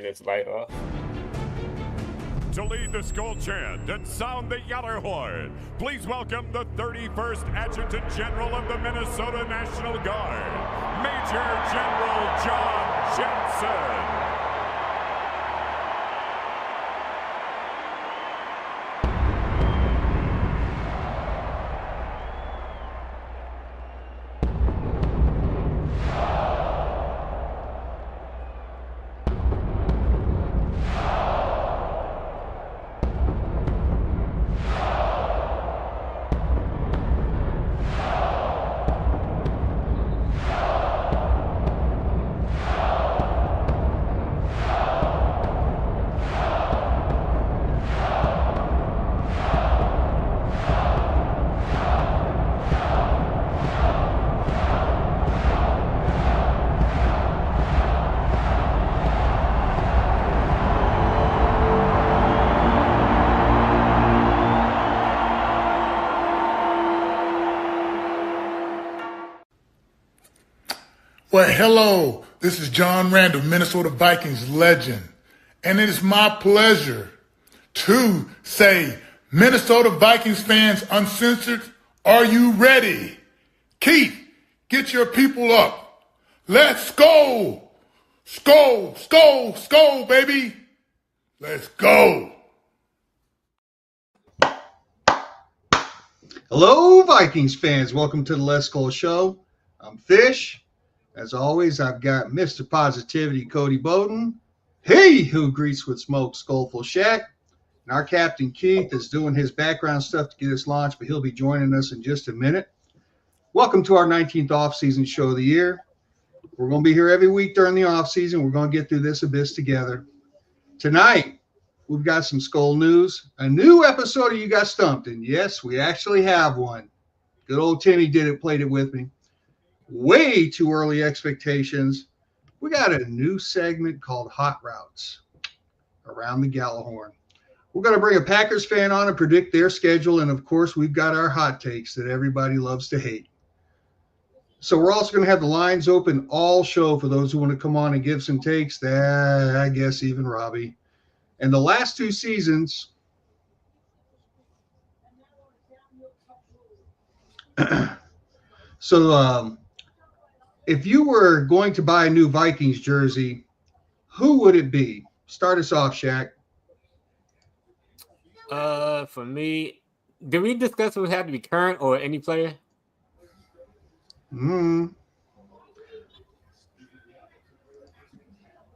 turn this light off. To lead the Skol chant and sound the Yeller horn, please welcome the 31st Adjutant General of the Minnesota National Guard, Major General John Jensen. Well, hello, this is John Randall, Minnesota Vikings legend, and it is my pleasure to say, Minnesota Vikings fans uncensored, are you ready? Keith, get your people up. Let's go. Skol, skol, skol, baby. Let's go. Hello, Vikings fans. Welcome to the Let's Skol Show. I'm Fish. As always, I've got Mr. Positivity, Cody Bowden. Hey, who greets with smoke, Skolful Shack. And our Captain Keith is doing his background stuff to get us launched, but he'll be joining us in just a minute. Welcome to our 19th off-season show of the year. We're going to be here every week during the off-season. We're going to get through this abyss together. Tonight, we've got some Skol news. A new episode of You Got Stumped. And yes, we actually have one. Good old Timmy did it, played it with me. Way too early expectations. We got a new segment called Hot Routes around the Gallahorn. We're going to bring a Packers fan on and predict their schedule. And, of course, we've got our hot takes that everybody loves to hate. So we're also going to have the lines open all show for those who want to come on and give some takes. That, I guess, even Robbie. And the last two seasons, if you were going to buy a new Vikings jersey, who would it be? Start us off, Shaq. For me, did we discuss if it had to be current or any player?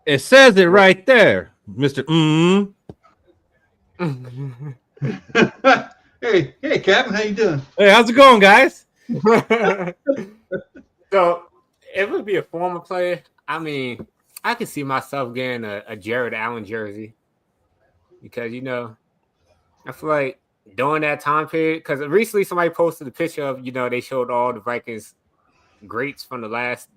It says it right there, Mr. Hey, Captain, how you doing? Hey, how's it going, guys? So, it would be a former player. I mean, I could see myself getting a Jared Allen jersey because, I feel like during that time period, because recently somebody posted a picture of, they showed all the Vikings greats from the last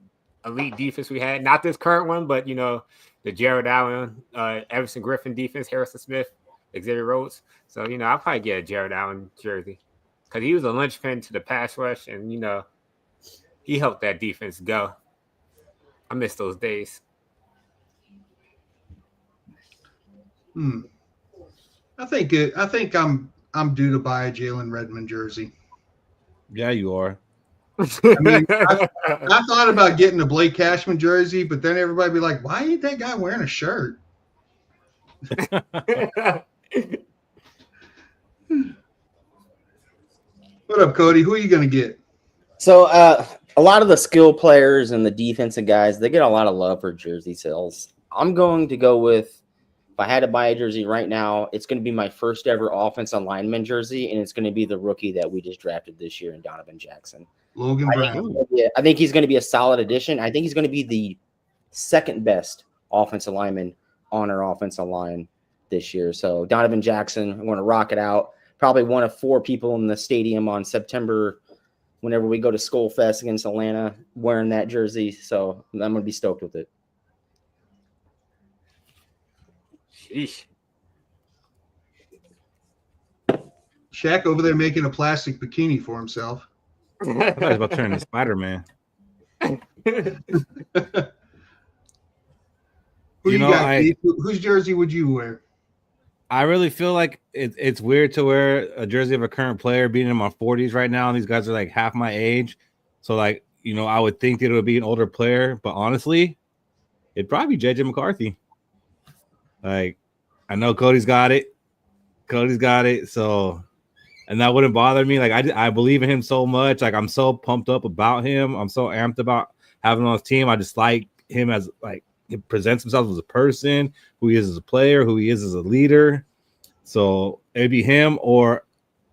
elite defense we had. Not this current one, but, the Jared Allen, Everson Griffin defense, Harrison Smith, Xavier Rhodes. So, I'll probably get a Jared Allen jersey because he was a linchpin to the pass rush and, he helped that defense go. I miss those days. I think I'm due to buy a Jalen Redmond jersey. Yeah, you are. I mean, I thought about getting a Blake Cashman jersey, but then everybody be like, "Why ain't that guy wearing a shirt?" What up, Cody? Who are you gonna get? So, a lot of the skill players and the defensive guys, they get a lot of love for jersey sales. I'm going to go with, if I had to buy a jersey right now, it's going to be my first ever offensive lineman jersey, and it's going to be the rookie that we just drafted this year in Donovan Jackson. Logan Brown. I think he's going to be a solid addition. I think he's going to be the second best offensive lineman on our offensive line this year. So Donovan Jackson, I'm going to rock it out. Probably one of 4 people in the stadium on September whenever we go to Skol Fest against Atlanta wearing that jersey. So I'm going to be stoked with it. Sheesh. Shaq over there making a plastic bikini for himself. I thought he was about to turn into Spider-Man. Who Who You you know, got, Keith? Whose jersey would you wear? I really feel like it's weird to wear a jersey of a current player being in my 40s right now, and these guys are like half my age. So, like, you know, I would think that it would be an older player, but honestly, it'd probably be JJ McCarthy. Like, I know Cody's got it. So, and that wouldn't bother me. Like, I believe in him so much. Like, I'm so pumped up about him. I'm so amped about having him on his team. I just like him as, like, he presents himself as a person, who he is as a player, who he is as a leader. So it'd be him, or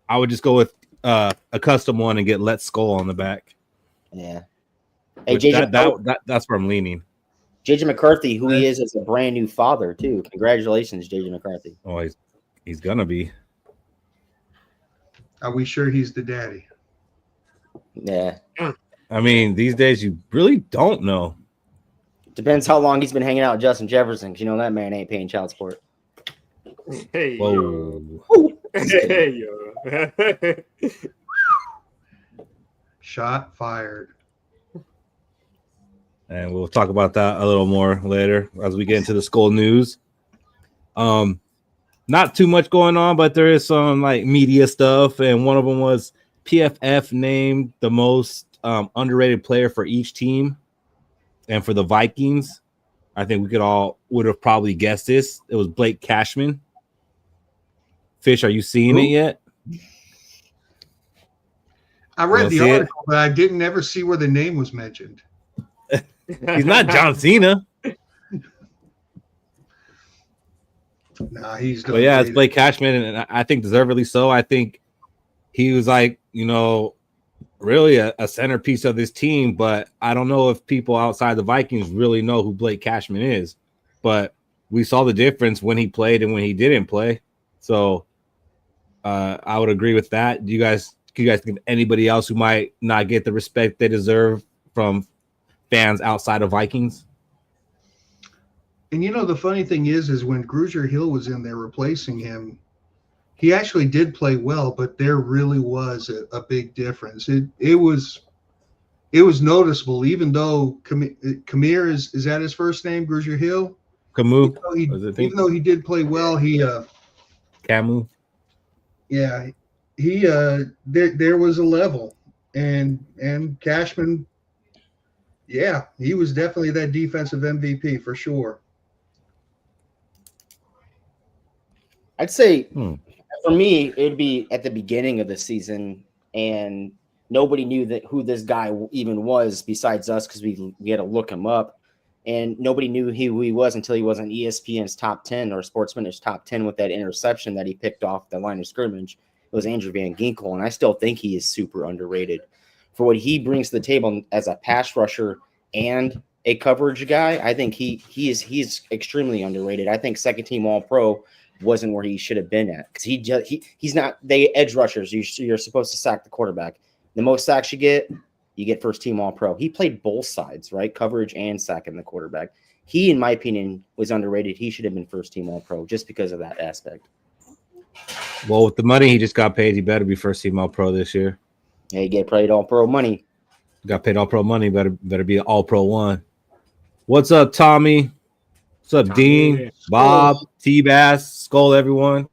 I would just go with a custom one and get Let's Skol on the back. Yeah. Hey, That's where I'm leaning. JJ McCarthy, who he is as a brand new father, too. Congratulations, JJ McCarthy. Oh, he's gonna be. Are we sure he's the daddy? Yeah. I mean, these days you really don't know. Depends how long he's been hanging out with Justin Jefferson, because you know that man ain't paying child support. Hey, Whoa. yo. Hey, yo. Shot fired. And we'll talk about that a little more later as we get into the Skol news. Not too much going on, but there is some like media stuff, and one of them was PFF named the most underrated player for each team. And for the Vikings, I think would have probably guessed this. It was Blake Cashman. Fish, are you seeing it yet? I read the article, but I didn't ever see where the name was mentioned. He's not John Cena. Nah, he's. But yeah, it's Blake Cashman, and I think deservedly so. I think he was like, you know, really a centerpiece of this team, but I don't know if people outside the Vikings really know who Blake Cashman is. But we saw the difference when he played and when he didn't play. So I would agree with that. Do you guys think of anybody else who might not get the respect they deserve from fans outside of Vikings? And you know, the funny thing is when Grugier Hill was in there replacing him, he actually did play well, but there really was a big difference. It was noticeable, even though Kamir is that his first name, Grugier Hill? Camus. Even though he did play well, Camus. Yeah, there was a level, and Cashman, yeah, he was definitely that defensive MVP for sure. I'd say for me, it'd be at the beginning of the season, and nobody knew who this guy even was besides us because we had to look him up, and nobody knew who he was until he was on ESPN's top 10 or Sportsman's top 10 with that interception that he picked off the line of scrimmage. It was Andrew Van Ginkel, and I still think he is super underrated for what he brings to the table as a pass rusher and a coverage guy. I think he's extremely underrated. I think second team All-Pro wasn't where he should have been at because he's not. They edge rushers. You're supposed to sack the quarterback. The most sacks you get first team All-Pro. He played both sides, right? Coverage and sacking the quarterback. He, in my opinion, was underrated. He should have been first team All-Pro just because of that aspect. Well, with the money he just got paid, he better be first team All-Pro this year. Yeah, he get paid All-Pro money. Got paid All-Pro money. Better be an All-Pro one. What's up, Tommy? What's up, Dean, Bob, T-Bass, Skol, everyone,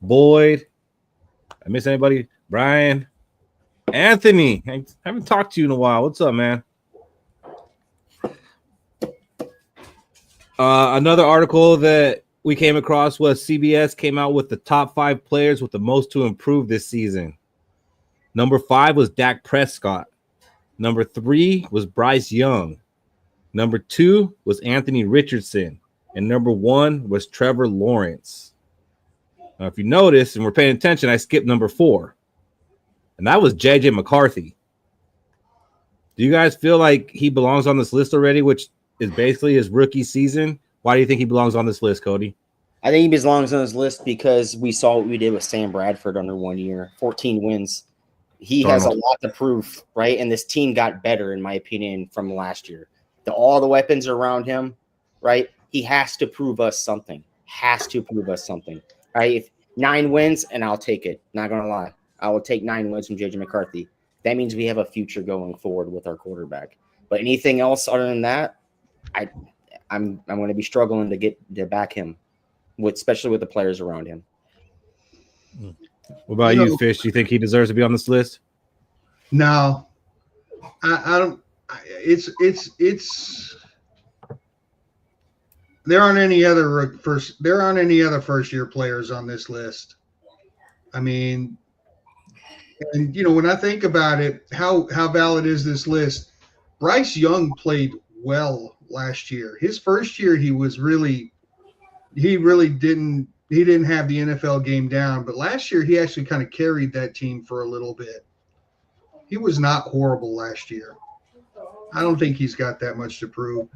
Boyd. I miss anybody? Brian, Anthony. I haven't talked to you in a while. What's up, man? Another article that we came across was CBS came out with the top 5 players with the most to improve this season. Number 5 was Dak Prescott. Number 3 was Bryce Young. Number 2 was Anthony Richardson. And number 1 was Trevor Lawrence. Now, if you notice, and we're paying attention, I skipped number 4. And that was JJ McCarthy. Do you guys feel like he belongs on this list already, which is basically his rookie season? Why do you think he belongs on this list, Cody? I think he belongs on this list because we saw what we did with Sam Bradford under 1 year, 14 wins. He has a lot to prove, right? And this team got better, in my opinion, from last year. All the weapons around him, right? He has to prove us something. Right? If 9 wins, and I'll take it. Not going to lie. I will take 9 wins from JJ McCarthy. That means we have a future going forward with our quarterback. But anything else other than that, I'm going to be struggling to back him, especially with the players around him. What about you, Fish? Do you think he deserves to be on this list? No, I don't. It's. There aren't any other first year players on this list. I mean, and when I think about it, how valid is this list? Bryce Young played well last year. His first year, he really didn't have the NFL game down, but last year he actually kind of carried that team for a little bit. He was not horrible last year. I don't think he's got that much to prove.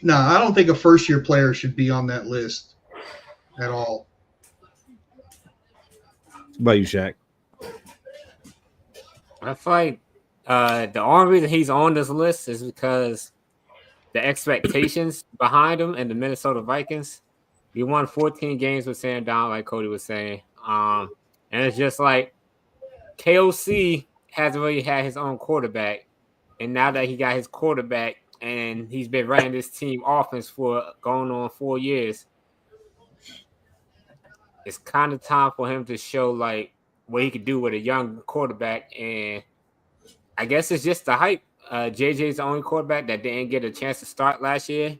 No, I don't think a first-year player should be on that list at all. What about you, Shaq? I feel like the only reason he's on this list is because the expectations behind him and the Minnesota Vikings. He won 14 games with Sam Darnold, like Cody was saying. And it's just like KOC hasn't really had his own quarterback. And now that he got his quarterback, and he's been running this team offense for going on 4 years, it's kind of time for him to show like what he could do with a young quarterback. And I guess it's just the hype. JJ's the only quarterback that didn't get a chance to start last year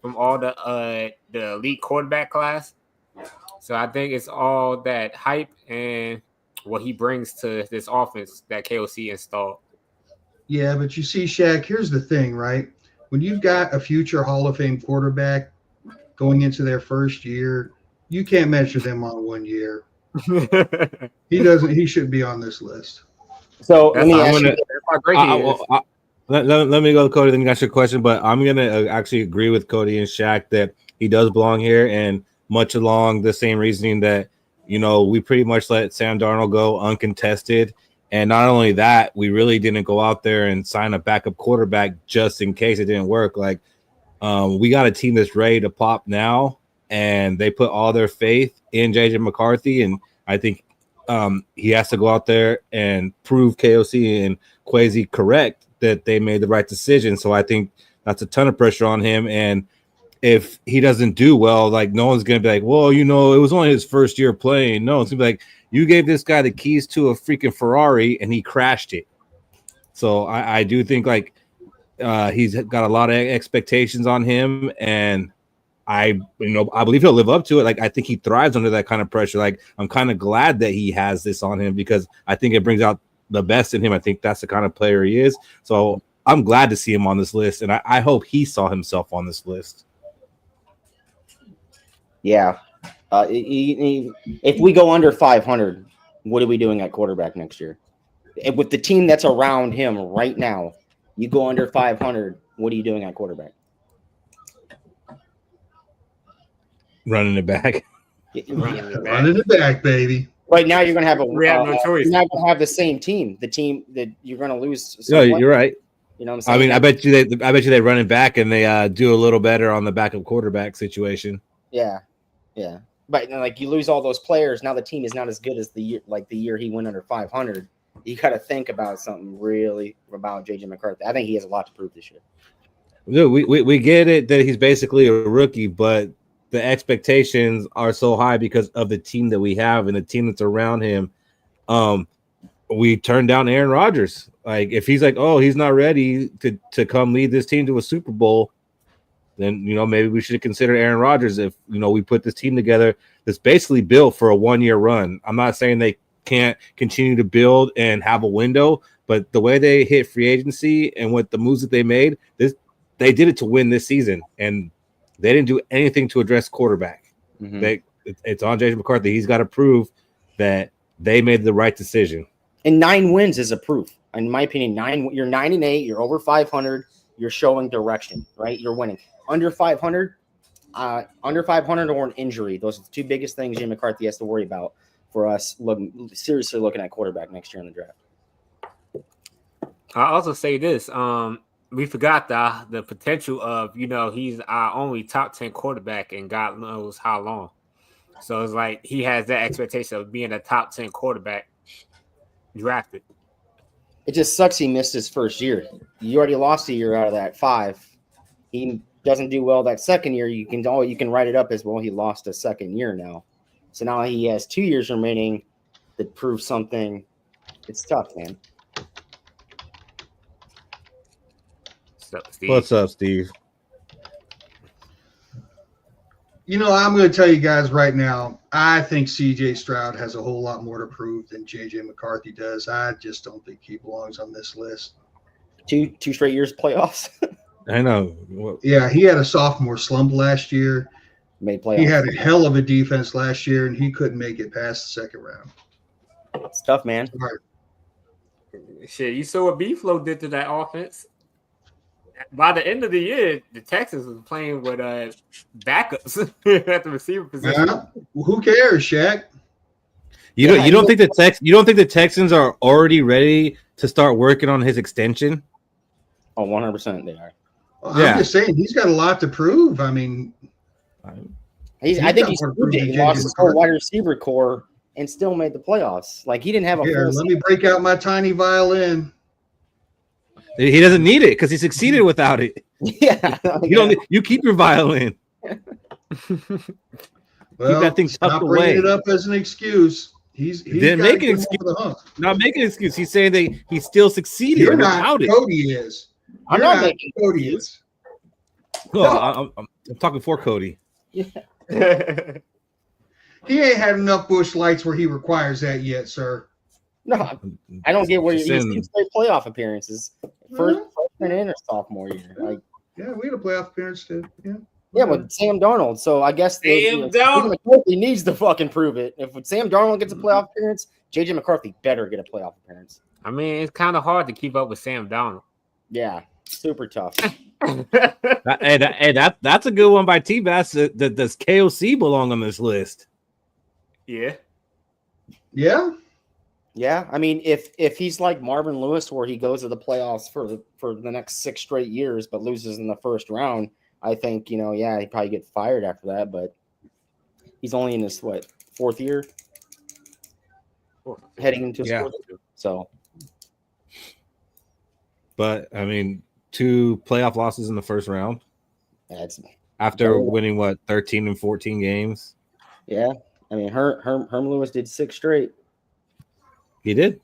from all the elite quarterback class. So I think it's all that hype and what he brings to this offense that KOC installed. Yeah, but you see, Shaq, here's the thing, right? When you've got a future Hall of Fame quarterback going into their first year, you can't measure them on 1 year. He shouldn't be on this list. So let me ask you. Let me go, Cody. Then you ask your question, but I'm gonna actually agree with Cody and Shaq that he does belong here, and much along the same reasoning that we pretty much let Sam Darnold go uncontested. And not only that, we really didn't go out there and sign a backup quarterback just in case it didn't work. Like, we got a team that's ready to pop now, and they put all their faith in JJ McCarthy. And I think he has to go out there and prove KOC and Kwesi correct that they made the right decision. So I think that's a ton of pressure on him. And if he doesn't do well, like, no one's going to be like, well, it was only his first year playing. No, it's going to be like, you gave this guy the keys to a freaking Ferrari and he crashed it. So I do think like he's got a lot of expectations on him, and I believe he'll live up to it. Like, I think he thrives under that kind of pressure. Like, I'm kind of glad that he has this on him because I think it brings out the best in him. I think that's the kind of player he is. So I'm glad to see him on this list, and I hope he saw himself on this list. Yeah. If we go under 500, what are we doing at quarterback next year? With the team that's around him right now, you go under 500, what are you doing at quarterback? Running it back. Running it back, baby. Right now, you're going to have We have no choice. You're not going to have the same team. The team that you're going to lose. No, you're right. You know what I'm saying? I mean, I bet you they run it back and they do a little better on the backup quarterback situation. Yeah. But like, you lose all those players. Now the team is not as good as the year he went under 500. You got to think about something really about JJ McCarthy. I think he has a lot to prove this year. No, we get it that he's basically a rookie, but the expectations are so high because of the team that we have and the team that's around him. We turned down Aaron Rodgers. Like, if he's like, oh, he's not ready to come lead this team to a Super Bowl, then maybe we should consider Aaron Rodgers. If we put this team together that's basically built for a 1-year run. I'm not saying they can't continue to build and have a window, but the way they hit free agency and what the moves that they made, they did it to win this season, and they didn't do anything to address quarterback. Mm-hmm. It's on JJ McCarthy. He's got to prove that they made the right decision. And 9 wins is a proof, in my opinion. You're 9-8. You're over 500. You're showing direction, right? You're winning. Under 500 or an injury. Those are the 2 biggest things Jim McCarthy has to worry about for us seriously looking at quarterback next year in the draft. I'll also say this. We forgot the potential of, he's our only top 10 quarterback and God knows how long. So it's like he has that expectation of being a top 10 quarterback drafted. It just sucks he missed his first year. You already lost a year out of that 5. he doesn't do well that second year, you can write it up as, well, he lost a second year now. So now he has 2 years remaining that prove something. It's tough, man. What's up, Steve? You know, I'm going to tell you guys right now, I think C.J. Stroud has a whole lot more to prove than J.J. McCarthy does. I just don't think he belongs on this list. Two straight years playoffs. I know. Yeah, he had a sophomore slump last year. Made playoffs. He had a hell of a defense last year, and he couldn't make it past the second round. It's tough, man. Right. Shit, you saw what B-Flow did to that offense. By the end of the year, the Texans was playing with backups at the receiver position. Who cares, Shaq? You don't think the Texans are already ready to start working on his extension? Oh, 100% they are. Well, I'm just saying he's got a lot to prove. I mean, I think he's proved it. He lost his whole wide receiver core and still made the playoffs. Like, he didn't have a Here, let me break out my tiny violin. He doesn't need it because he succeeded without it. Yeah. You keep your violin. Well, keep that thing stop tucked bringing away. it up as an excuse. He's didn't make an excuse. Not making an excuse. He's saying that he still succeeded You're without not. it. Cody is. I'm not making Cody is. Well, I'm talking for Cody. Yeah. He ain't had enough bush lights where he requires that yet, sir. No, I don't get where he's Just in playoff appearances. Freshman and or sophomore year. Like, yeah, we had a playoff appearance too. Yeah, but Sam Darnold. So I guess Sam Darnold. he needs to fucking prove it. If Sam Darnold gets a playoff appearance, JJ McCarthy better get a playoff appearance. I mean, it's kind of hard to keep up with Sam Darnold. Yeah, super tough. That's a good one by T-Bass. Does KOC belong on this list? Yeah. Yeah. Yeah, I mean, if he's like Marvin Lewis, where he goes to the playoffs for the next 6 straight years, but loses in the first round, I think he'd probably get fired after that. But he's only in his fourth year, heading into his fourth year. So, but I mean, 2 playoff losses in the first round. That's after winning 13 and 14 games. Yeah, I mean, Herm Lewis did 6 straight. He did.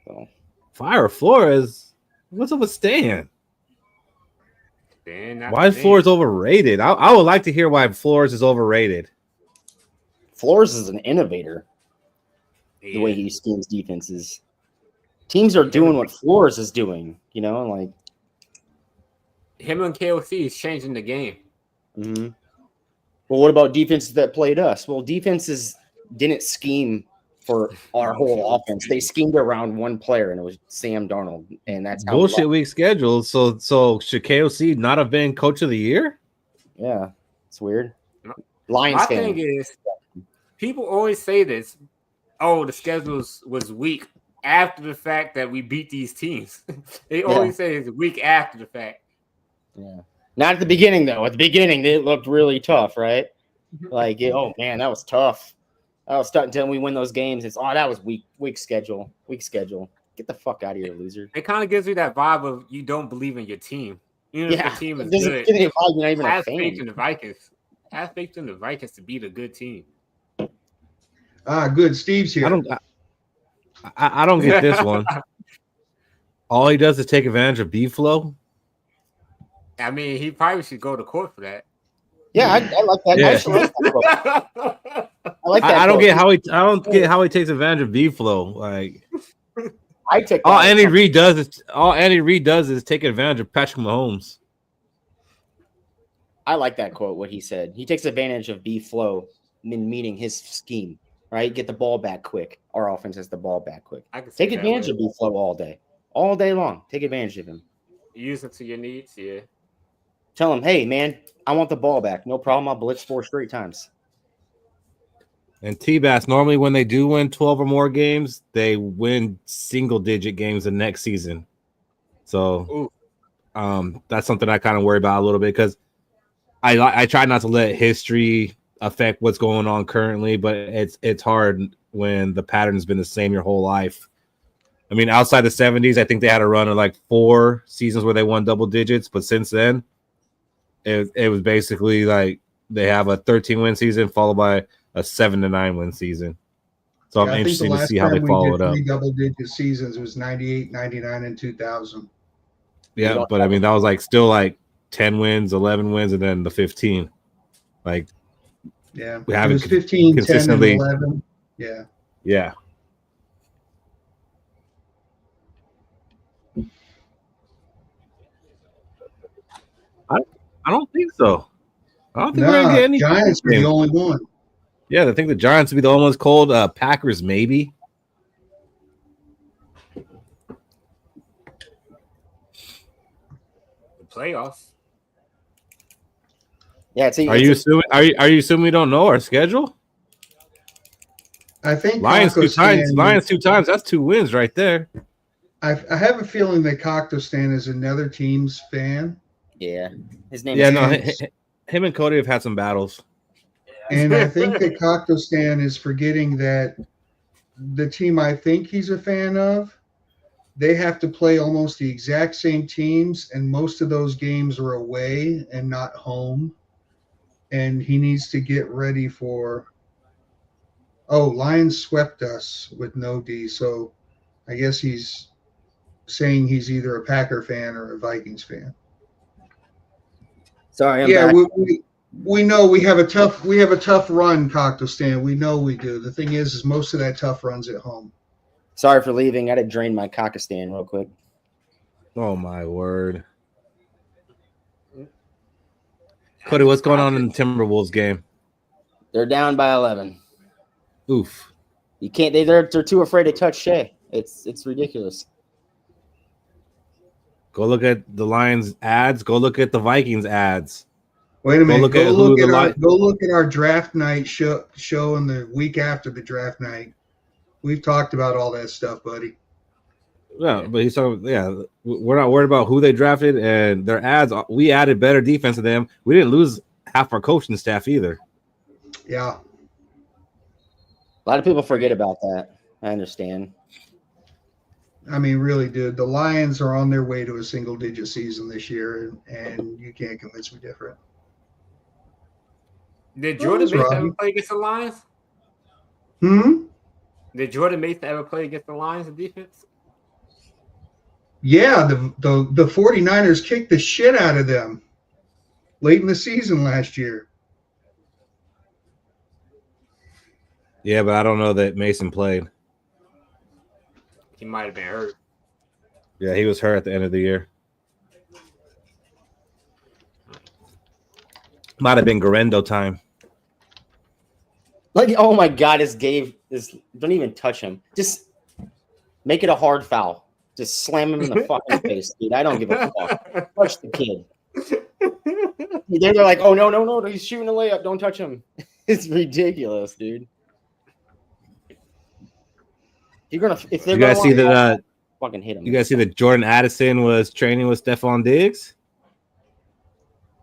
So. Fire Flores. What's up with Stan? Why is Stan. Flores overrated? I would like to hear why Flores is overrated. Flores is an innovator. Yeah. The way he schemes defenses. Teams are doing what Flores is doing, like him and KOC is changing the game. Mm-hmm. Well, what about defenses that played us? Well, defenses didn't scheme for our whole offense. They schemed around one player, and it was Sam Darnold, and that's how bullshit week scheduled. So should KOC not have been coach of the year? Yeah, it's weird. Lions My fan. thing is, people always say this. Oh, the schedule was weak after the fact that we beat these teams. They always say it's a week after the fact. Yeah, not at the beginning though. At the beginning, it looked really tough, right? Like, oh man, that was tough. I was starting until we win those games. It's that was weak schedule. Get the fuck out of here, loser. It kind of gives you that vibe of you don't believe in your team. Even if the team is good. You're not even Have faith in the Vikings. Have faith in the Vikings to beat a good team. Good. Steve's here. I don't get this one. All he does is take advantage of B-Flow. I mean, he probably should go to court for that. Yeah, I like that. Yeah. I like that. I don't get how he takes advantage of B-Flow. Like, I take all Andy Reid does is take advantage of Patrick Mahomes. I like that quote. What he said, he takes advantage of B-Flow, meaning his scheme. Right, get the ball back quick. Our offense has the ball back quick. Take advantage of B-Flow all day long. Take advantage of him. Use it to your needs. Yeah. Tell him, hey man, I want the ball back. No problem. I'll blitz 4 straight times. And T-Bass, normally when they do win 12 or more games, they win single-digit games the next season. So that's something I kind of worry about a little bit because I try not to let history affect what's going on currently, but it's hard when the pattern's been the same your whole life. I mean, outside the 70s, I think they had a run of 4 seasons where they won double digits, but since then, it was basically like they have a 13-win season followed by a 7-9 win season. So I'm interested to see how they follow it up. Three double-digit seasons was 98, 99, and 2000. Yeah, but I mean that was like still like 10 wins, 11 wins, and then the 15. Like, yeah, we haven't it was 15, consistently 10, and 11. Yeah. Yeah. I don't think so. I don't think we're gonna get any Giants are the only one. Yeah, I think the Giants would be the only ones called. Packers, maybe. The playoffs. Yeah. Are you assuming we don't know our schedule? I think Lions 2 times. Lions 2 times. That's 2 wins right there. I have a feeling that Coctostan is another team's fan. Yeah, his name. Him and Cody have had some battles. And I think that Coctostan is forgetting that the team I think he's a fan of, they have to play almost the exact same teams, and most of those games are away and not home. And he needs to get ready for. Oh, Lions swept us with no D, so I guess he's saying he's either a Packer fan or a Vikings fan. Sorry, I'm back. We know we have a tough run, Coctostan. We know we do. The thing is most of that tough run's at home. Sorry for leaving. I had to drain my Cocostan real quick. Oh my word. Cody, what's going on in the Timberwolves game? They're down by 11. Oof. You can't. They're too afraid to touch Shea. It's ridiculous. Go look at the Lions ads. Go look at the Vikings ads. Wait a minute. Go look at our draft night show in the week after the draft night. We've talked about all that stuff, buddy. Yeah, but he's talking. Yeah, we're not worried about who they drafted and their ads. We added better defense to them. We didn't lose half our coaching staff either. Yeah. A lot of people forget about that. I understand. I mean, really, dude, the Lions are on their way to a single-digit season this year, and you can't convince me different. Did Jordan Mason ever play against the Lions? Did Jordan Mason ever play against the Lions in defense? Yeah, the 49ers kicked the shit out of them late in the season last year. Yeah, but I don't know that Mason played. He might have been hurt. Yeah, he was hurt at the end of the year. Might have been Garendo time. Like, oh my God, don't even touch him. Just make it a hard foul. Just slam him in the fucking face, dude. I don't give a fuck. Touch the kid. They're like, oh no, he's shooting a layup. Don't touch him. It's ridiculous, dude. You guys see that? Fucking hit him. You guys see that Jordan Addison was training with Stephon Diggs?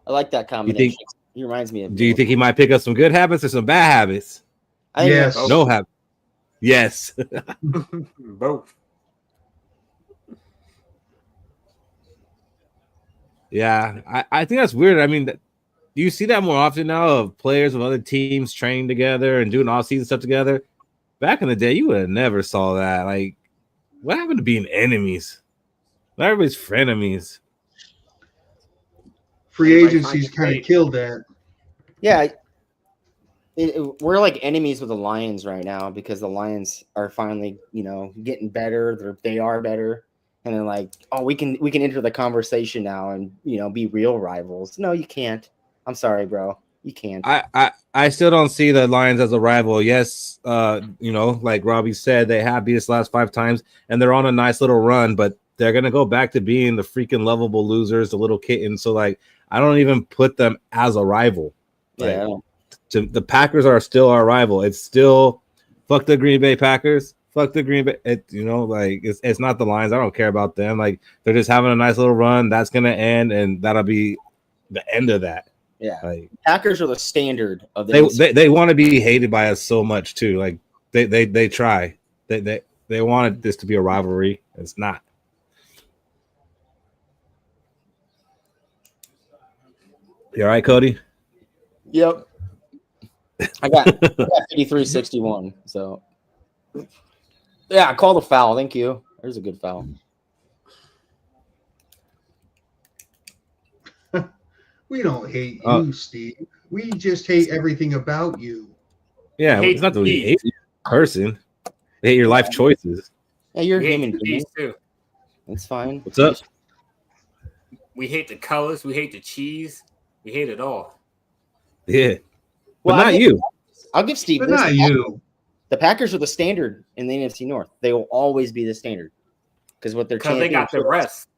I like that combination. He reminds me of. Do you think he might pick up some good habits or some bad habits? Yes. No habits. Yes. Both. Yeah, I think that's weird. I mean, do you see that more often now of players of other teams training together and doing off-season stuff together? Back in the day, you would have never saw that. Like, what happened to being enemies? Everybody's frenemies. Free agency's kind of killed that. Yeah. We're like enemies with the Lions right now because the Lions are finally, getting better. They are better. And then like, oh, we can enter the conversation now and, be real rivals. No, you can't. I'm sorry, bro. You can't. I still don't see the Lions as a rival. Yes, like Robbie said, they have beat us last 5 times, and they're on a nice little run, but they're going to go back to being the freaking lovable losers, the little kittens. So, like, I don't even put them as a rival. Yeah. Like, the Packers are still our rival. It's still fuck the Green Bay Packers. Fuck the Green Bay. It's not the Lions. I don't care about them. Like, they're just having a nice little run. That's going to end, and that'll be the end of that. Yeah, like, Packers are the standard of the. They want to be hated by us so much too. Like they try. They wanted this to be a rivalry. It's not. You all right, Cody? Yep. I got 53-61. So, yeah, call the foul. Thank you. There's a good foul. We don't hate you, Steve. We just hate everything about you. Yeah, hate it's not that we cheese. hate you, person. We hate your life choices. Yeah, you're a We hate human the being. cheese too. It's fine. What's up? We hate the colors. We hate the cheese. We hate it all. Yeah, but Well, not you. I'll give Steve But this. not you. The Packers are the standard in the NFC North. They will always be the standard because what their Because they got the rest.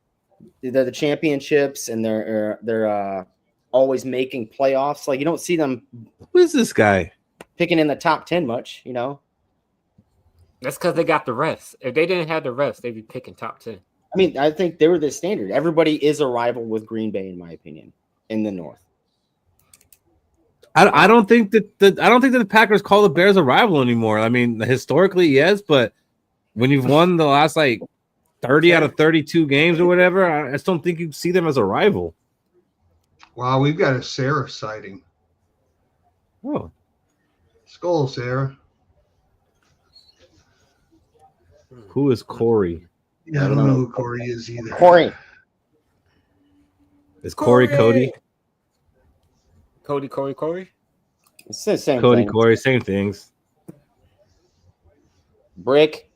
They're the championships, and they're always making playoffs. Like you don't see them Who is this guy? picking in the top 10 much. You know, That's because they got the rest. If they didn't have the rest, they'd be picking top 10. I mean, I think they were the standard. Everybody is a rival with Green Bay, in my opinion, in the North. I don't think that the Packers call the Bears a rival anymore. I mean, historically, yes, but when you've won the last like 30 out of 32 games or whatever, I just don't think you see them as a rival. Wow, we've got a Sarah sighting. Oh, Skol, Sarah. who is Corey? Yeah, I don't know who Corey is either. Corey. Is Corey Cody? Corey. It's the same Cody, thing. Corey, same things. Brick.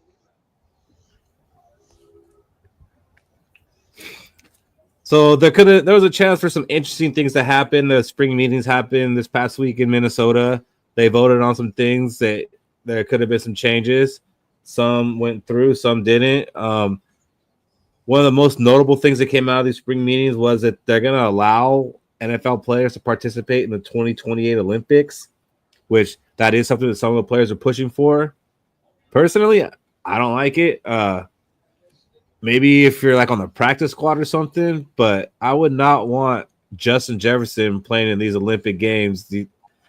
So there was a chance for some interesting things to happen. The spring meetings happened this past week in Minnesota. They voted on some things that there could have been some changes. Some went through, some didn't. One of the most notable things that came out of these spring meetings was that they're going to allow NFL players to participate in the 2028 Olympics, which that is something that some of the players are pushing for. Personally, I don't like it. Maybe if you're like on the practice squad or something, but I would not want Justin Jefferson playing in these Olympic games.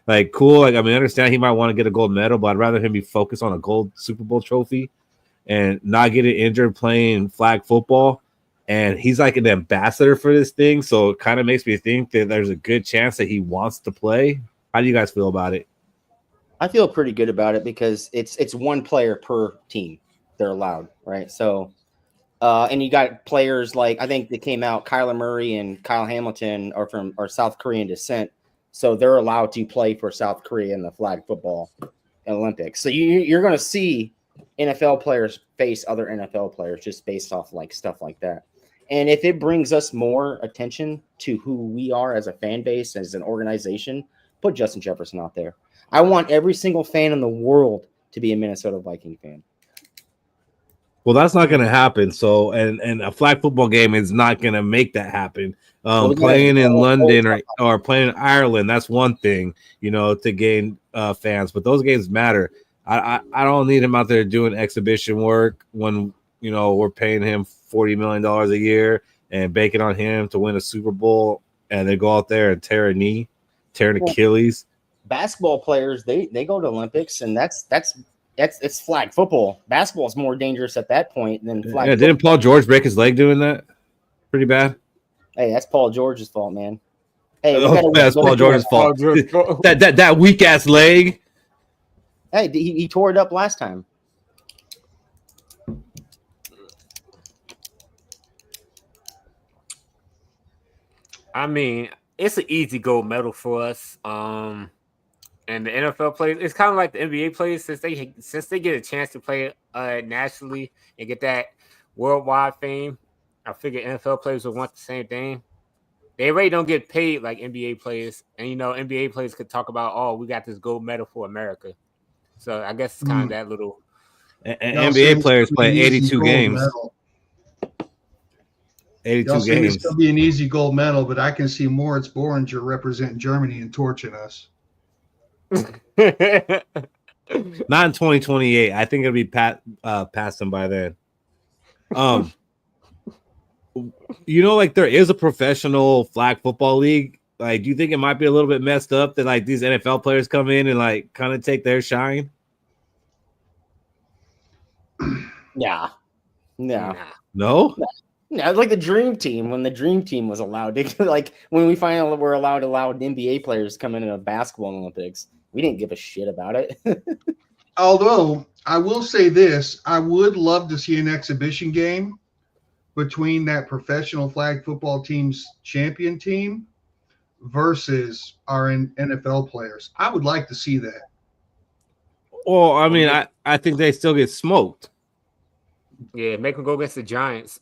Like, cool. Like, I mean, I understand he might want to get a gold medal, but I'd rather him be focused on a gold Super Bowl trophy and not get injured playing flag football. And he's like an ambassador for this thing, so it kind of makes me think that there's a good chance that he wants to play. How do you guys feel about it? I feel pretty good about it because it's one player per team. They're allowed, right? So, and you got players like I think they came out. Kyler Murray and Kyle Hamilton are South Korean descent, so they're allowed to play for South Korea in the flag football Olympics. So you're going to see NFL players face other NFL players just based off like stuff like that. And if it brings us more attention to who we are as a fan base, as an organization, put Justin Jefferson out there. I want every single fan in the world to be a Minnesota Viking fan. Well, that's not going to happen. So, and a flag football game is not going to make that happen. Playing in London or playing in Ireland, that's one thing, to gain fans. But those games matter. I don't need him out there doing exhibition work when we're paying him $40 million a year and banking on him to win a Super Bowl, and they go out there and tear an Achilles. Basketball players, they go to Olympics, and it's flag football. Basketball is more dangerous at that point than flag. Yeah, didn't Paul George break his leg doing that? Pretty bad. Hey, that's Paul George's fault, man. Hey, that's Paul George's fault. that weak ass leg. Hey, he tore it up last time. I mean, it's an easy gold medal for us. And the NFL players, it's kind of like the NBA players since they get a chance to play nationally and get that worldwide fame. I figure NFL players will want the same thing. They already don't get paid like NBA players, and NBA players could talk about, oh, we got this gold medal for America. So I guess it's kind of that little. NBA players play 82 games. Medal. 82 games. It's going to be an easy gold medal, but I can see Moritz Boringer representing Germany and torching us. Not in 2028. I think it'll be past them by then. Like there is a professional flag football league. Like, do you think it might be a little bit messed up that like these NFL players come in and like kind of take their shine? Yeah. No. Yeah, like the Dream Team, when the Dream Team was allowed to, like when we finally were allowed NBA players to come into the basketball Olympics, we didn't give a shit about it. Although I will say this, I would love to see an exhibition game between that professional flag football team's champion team versus our NFL players. I would like to see that. Well, I mean, I think they still get smoked. Yeah, make them go against the Giants.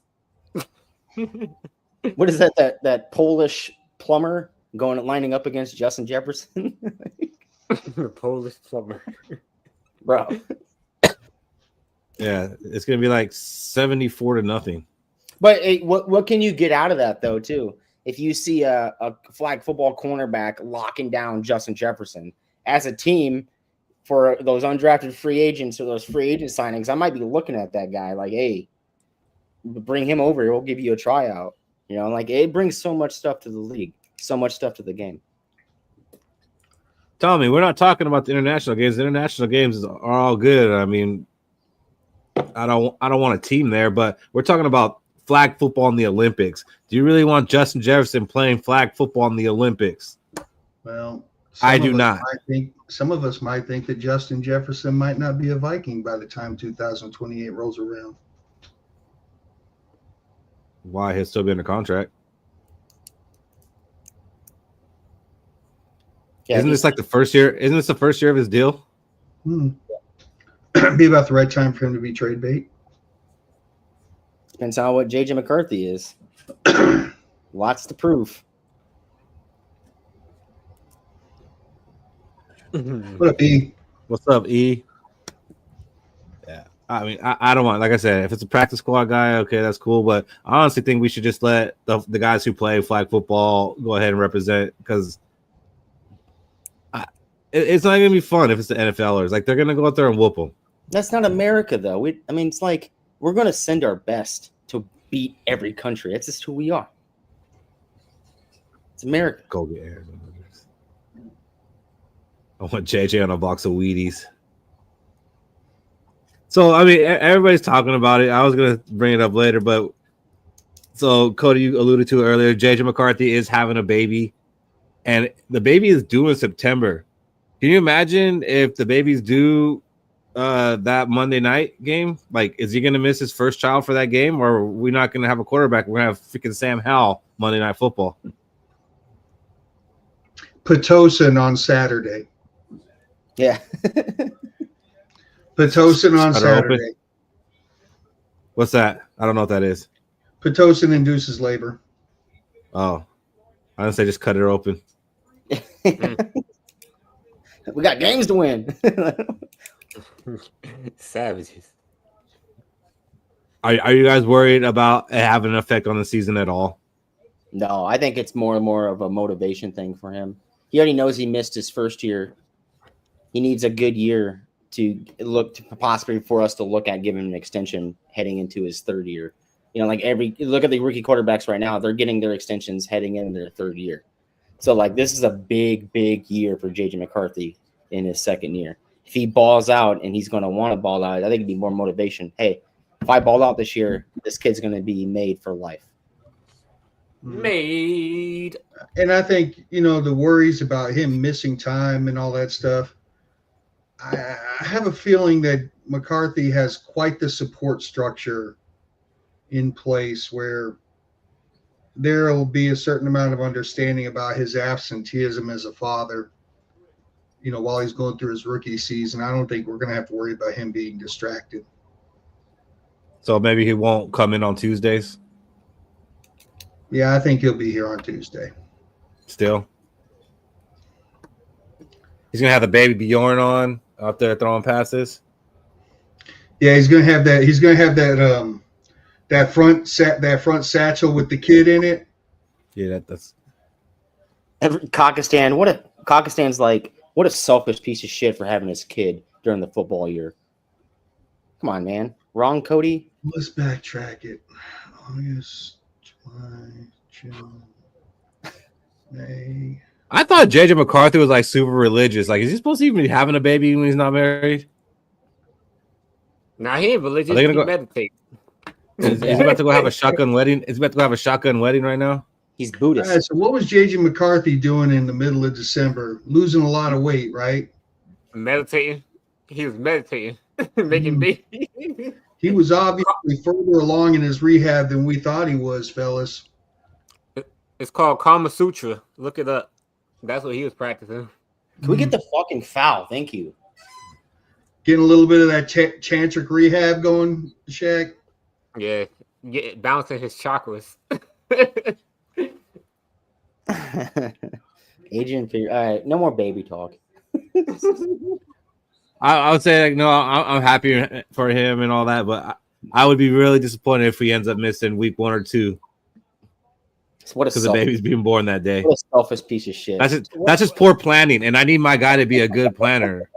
What is that Polish plumber lining up against Justin Jefferson? The Polish plumber. Bro. Yeah, it's gonna be like 74-0. But hey, what can you get out of that though, too? If you see a flag football cornerback locking down Justin Jefferson as a team for those undrafted free agents or those free agent signings, I might be looking at that guy like, hey, bring him over. We'll give you a tryout. You know, like it brings so much stuff to the league, so much stuff to the game. Tell me, we're not talking about the international games. The international games are all good. I mean, I don't want a team there, but we're talking about flag football in the Olympics. Do you really want Justin Jefferson playing flag football in the Olympics? Well, I do not. Some of us might think that Justin Jefferson might not be a Viking by the time 2028 rolls around. Why? He'll still be under contract. Yeah, Isn't this like the first year? Isn't this the first year of his deal? Be about the right time for him to be trade bait. Depends on what JJ McCarthy is. Lots to prove. What up, E? What's up, E? Yeah, I mean, I don't want. Like I said, if it's a practice squad guy, okay, that's cool. But I honestly think we should just let the guys who play flag football go ahead and represent, because it's not gonna be fun if it's the NFLers. Like they're gonna go out there and whoop them. That's not America, though. I mean, it's like we're going to send our best to beat every country. That's just who we are. It's America. Go get Aaron. I want JJ on a box of Wheaties. So, I mean, everybody's talking about it. I was going to bring it up later, but so Cody, you alluded to it earlier. JJ McCarthy is having a baby, and the baby is due in September. Can you imagine if the baby's due that Monday night game? Like, is he going to miss his first child for that game, or are we not going to have a quarterback? We're going to have freaking Sam Howell Monday Night Football. Pitocin on Saturday. Yeah. Pitocin on Saturday. Open. What's that? I don't know what that is. Pitocin induces labor. Oh, I didn't say just cut it open. We got games to win. Savages. Are you guys worried about it having an effect on the season at all? No, I think it's more and more of a motivation thing for him. He already knows he missed his first year. He needs a good year to look to possibly for us to look at giving him an extension heading into his third year. You know, like look at the rookie quarterbacks right now, they're getting their extensions heading into their third year. So like this is a big, big year for JJ McCarthy in his second year. If he balls out, and he's going to want to ball out, I think it'd be more motivation. Hey, if I ball out this year, this kid's going to be made for life. Made. And I think, the worries about him missing time and all that stuff, I have a feeling that McCarthy has quite the support structure in place where there will be a certain amount of understanding about his absenteeism as a father, while he's going through his rookie season. I don't think we're going to have to worry about him being distracted. So maybe he won't come in on Tuesdays? Yeah, I think he'll be here on Tuesday. Still? He's going to have the baby Bjorn on out there throwing passes? Yeah, he's going to have that. He's going to have that front satchel with the kid in it. Yeah, that's Kazakhstan's like, what a selfish piece of shit for having his kid during the football year. Come on, man. Wrong, Cody? Let's backtrack it. August, July, June, May. I thought JJ McCarthy was like super religious. Like, is he supposed to even be having a baby when he's not married? Nah, he ain't religious. Are they He gonna go- meditate. Is he about to go have a shotgun wedding? Is he about to go have a shotgun wedding right now? He's All Buddhist. right, so what was JJ McCarthy doing in the middle of December? Losing a lot of weight, right? Meditating. He was meditating, making babies. He was obviously further along in his rehab than we thought he was, fellas. It's called Kama Sutra. Look it up. That's what he was practicing. Can we get the fucking foul? Thank you. Getting a little bit of that tantric rehab going, Shaq. Yeah, balancing his chakras. Adrian, all right, no more baby talk. I would say like no, I'm happy for him and all that, but I would be really disappointed if he ends up missing week 1 or 2 because the baby's being born that day. What a selfish piece of shit. That's just poor planning, and I need my guy to be a good planner.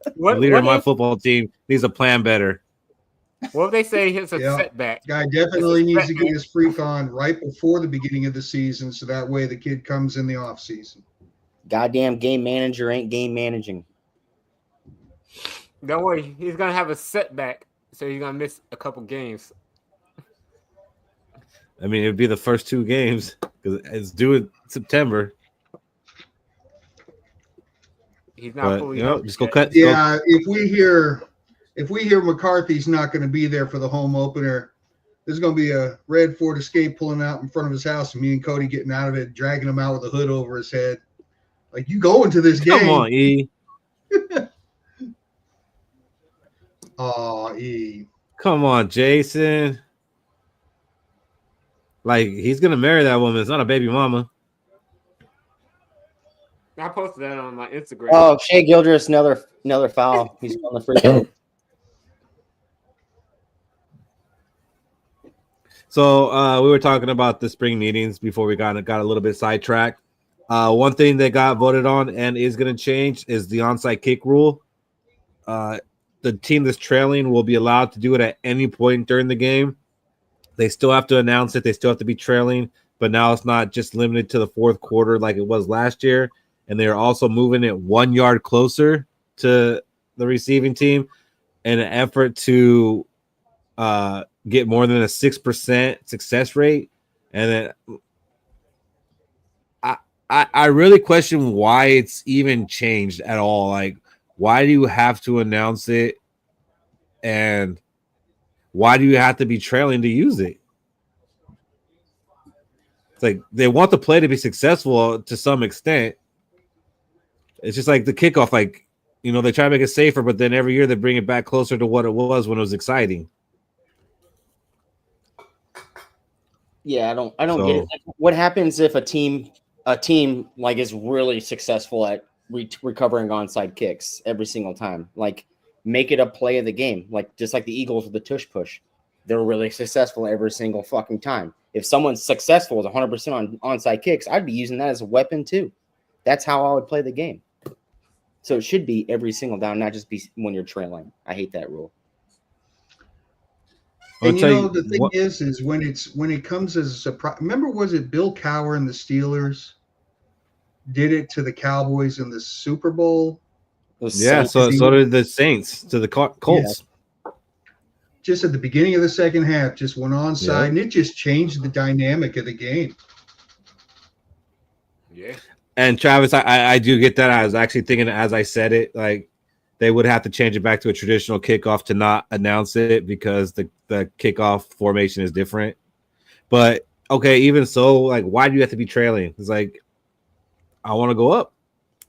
The leader of my football team needs to plan better. What if they say it's a setback? Guy definitely needs to get his freak on right before the beginning of the season, so that way the kid comes in the off season. Goddamn game manager ain't game managing. Don't worry, he's gonna have a setback, so he's gonna miss a couple games. I mean, it'd be the first 2 games because it's due in September. He's not fully just go cut. Yeah, if we hear McCarthy's not going to be there for the home opener, there's going to be a red Ford Escape pulling out in front of his house, and me and Cody getting out of it, dragging him out with a hood over his head. Like, you go into this game. Come on, E. Oh, E. Come on, Jason. Like, he's going to marry that woman. It's not a baby mama. I posted that on my Instagram. Oh, Shea Gildress, another foul. He's on the free throw. So we were talking about the spring meetings before we got a little bit sidetracked. One thing that got voted on and is going to change is the onside kick rule. The team that's trailing will be allowed to do it at any point during the game. They still have to announce it. They still have to be trailing, but now it's not just limited to the fourth quarter like it was last year. And they're also moving it 1 yard closer to the receiving team in an effort to get more than a 6% success rate. And then I really question why it's even changed at all. Like, why do you have to announce it? And why do you have to be trailing to use it? It's like they want the play to be successful to some extent. It's just like the kickoff, like, you know, they try to make it safer, but then every year they bring it back closer to what it was when it was exciting. Yeah, I don't get it. Like, what happens if a team like is really successful at recovering onside kicks every single time? Like, make it a play of the game, like just like the Eagles with the tush push. They're really successful every single fucking time. If someone's successful with 100% on onside kicks, I'd be using that as a weapon too. That's how I would play the game. So it should be every single down, not just be when you're trailing. I hate that rule. And the thing is when it comes as a surprise. Remember, was it Bill Cowher and the Steelers did it to the Cowboys in the Super Bowl? Yeah, so did the Saints to the Colts. Yeah. Just at the beginning of the second half, just went onside, and it just changed the dynamic of the game. Yeah. And Travis, I do get that. I was actually thinking as I said it, like they would have to change it back to a traditional kickoff to not announce it because the kickoff formation is different. But okay, even so, like, why do you have to be trailing? It's like, I want to go up.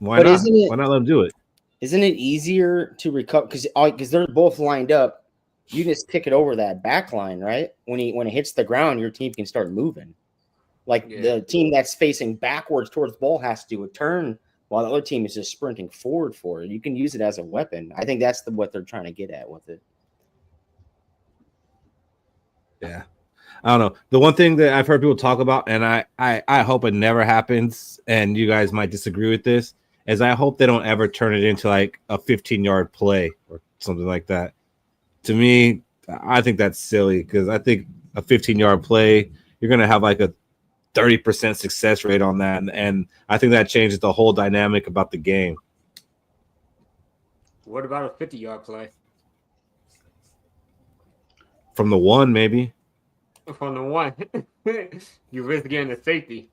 Why not? Why not let them do it? Isn't it easier to recover because they're both lined up? You just kick it over that back line, right? When it hits the ground, your team can start moving. Like the team that's facing backwards towards the ball has to do a turn while the other team is just sprinting forward for it. You can use it as a weapon. I think that's what they're trying to get at with it. Yeah. I don't know. The one thing that I've heard people talk about, and I hope it never happens, and you guys might disagree with this, is I hope they don't ever turn it into like a 15-yard play or something like that. To me, I think that's silly because I think a 15-yard play, you're going to have like a 30% success rate on that. And I think that changes the whole dynamic about the game. What about a 50-yard play? From the one, maybe. from the one. You risk getting the safety.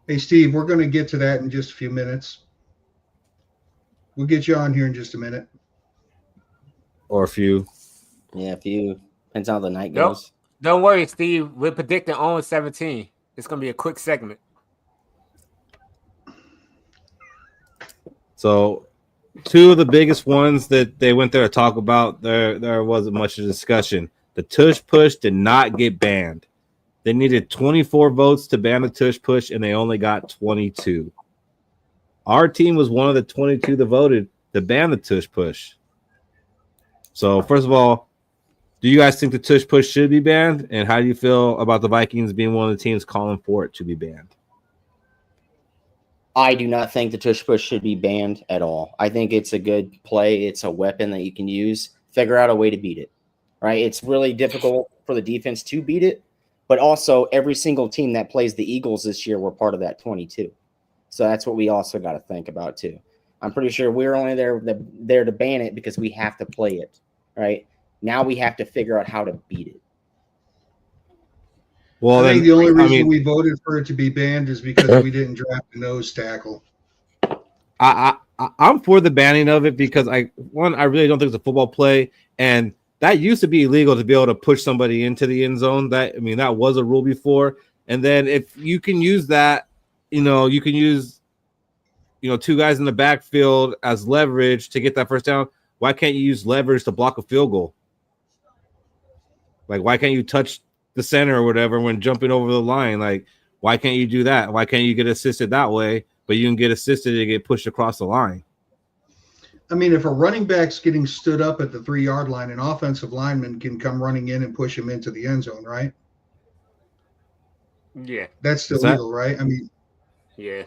Hey, Steve, we're going to get to that in just a few minutes. We'll get you on here in just a minute. Or a few. Yeah, if you depends on how the night Nope. goes. Don't worry, Steve. We're predicting on 17. It's gonna be a quick segment. So, two of the biggest ones that they went there to talk about, there wasn't much of a discussion. The tush push did not get banned. They needed 24 votes to ban the tush push, and they only got 22. Our team was one of the 22 that voted to ban the tush push. So, first of all, do you guys think the tush push should be banned? And how do you feel about the Vikings being one of the teams calling for it to be banned? I do not think the tush push should be banned at all. I think it's a good play. It's a weapon that you can use. Figure out a way to beat it, right? It's really difficult for the defense to beat it, but also every single team that plays the Eagles this year were part of that 22. So that's what we also got to think about too. I'm pretty sure we're only there to ban it because we have to play it, right? Now we have to figure out how to beat it. Well, I think the only reason we voted for it to be banned is because we didn't draft a nose tackle. I'm for the banning of it because I really don't think it's a football play, and that used to be illegal to be able to push somebody into the end zone. That was a rule before. And then if you can use that, you can use two guys in the backfield as leverage to get that first down. Why can't you use leverage to block a field goal? Like, why can't you touch the center or whatever when jumping over the line? Like, why can't you do that? Why can't you get assisted that way, but you can get assisted to get pushed across the line? I mean, if a running back's getting stood up at the 3-yard line, an offensive lineman can come running in and push him into the end zone, right? Yeah. That's still legal, right? I mean, yeah.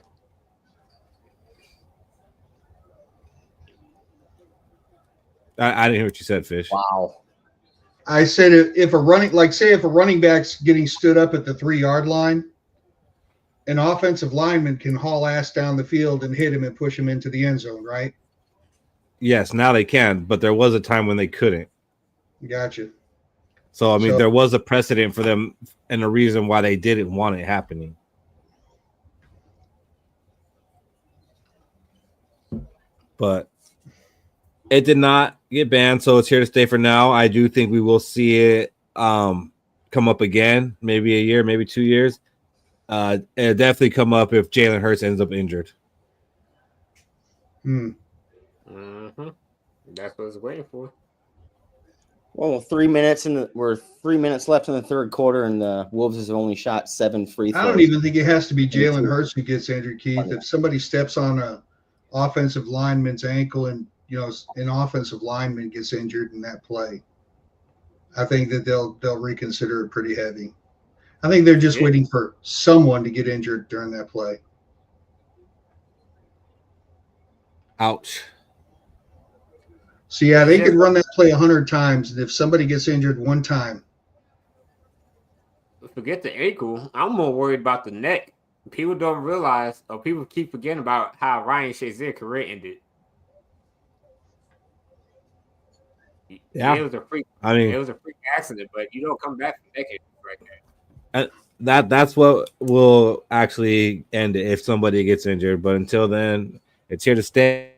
I didn't hear what you said, Fish. Wow. I said if a running back's getting stood up at the 3-yard line, an offensive lineman can haul ass down the field and hit him and push him into the end zone, right? Yes, now they can, but there was a time when they couldn't. Gotcha. So, there was a precedent for them and a reason why they didn't want it happening. But it did not get banned, so it's here to stay for now. I do think we will see it come up again, maybe a year, maybe 2 years. It'll definitely come up if Jalen Hurts ends up injured. Mm-hmm. That's what I was waiting for. Well, 3 minutes we're 3 minutes left in the third quarter, and the Wolves have only shot 7 free throws. I don't even think it has to be Jalen Hurts who gets injured, Keith. If somebody steps on a offensive lineman's ankle and an offensive lineman gets injured in that play, I think that they'll reconsider it pretty heavy. I think they're just waiting for someone to get injured during that play. Ouch. So, yeah, they could run that play 100 times, and if somebody gets injured one time. Forget the ankle. I'm more worried about the neck. People don't realize, or people keep forgetting about how Ryan Shazier's career ended. Yeah, it was a freak. It was a freak accident, but you don't come back from neck injury right there. That's what will actually end it if somebody gets injured. But until then, it's here to stay.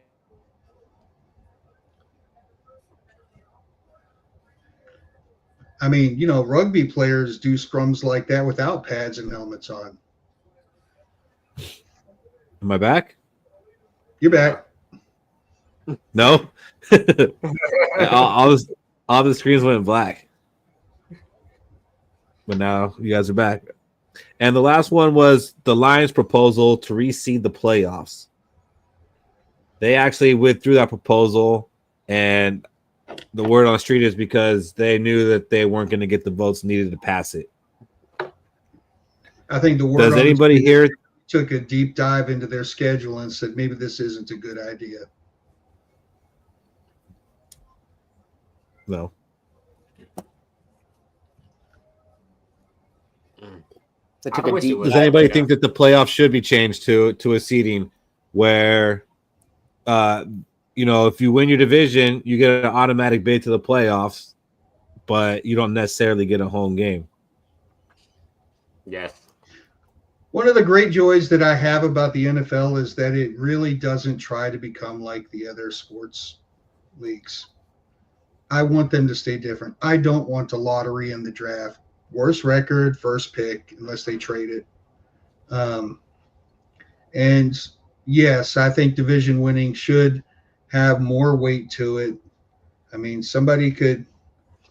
I mean, rugby players do scrums like that without pads and helmets on. Am I back? You're back. No. all the screens went black. But now you guys are back. And the last one was the Lions' proposal to reseed the playoffs. They actually withdrew that proposal, and the word on the street is because they knew that they weren't going to get the votes needed to pass it. I think the word Does anybody here took a deep dive into their schedule and said maybe this isn't a good idea. No. Does anybody think that the playoffs should be changed to a seeding where, if you win your division, you get an automatic bid to the playoffs, but you don't necessarily get a home game? Yes. One of the great joys that I have about the NFL is that it really doesn't try to become like the other sports leagues. I want them to stay different. I don't want a lottery in the draft. Worst record, first pick, unless they trade it. And yes, I think division winning should have more weight to it. I mean, somebody could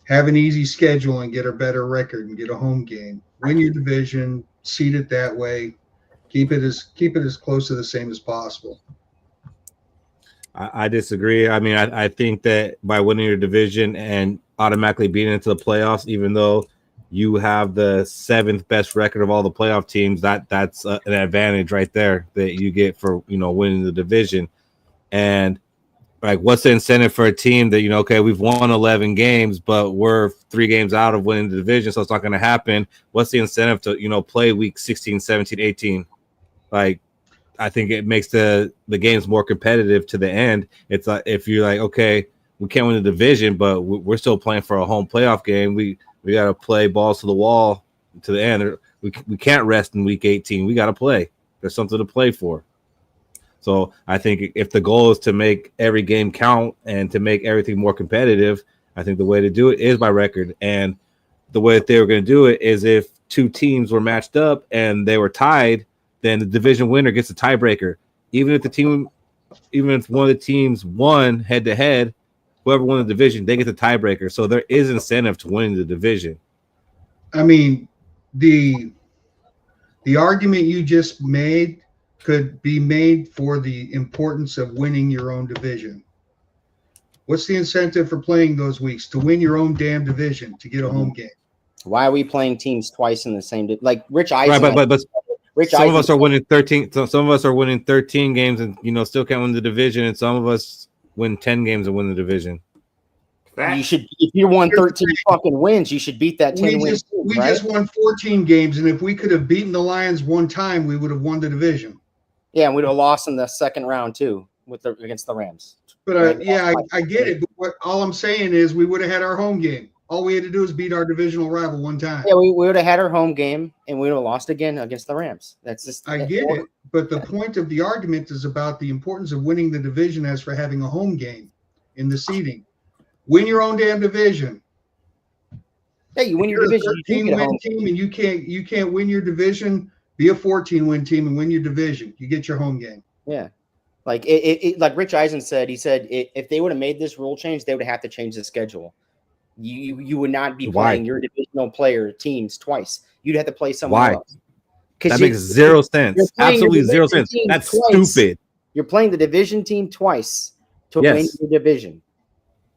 have an easy schedule and get a better record and get a home game. Win your division, seed it that way. Keep it as close to the same as possible. I disagree. I mean, I think that by winning your division and automatically being into the playoffs, even though you have the 7th best record of all the playoff teams, that's an advantage right there that you get for, winning the division. And like, what's the incentive for a team that, okay, we've won 11 games, but we're 3 games out of winning the division, so it's not going to happen. What's the incentive to, play week 16, 17, 18? Like, I think it makes the games more competitive to the end. It's like, if you're like, okay, we can't win the division, but we're still playing for a home playoff game. We got to play balls to the wall to the end. We can't rest in week 18. We got to play. There's something to play for. So I think if the goal is to make every game count and to make everything more competitive, I think the way to do it is by record. And the way that they were going to do it is if 2 teams were matched up and they were tied, then the division winner gets a tiebreaker. Even if one of the teams won head to head, whoever won the division, they get the tiebreaker. So there is incentive to winning the division. I mean, the argument you just made could be made for the importance of winning your own division. What's the incentive for playing those weeks? To win your own damn division, to get a home game. Why are we playing teams twice in the same like Rich Eisen? Right, but some of us are winning 13. Some of us are winning 13 games and still can't win the division, and some of us win 10 games and win the division. You should, if you won 13 fucking wins, you should beat that 10 wins. We just won 14 games, and if we could have beaten the Lions one time, we would have won the division. Yeah, and we'd have lost in the second round too against the Rams. But I get it. But all I'm saying is we would have had our home game. All we had to do is beat our divisional rival one time. Yeah, we would have had our home game, and we would have lost again against the Rams. That's just. I get it, but the point of the argument is about the importance of winning the division as for having a home game in the seeding. Win your own damn division. Hey, you win your division. You get a 13-win team, and you can't win your division. Be a 14-win team and win your division. You get your home game. Yeah, like it like Rich Eisen said. He said if they would have made this rule change, they would have to change the schedule. You would not be playing your divisional player teams twice. You'd have to play someone else. That makes zero sense. Absolutely zero sense. That's stupid. You're playing the division team twice to win your division.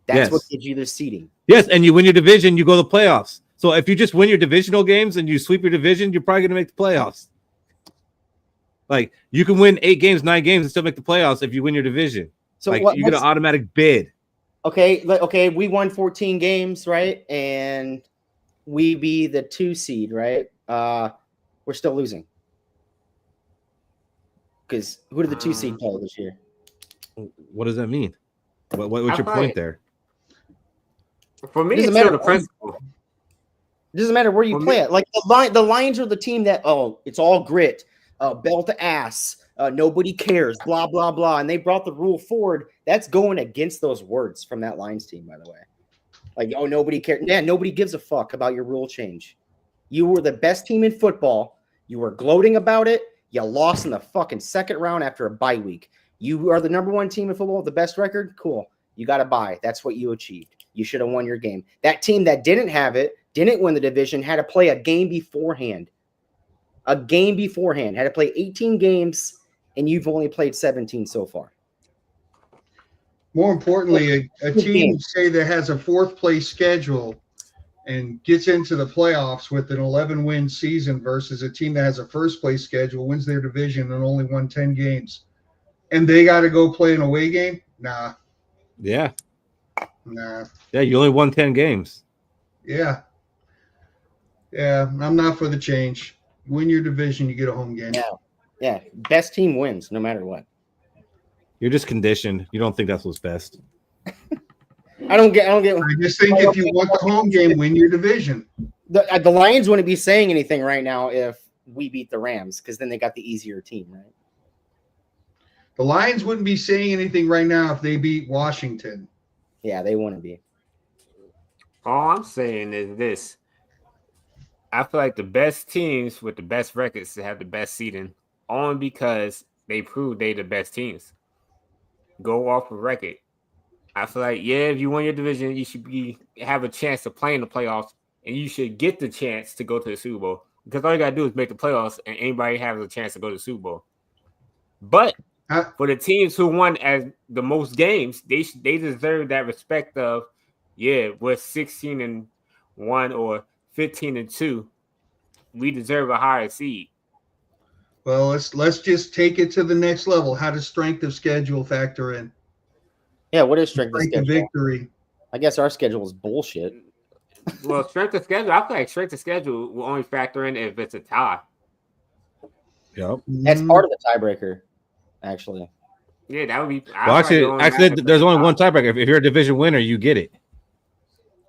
That's what gives you the seeding. Yes, and you win your division, you go to the playoffs. So if you just win your divisional games and you sweep your division, you're probably going to make the playoffs. Like, you can win 8 games, 9 games, and still make the playoffs if you win your division. So like, you get an automatic bid. Okay, we won 14 games, right? And we be the 2 seed, right? We're still losing. Because who did the 2 seed play this year? What does that mean? What's your point there? For me, it's still the principle. It doesn't matter where you play it. Like the Lions are the team that, it's all grit, bell to ass, nobody cares, blah, blah, blah. And they brought the rule forward. That's going against those words from that Lions team, by the way. Like, nobody cares. Yeah, nobody gives a fuck about your rule change. You were the best team in football. You were gloating about it. You lost in the fucking second round after a bye week. You are the number 1 team in football with the best record. Cool. You got a bye. That's what you achieved. You should have won your game. That team that didn't have it, didn't win the division, had to play a game beforehand. Had to play 18 games, and you've only played 17 so far. More importantly, a team, say, that has a 4th place schedule and gets into the playoffs with an 11-win season versus a team that has a 1st place schedule, wins their division, and only won 10 games. And they got to go play an away game? Nah. Yeah. Nah. Yeah, you only won 10 games. Yeah. Yeah, I'm not for the change. Win your division, you get a home game. Yeah. Best team wins, no matter what. You're just conditioned. You don't think that's what's best. I don't get. I just think if you want the home game, win your division. The Lions wouldn't be saying anything right now if we beat the Rams, because then they got the easier team, right? The Lions wouldn't be saying anything right now if they beat Washington. Yeah, they wouldn't be. All I'm saying is this. I feel like the best teams with the best records have the best seeding only because they prove they the best teams. Go off of record. I feel like, yeah, if you win your division, you should have a chance to play in the playoffs, and you should get the chance to go to the Super Bowl. Because all you got to do is make the playoffs, and anybody has a chance to go to the Super Bowl. But for the teams who won as the most games, they deserve that respect of, yeah, we're 16-1 or 15-2. We deserve a higher seed. Well, let's just take it to the next level. How does strength of schedule factor in? Yeah, what is strength of schedule? Victory. I guess our schedule is bullshit. Well, strength of schedule, I feel like strength of schedule will only factor in if it's a tie. Yep. That's part of the tiebreaker, actually. Yeah, that would be. Well, actually, there's only one tiebreaker. If you're a division winner, you get it.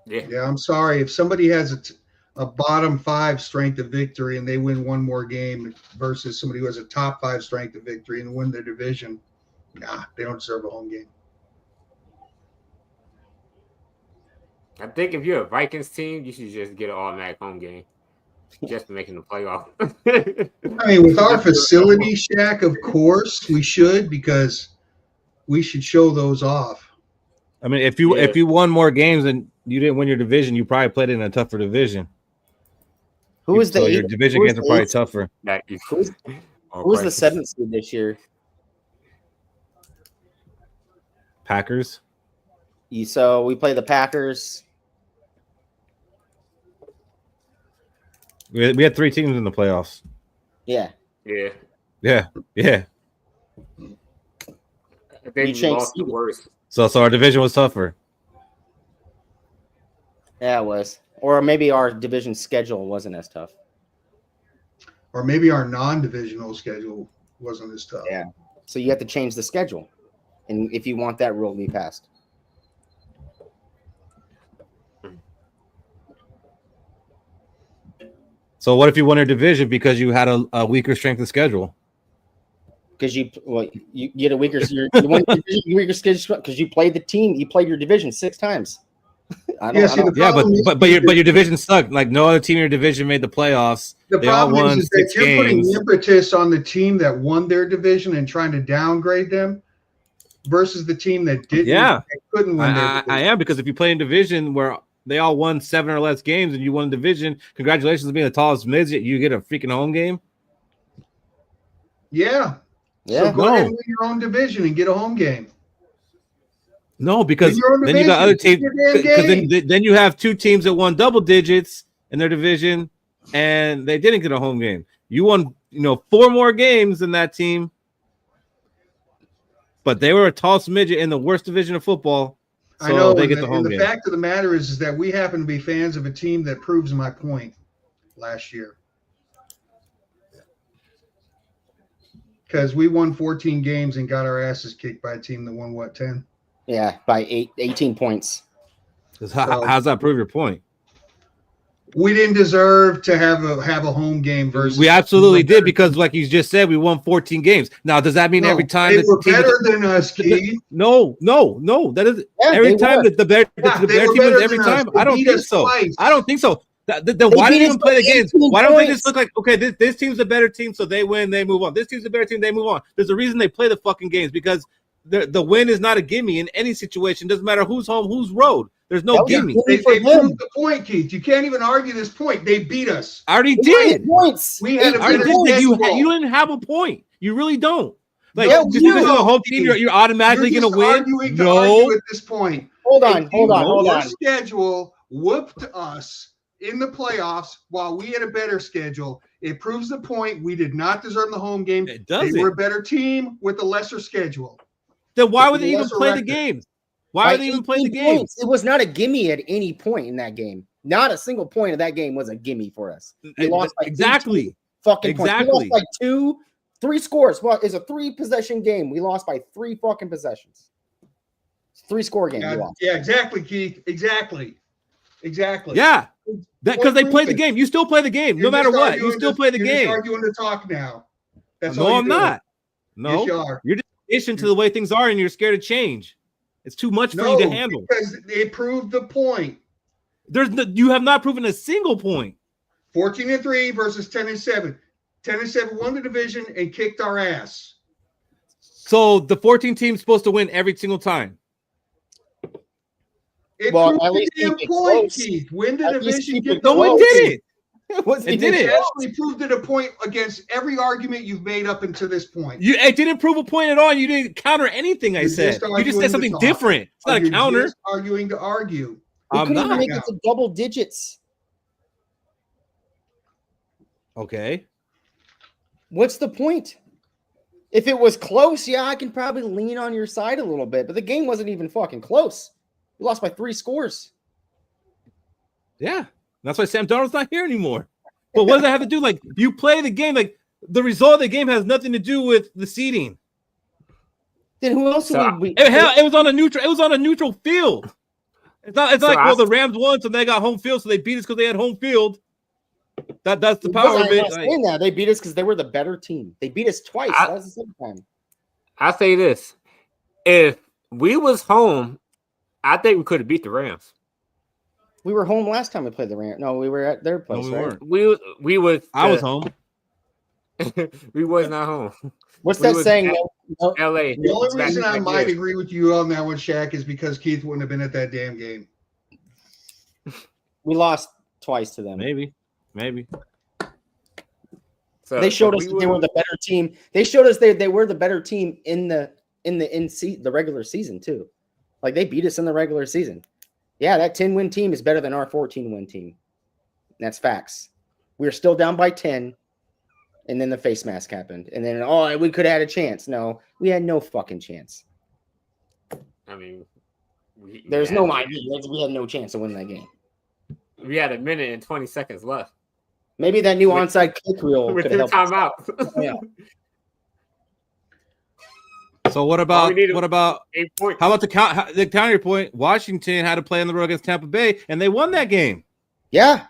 Yeah, I'm sorry. If somebody has a bottom 5 strength of victory and they win one more game versus somebody who has a top 5 strength of victory and win their division, they don't deserve a home game. I think if you're a Vikings team, you should just get an automatic home game just for making the playoff. I mean, with our facility, Shaq, of course we should, because we should show those off. I mean, if you won more games and you didn't win your division, you probably played in a tougher division. Who is your division games are probably tougher. Who's the 7th seed this year? Packers. So we play the Packers. We had 3 teams in the playoffs. Yeah. Yeah. Yeah. Yeah. I think we lost the worst. So our division was tougher. Yeah, it was. Or maybe our division schedule wasn't as tough. Or maybe our non-divisional schedule wasn't as tough. Yeah. So you have to change the schedule, and if you want that rule to be passed. So what if you won your division because you had a weaker strength of schedule? Because you get a weaker weaker schedule because you played the team. You played your division 6 times. But your division sucked. Like no other team in your division made the playoffs. The problem is that you're putting impetus on the team that won their division and trying to downgrade them versus the team that didn't. Yeah, couldn't win. I am, because if you play in division where they all won 7 or less games and you won division, congratulations on being the tallest midget. You get a freaking home game. Yeah. So go ahead and win your own division and get a home game. No, because then you got other teams. Because then you have 2 teams that won double digits in their division, and they didn't get a home game. You won, 4 more games than that team, but they were a tallest midget in the worst division of football. So I know they get the home game. The fact of the matter is that we happen to be fans of a team that proves my point last year. Because we won 14 games and got our asses kicked by a team that won, 10? Yeah, by 18 points. How's that prove your point? We didn't deserve to have a home game versus. We absolutely did, because, like you just said, we won 14 games. Now, does that mean every time they were better than us, Keith? No. That is every time the better team is every time. I don't think so. I don't think so. Then why didn't they even play the games? Why don't they just look like, okay, this team's a better team, so they win, they move on. This team's a better team, they move on. There's a reason they play the fucking games, because the win is not a gimme in any situation. Doesn't matter who's home, who's road. There's no gimme. They proved the point, Keith. You can't even argue this point. They beat us. I already did. Points. We had you didn't have a point. You really don't. Like, just because you're a home team, you're automatically going to win. No. At this point. Hold on. Our schedule whooped us in the playoffs while we had a better schedule. It proves the point. We did not deserve the home game. They were a better team with a lesser schedule. Then why would they even play the games? Why would they even play the games? It was not a gimme at any point in that game. Not a single point of that game was a gimme for us. We lost by exactly. Fucking points. We lost by 3 scores. Well, it's a 3-possession game. We lost by 3 fucking possessions. It's a 3-score game. Yeah, exactly, Keith. Exactly. Yeah. Because they played the game. You still play the game, no matter what. You still play the game. You're arguing to talk now. That's no, all I'm not. No, yes, you are. You're just patient to the way things are, and you're scared to change. It's too much for you to handle. Because they proved the point. You have not proven a single point. 14-3 versus 10-7. 10-7 won the division and kicked our ass. So the 14 team's supposed to win every single time. It proved the damn point, Keith. Win the division. No, it didn't. It didn't. It actually proved it a point against every argument you've made up until this point. It didn't prove a point at all. You didn't counter anything I said. You just said something different. It's not a counter. Just arguing to argue. We couldn't even make it to double digits. Okay. What's the point? If it was close, yeah, I can probably lean on your side a little bit, but the game wasn't even fucking close. We lost by 3 scores. Yeah. That's why Sam Darnold's not here anymore. But what does that have to do? Like, you play the game, like the result of the game has nothing to do with the seeding. Then who else would we? It was on a neutral. It was on a neutral field. It's not like the Rams won, so they got home field, so they beat us because they had home field. That's the power of it. That they beat us because they were the better team. They beat us twice. That was the second time. I say this: if we was home, I think we could have beat the Rams. We were home last time we played the Rams. No, we were at their place. No, we weren't. We was. I was home. We was not home. What's that saying? L.A. The only reason I might agree with you on that one, Shaq, is because Keith wouldn't have been at that damn game. We lost twice to them. Maybe. So they showed us that they were the better team. They showed us they were the better team in the regular season too. Like they beat us in the regular season. Yeah, that 10-win team is better than our 14-win team. That's facts. We were still down by 10, and then the face mask happened. And then, we could have had a chance. No, we had no fucking chance. I mean, there's no idea. We had no chance of winning that game. We had 1 minute and 20 seconds left. Maybe that new onside kick rule with could have helped. Timeout. Yeah. So what about how about the counter point? Washington had to play on the road against Tampa Bay, and they won that game. Yeah,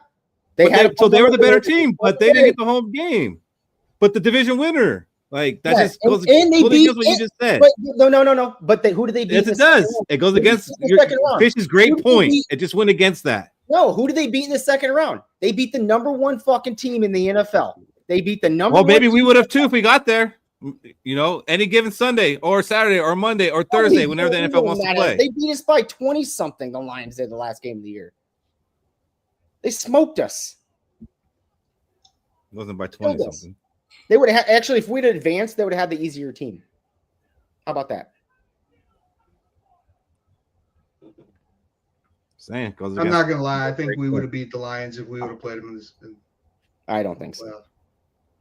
they were the better team, but they didn't get the home game. But the division winner, like that, just goes against what you just said. But, no. But who do they beat? Yes, it does. It goes against Fish's great point. It just went against that. No, who did they beat in the second round? They beat the number 1 fucking team in the NFL. They beat the number. Well, maybe 1 we would have too if we got there. Any given Sunday or Saturday or Monday or Thursday, whenever the NFL wants to play. They beat us by 20-something. The Lions did the last game of the year. They smoked us. It wasn't by 20-something. They would have actually, if we'd advanced, they would have had the easier team. How about that? I'm not gonna lie. I think we would have beat the Lions if we would have played them. I don't think so.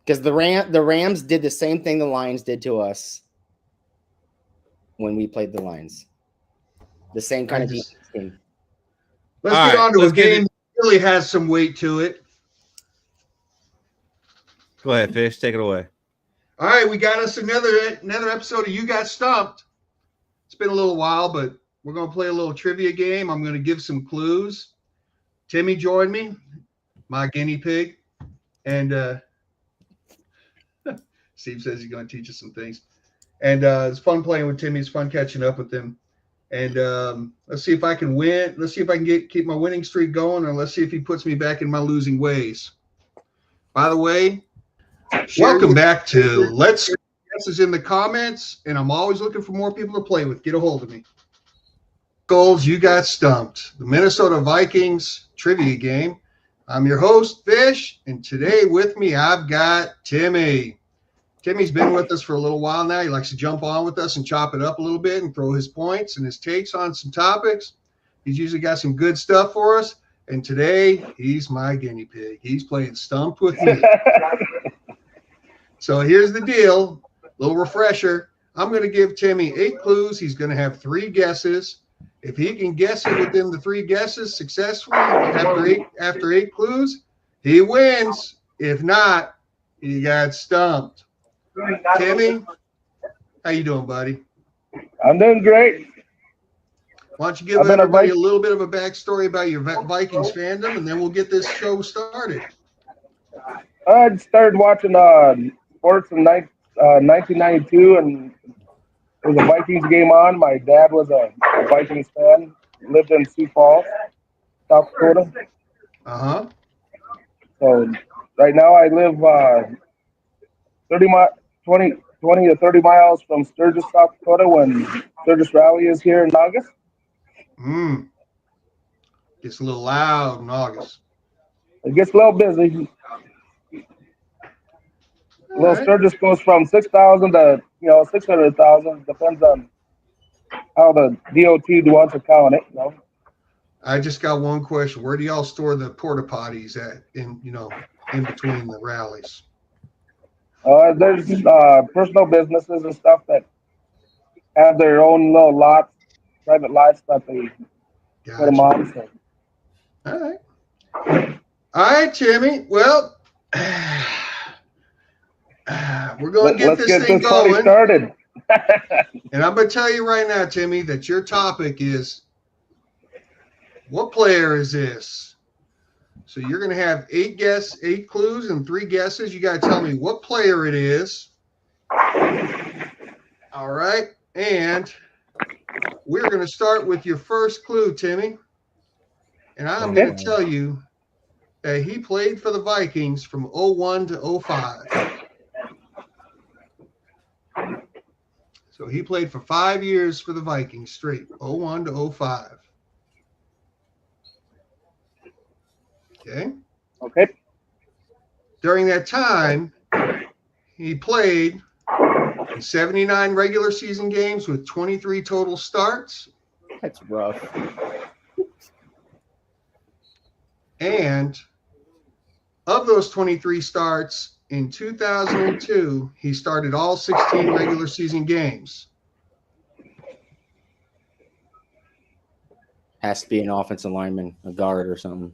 Because the Rams did the same thing the Lions did to us when we played the Lions. The same kind of defense team. Let's get on to a game that really has some weight to it. Go ahead, Fish. Take it away. All right, we got us another episode of You Got Stumped. It's been a little while, but we're going to play a little trivia game. I'm going to give some clues. Timmy joined me, my guinea pig. And Steve says he's going to teach us some things. And it's fun playing with Timmy. It's fun catching up with him. And let's see if I can win. Let's see if I can keep my winning streak going, or let's see if he puts me back in my losing ways. By the way, welcome back to Let's Guesses in the comments. And I'm always looking for more people to play with. Get a hold of me. Skulls, You Got Stumped, the Minnesota Vikings trivia game. I'm your host, Fish, and today with me I've got Timmy. Timmy's been with us for a little while now. He likes to jump on with us and chop it up a little bit and throw his points and his takes on some topics. He's usually got some good stuff for us, and today he's my guinea pig. He's playing Stumped with me. So here's the deal, little refresher. I'm going to give Timmy 8 clues. He's going to have 3 guesses. If he can guess it within the 3 guesses successfully after 8 clues, he wins. If not, he got stumped. Timmy, how you doing, buddy? I'm doing great. Why don't you give everybody a little bit of a backstory about your Vikings fandom, and then we'll get this show started. I started watching sports in 1992, and there was a Vikings game on. My dad was a Vikings fan. Lived in Sioux Falls, South Dakota. Uh-huh. So right now I live 20 to 30 miles from Sturgis, South Dakota, when Sturgis Rally is here in August. Gets a little loud in August. It gets a little busy. Sturgis goes from 6,000 to 600,000. Depends on how the DOT wants to count it. I just got one question. Where do y'all store the porta potties at in between the rallies? There's personal businesses and stuff that have their own little lots, private lots that they put them on. So. All right, Jimmy. Well, we're going to get this thing going. Started. And I'm going to tell you right now, Timmy, that your topic is, what player is this? So you're going to have 8 clues and 3 guesses. You got to tell me what player it is. All right. And we're going to start with your first clue, Timmy. And I'm going to tell you that he played for the Vikings from 01 to 05. So he played for 5 years for the Vikings straight, 01 to 05. Okay. During that time, he played in 79 regular season games with 23 total starts. That's rough. And of those 23 starts, in 2002, he started all 16 regular season games. Has to be an offensive lineman, a guard or something.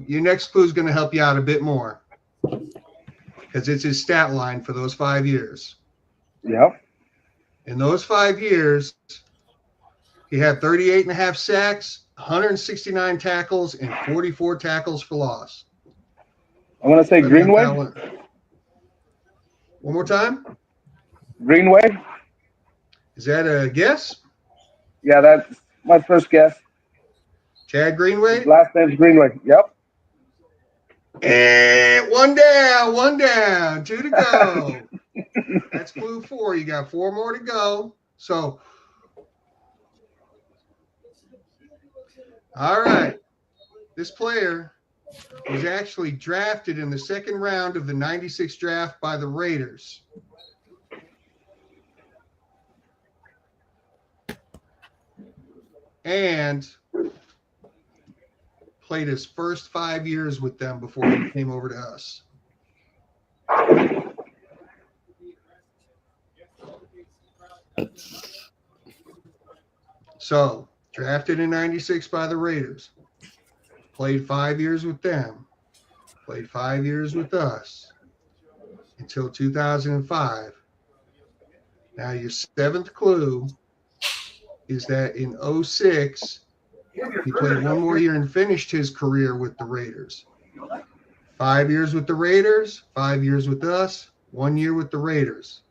Your next clue is going to help you out a bit more because it's his stat line for those 5 years. Yep. In those 5 years, he had 38.5 sacks, 169 tackles, and 44 tackles for loss. I'm going to say Greenway. One more time. Greenway. Is that a guess? Yeah, that's my first guess. Chad Greenway? His last name's Greenway. Yep. And one down, 2 to go. That's clue 4. You got 4 more to go. So, all right. This player was actually drafted in the second round of the 96 draft by the Raiders. And played his first 5 years with them before he came over to us. So, drafted in 96 by the Raiders. Played 5 years with them. Played 5 years with us. Until 2005. Now, your 7th clue is that in 06, he played 1 more year and finished his career with the Raiders. 5 years with the Raiders, 5 years with us, 1 year with the Raiders.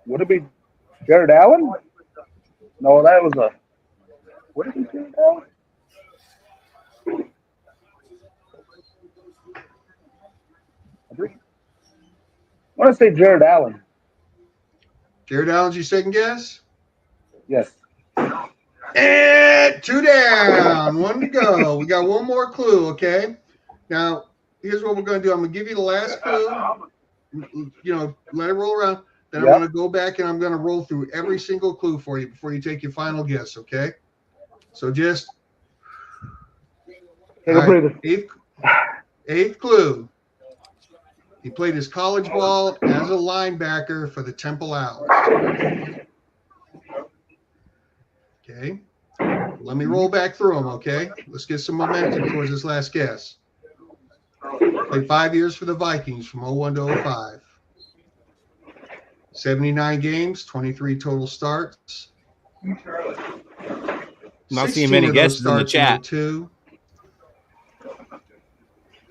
Would it be Jared Allen? No, that was a. Would it be Jared Allen? I want to say Jared Allen. Jared Allen's your second guess? Yes. And 2 down, 1 to go. We got 1 more clue, okay? Now, here's what we're going to do. I'm going to give you the last clue. Let it roll around. Then I'm going to go back and I'm going to roll through every single clue for you before you take your final guess, okay? So just eighth clue. He played his college ball as a linebacker for the Temple Owls. Okay. Let me roll back through them, okay? Let's get some momentum towards this last guess. Played 5 years for the Vikings from 01 to 05. 79 games, 23 total starts. Not seeing many guesses in the chat. 02.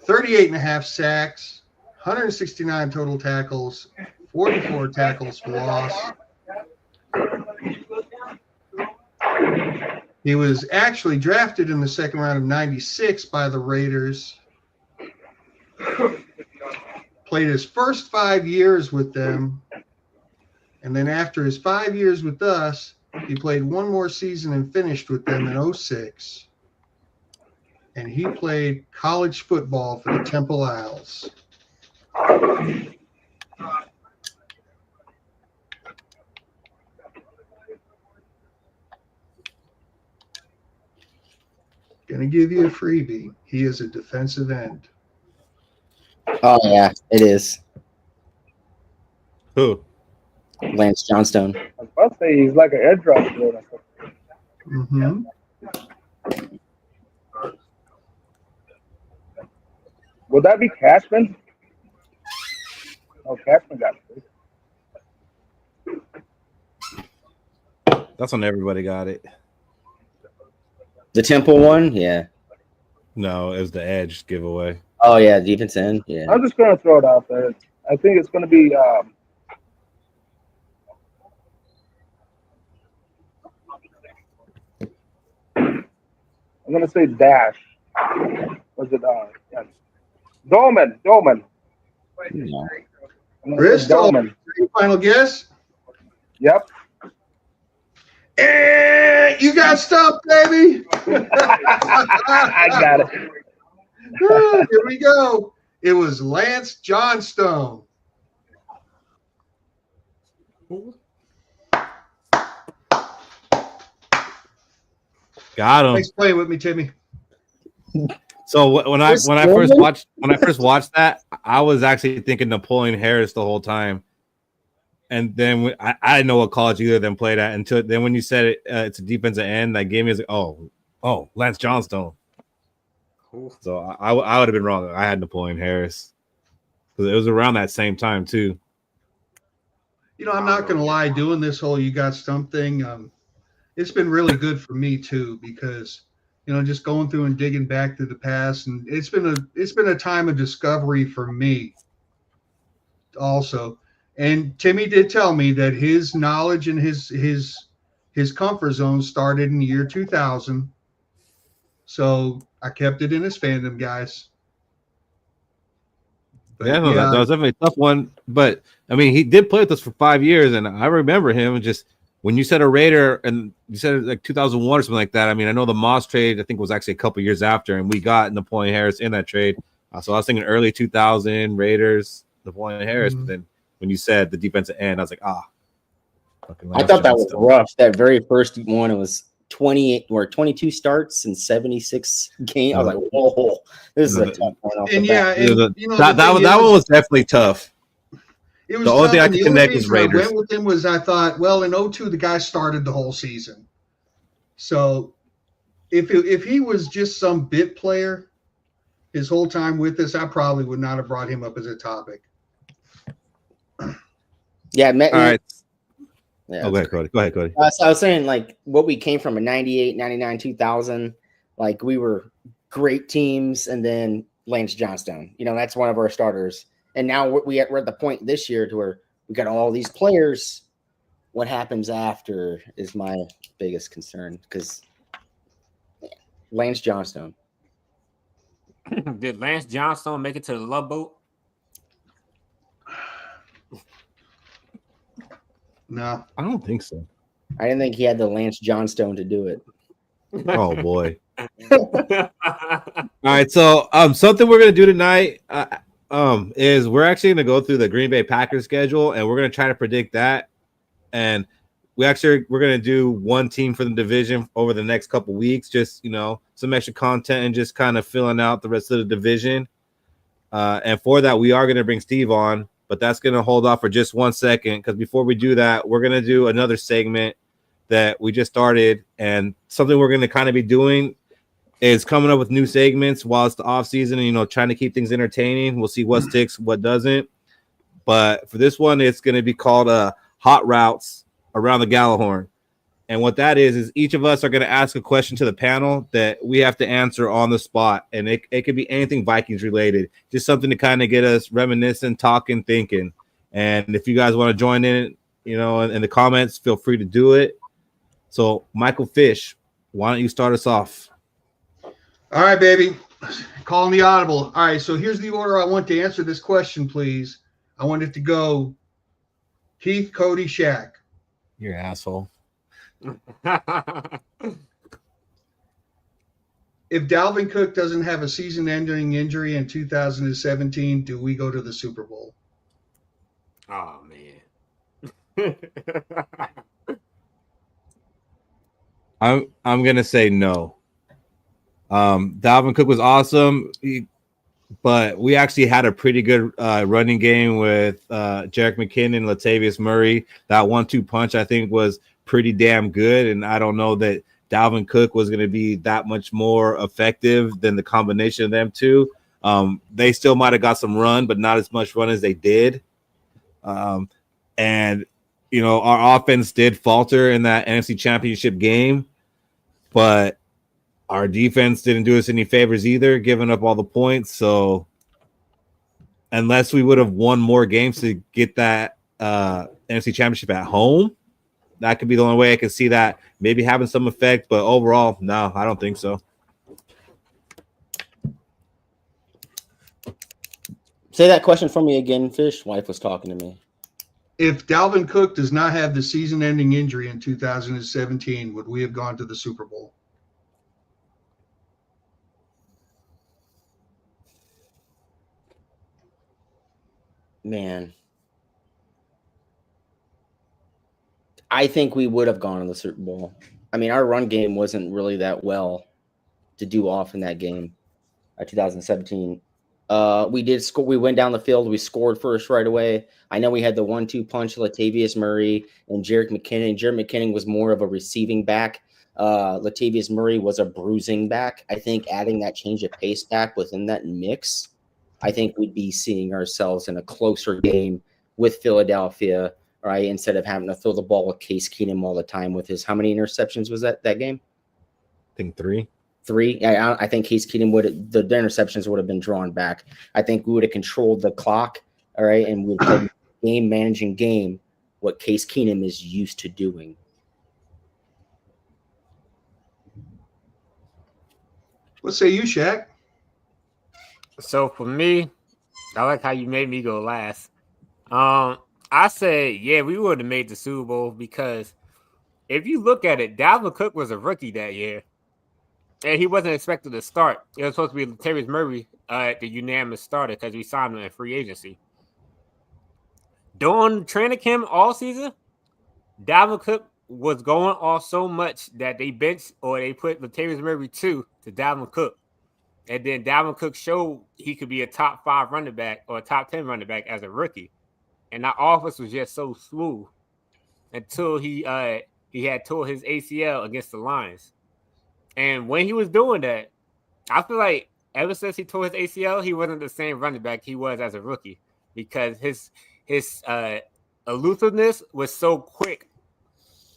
38 and a half sacks, 169 total tackles, 44 tackles for loss. He was actually drafted in the second round of 96 by the Raiders. Played his first 5 years with them. And then after his 5 years with us, he played one more season and finished with them in 06. And he played college football for the Temple Owls. Gonna give you a freebie. He is a defensive end. Oh yeah, it is. Who? Lance Johnstone. I was about to say he's like an edge rusher. Mm-hmm. Would that be Cashman? Oh, Cashman got it. That's when everybody got it. The Temple one, yeah. No, it was the edge giveaway. Oh yeah, defense end, yeah. I'm just gonna throw it out there. I think it's gonna be. I'm gonna say Dash. Was it? Yeah. Dolman. No. I'm gonna say Bristol, Dolman. final guess? Yep. And you got stumped, baby. I got it. Here we go. It was Lance Johnstone. Got him. Thanks for playing with me, Timmy. So when I first watched that, I was actually thinking Napoleon Harris the whole time, and then I didn't know what college either of them played at until then when you said it, it's a defensive end. That gave me like, oh, Lance Johnstone. Cool. So I would have been wrong. I had Napoleon Harris because it was around that same time too. You know, I'm not going to lie. Doing this whole "you got stumped" thing, it's been really good for me too because. You know, just going through and digging back to the past, and it's been a time of discovery for me also. And Timmy did tell me that his knowledge and his comfort zone started in the year 2000. So I kept it in his fandom, guys. But That was definitely a tough one. But I mean, he did play with us for 5 years, and I remember him just. When you said a Raider and you said like 2001 or something like that, I mean, I know the Moss trade, I think, was actually a couple years after, and we got Napoleon Harris in that trade. So I was thinking early 2000 Raiders, Napoleon Harris. Mm-hmm. But then when you said the defensive end, I was like, I thought that was rough. That very first one, it was 28 or 22 starts and 76 games. I was like, whoa, this is a tough one. And yeah, that one was definitely tough. It was the only thing I could connect is Raiders. I went with him was I thought, well, in 02, the guy started the whole season. So if he was just some bit player his whole time with us, I probably would not have brought him up as a topic. Yeah. All right. Yeah, go ahead, Cody. So I was saying, like, what we came from in 98, 99, 2000, like, we were great teams, and then Lance Johnstone. You know, that's one of our starters. And now we're at the point this year to where we got all these players. What happens after is my biggest concern because Lance Johnstone. Did Lance Johnstone make it to the Love Boat? No, I don't think so. I didn't think he had the Lance Johnstone to do it. Oh boy. All right, so something we're gonna do tonight. Is we're actually going to go through the Green Bay Packers schedule, and we're going to try to predict that. And we're going to do one team for the division over the next couple weeks, just, you know, some extra content and just kind of filling out the rest of the division. And for that, we are going to bring Steve on, but that's going to hold off for just 1 second. Because before we do that, we're going to do another segment that we just started and something we're going to kind of be doing is coming up with new segments while it's the off season and trying to keep things entertaining. We'll see what sticks, what doesn't. But for this one, it's going to be called Hot Routes Around the Gallahorn. And what that is each of us are going to ask a question to the panel that we have to answer on the spot. And it could be anything Vikings related, just something to kind of get us reminiscing, talking, thinking. And if you guys want to join in, in the comments, feel free to do it. So, Michael Fish, why don't you start us off? All right, baby. Calling the audible. All right, so here's the order I want to answer this question, please. I want it to go Keith, Cody, Shaq. You're an asshole. If Dalvin Cook doesn't have a season-ending injury in 2017, do we go to the Super Bowl? Oh, man. I'm going to say no. Dalvin Cook was awesome, but we actually had a pretty good running game with Jerick McKinnon, Latavius Murray. That 1-2 punch, I think, was pretty damn good, and I don't know that Dalvin Cook was going to be that much more effective than the combination of them two. They still might have got some run, but not as much run as they did. And our offense did falter in that NFC Championship game, but our defense didn't do us any favors either, giving up all the points. So unless we would have won more games to get that NFC Championship at home, that could be the only way I can see that maybe having some effect. But overall, no, I don't think so. Say that question for me again, Fish. Wife was talking to me. If Dalvin Cook does not have the season-ending injury in 2017, would we have gone to the Super Bowl? Man, I think we would have gone to the Super Bowl. I mean, our run game wasn't really that well to do off in that game, 2017. We did score. We went down the field. We scored first right away. I know we had the 1-2 punch, Latavius Murray and Jerick McKinnon. Jerick McKinnon was more of a receiving back. Latavius Murray was a bruising back. I think adding that change of pace back within that mix, I think we'd be seeing ourselves in a closer game with Philadelphia, right? Instead of having to throw the ball with Case Keenum all the time with his, how many interceptions was that game? I think 3. 3. I think Case Keenum the interceptions would have been drawn back. I think we would have controlled the clock, all right, and we would play game managing game, what Case Keenum is used to doing. What say you, Shaq? So for me, I like how you made me go last. I say, yeah, we would have made the Super Bowl because if you look at it, Dalvin Cook was a rookie that year. And he wasn't expected to start. It was supposed to be Latavius Murray the unanimous starter because we signed him in free agency. During training camp all season, Dalvin Cook was going off so much that they benched or they put Latavius Murray 2 to Dalvin Cook. And then Dalvin Cook showed he could be a top 5 running back or a top 10 running back as a rookie. And our offense was just so smooth until he had tore his ACL against the Lions. And when he was doing that, I feel like ever since he tore his ACL, he wasn't the same running back he was as a rookie because his elusiveness was so quick,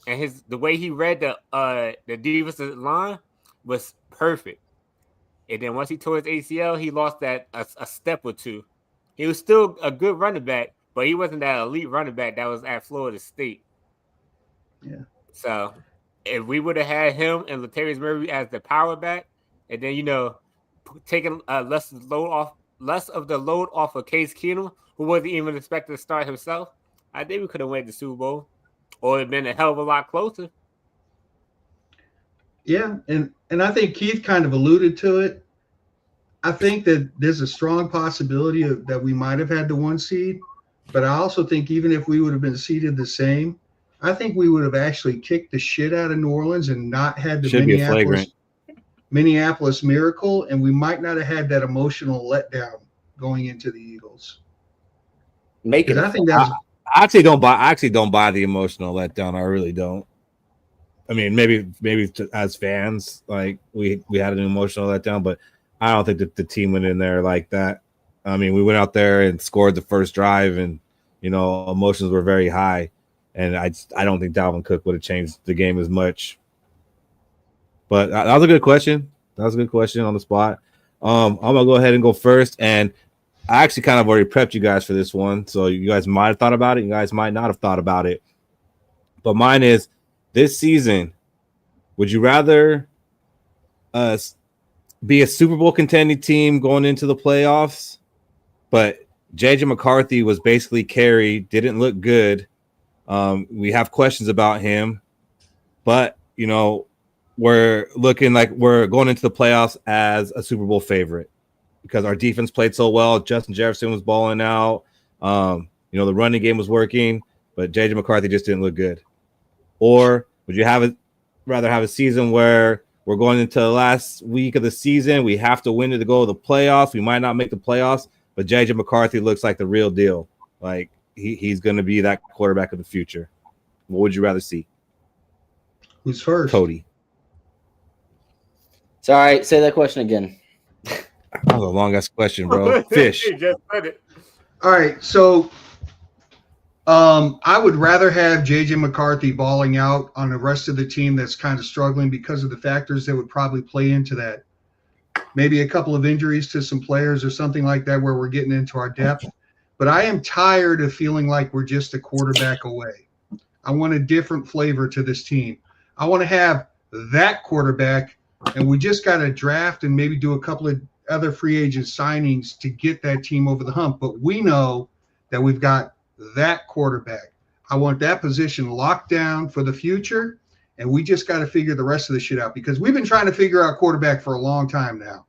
and the way he read the defensive line was perfect. And then once he tore his ACL, he lost that a step or two. He was still a good running back, but he wasn't that elite running back that was at Florida State. Yeah. So if we would have had him and Latavius Murray as the power back, and then taking less of the load off of Case Keenum, who wasn't even expected to start himself, I think we could have went to the Super Bowl, or it'd been a hell of a lot closer. Yeah, and I think Keith kind of alluded to it. I think that there's a strong possibility that we might have had the 1 seed, but I also think even if we would have been seeded the same, I think we would have actually kicked the shit out of New Orleans and not had the Minneapolis Miracle, and we might not have had that emotional letdown going into the Eagles. I think I actually don't buy the emotional letdown. I really don't. I mean, maybe as fans, like we had an emotional letdown, but I don't think that the team went in there like that. I mean, we went out there and scored the first drive, and emotions were very high, and I don't think Dalvin Cook would have changed the game as much. But that was a good question. That was a good question on the spot. I'm gonna go ahead and go first, and I actually kind of already prepped you guys for this one, so you guys might have thought about it. You guys might not have thought about it. But mine is this season. Would you rather be a Super Bowl contending team going into the playoffs, but JJ McCarthy was basically carried, didn't look good? We have questions about him, but we're looking like we're going into the playoffs as a Super Bowl favorite because our defense played so well. Justin Jefferson was balling out. The running game was working, but JJ McCarthy just didn't look good. Or would you rather have a season where we're going into the last week of the season, we have to win it to go to the playoffs. We might not make the playoffs, but JJ McCarthy looks like the real deal. Like he's going to be that quarterback of the future. What would you rather see? Who's first? Cody. Sorry, say that question again. That was a long-ass question, bro. Fish. Just said it. All right, so I would rather have J.J. McCarthy balling out on the rest of the team that's kind of struggling because of the factors that would probably play into that. Maybe a couple of injuries to some players or something like that where we're getting into our depth. But I am tired of feeling like we're just a quarterback away. I want a different flavor to this team. I want to have that quarterback, and we just got to draft and maybe do a couple of other free agent signings to get that team over the hump. But we know that we've got that quarterback. I want that position locked down for the future, and we just got to figure the rest of the shit out because we've been trying to figure out quarterback for a long time now.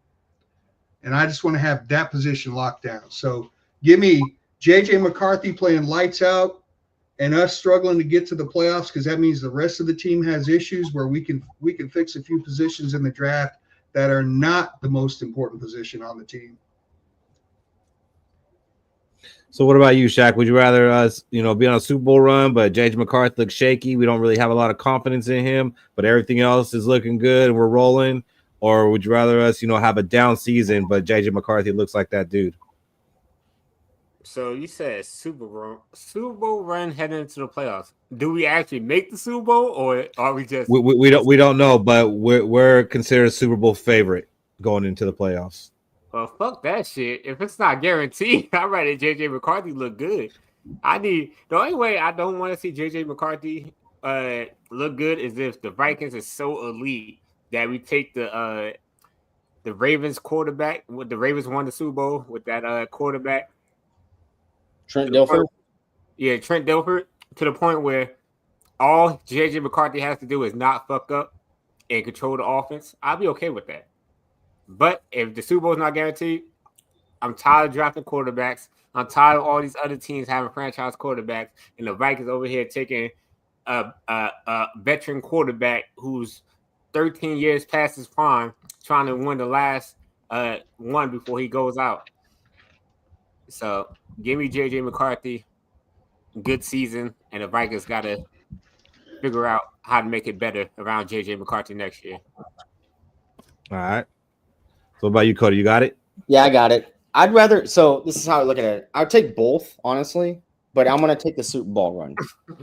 And I just want to have that position locked down. So give me J.J. McCarthy playing lights out and us struggling to get to the playoffs because that means the rest of the team has issues where we can fix a few positions in the draft that are not the most important position on the team. So what about you, Shaq? Would you rather us, be on a Super Bowl run, but J.J. McCarthy looks shaky? We don't really have a lot of confidence in him, but everything else is looking good and we're rolling? Or would you rather us, have a down season, but J.J. McCarthy looks like that dude? So you said Super Bowl run heading into the playoffs. Do we actually make the Super Bowl, or are we just? We don't know, but we're considered a Super Bowl favorite going into the playoffs. Well, fuck that shit. If it's not guaranteed, I'd rather JJ McCarthy look good. The only way I don't want to see JJ McCarthy look good is if the Vikings is so elite that we take the Ravens quarterback. With the Ravens won the Super Bowl with that quarterback. Trent Dilfer? Yeah, Trent Dilfer, to the point where all JJ McCarthy has to do is not fuck up and control the offense. I'll be okay with that. But if the Super Bowl is not guaranteed, I'm tired of drafting quarterbacks. I'm tired of all these other teams having franchise quarterbacks, and the Vikings over here taking a veteran quarterback who's 13 years past his prime, trying to win the last one before he goes out. So give me JJ McCarthy, good season, and the Vikings got to figure out how to make it better around JJ McCarthy next year. All right. So what about you, Cody? You got it? Yeah, I got it. I'd rather – so this is how I look at it. I would take both, honestly, but I'm going to take the Super Bowl run,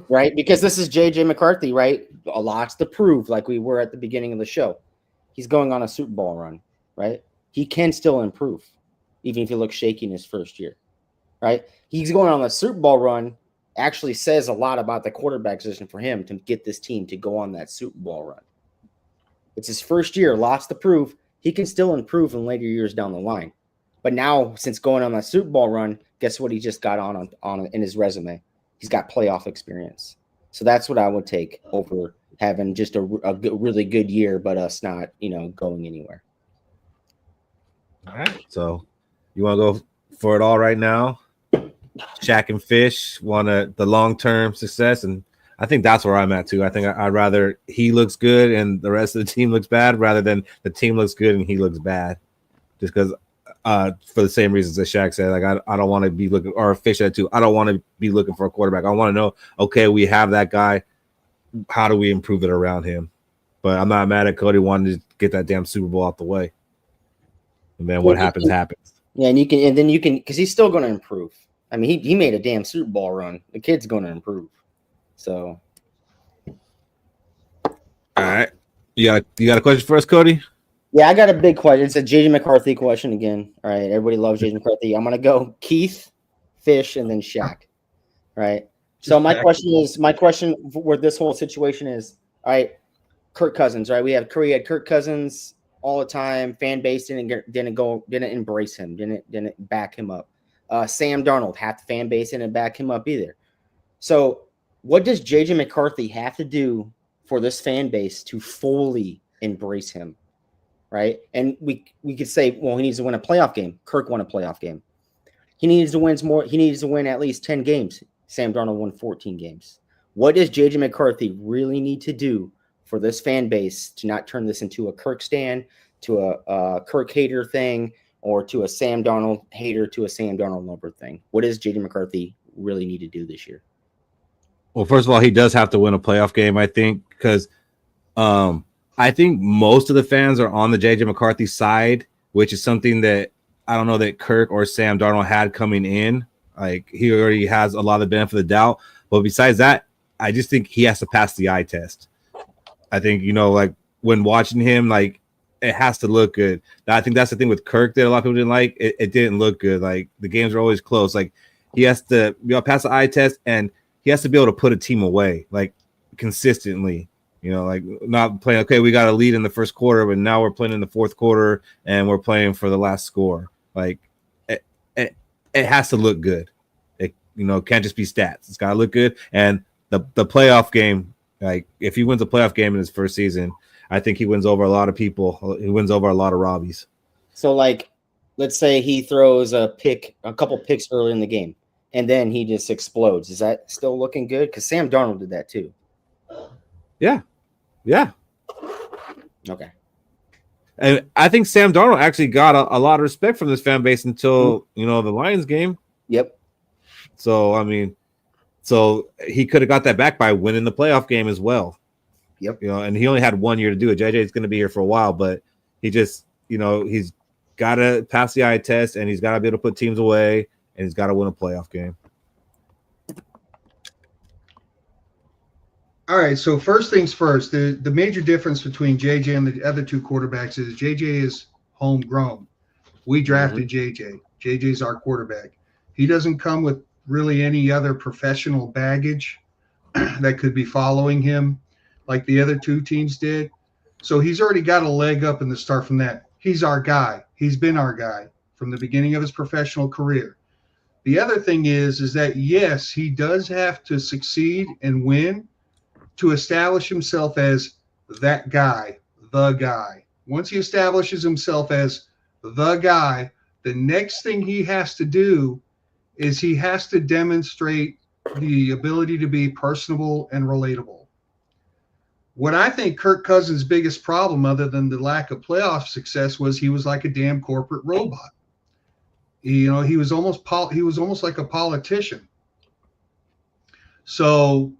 right? Because this is JJ McCarthy, right? A lot's to prove, like we were at the beginning of the show. He's going on a Super Bowl run, right? He can still improve, even if he looks shaky in his first year, right? He's going on a Super Bowl run actually says a lot about the quarterback position for him to get this team to go on that Super Bowl run. It's his first year, lots to prove. He can still improve in later years down the line. But now, since going on that Super Bowl run, guess what he just got on in his resume? He's got playoff experience. So that's what I would take over having just a really good year, but us not, going anywhere. All right. So you want to go for it all right now? Shaq and Fish want the long-term success, and I think that's where I'm at too. I think I'd rather he looks good and the rest of the team looks bad rather than the team looks good and he looks bad. Just because for the same reasons that Shaq said, like I don't want to be looking, or Fish said too, I don't want to be looking for a quarterback. I want to know, okay, we have that guy. how do we improve it around him? But I'm not mad at Cody wanting to get that damn Super Bowl out the way. And then what happens. Yeah, and then you can because he's still going to improve. I mean, he made a damn Super Bowl run. The kid's going to improve. So, all right, you got a question for us, Cody? Yeah, I got a big question. It's a JJ McCarthy question again. All right, everybody loves JJ McCarthy. I'm gonna go Keith, Fish, and then Shaq. All right. So my question with this whole situation is, all right, Kirk Cousins. Right, we had Kirk Cousins all the time. Fan base didn't embrace him. Didn't back him up. Sam Darnold, half the fan base didn't back him up either. So what does JJ McCarthy have to do for this fan base to fully embrace him? Right. And we could say, well, he needs to win a playoff game. Kirk won a playoff game. He needs to win more. He needs to win at least 10 games. Sam Darnold won 14 games. What does JJ McCarthy really need to do for this fan base to not turn this into a Kirk stan, to a Kirk hater thing, or to a Sam Darnold hater, to a Sam Darnold lover thing? What does JJ McCarthy really need to do this year? Well, first of all, he does have to win a playoff game, I think, because I think most of the fans are on the JJ McCarthy side, which is something that I don't know that Kirk or Sam Darnold had coming in. Like, he already has a lot of the benefit of the doubt. But besides that, I just think he has to pass the eye test. I think, like when watching him, like, it has to look good. I think that's the thing with Kirk that a lot of people didn't like. It didn't look good. Like, the games are always close. Like, he has to pass the eye test, and he has to be able to put a team away, like, consistently. Like, not playing, okay, we got a lead in the first quarter, but now we're playing in the fourth quarter and we're playing for the last score. Like, it has to look good. It can't just be stats. It's got to look good. And the playoff game, like, if he wins a playoff game in his first season, I think he wins over a lot of people. He wins over a lot of Robbies. So, like, let's say he throws a couple picks early in the game, and then he just explodes. Is that still looking good? Because Sam Darnold did that too. Yeah. Okay. And I think Sam Darnold actually got a lot of respect from this fan base until, the Lions game. Yep. So, I mean, he could have got that back by winning the playoff game as well. Yep. And he only had 1 year to do it. JJ is going to be here for a while, but he just, he's got to pass the eye test, and he's got to be able to put teams away, and he's got to win a playoff game. All right, so first things first, the major difference between JJ and the other two quarterbacks is JJ is homegrown. We drafted JJ. JJ's our quarterback. He doesn't come with really any other professional baggage that could be following him like the other two teams did. So he's already got a leg up in the start from that. He's our guy. He's been our guy from the beginning of his professional career. The other thing is that, yes, he does have to succeed and win to establish himself as that guy, the guy. Once he establishes himself as the guy, the next thing he has to do is he has to demonstrate the ability to be personable and relatable. What I think Kirk Cousins' biggest problem, other than the lack of playoff success, was he was like a damn corporate robot. He was almost like a politician. So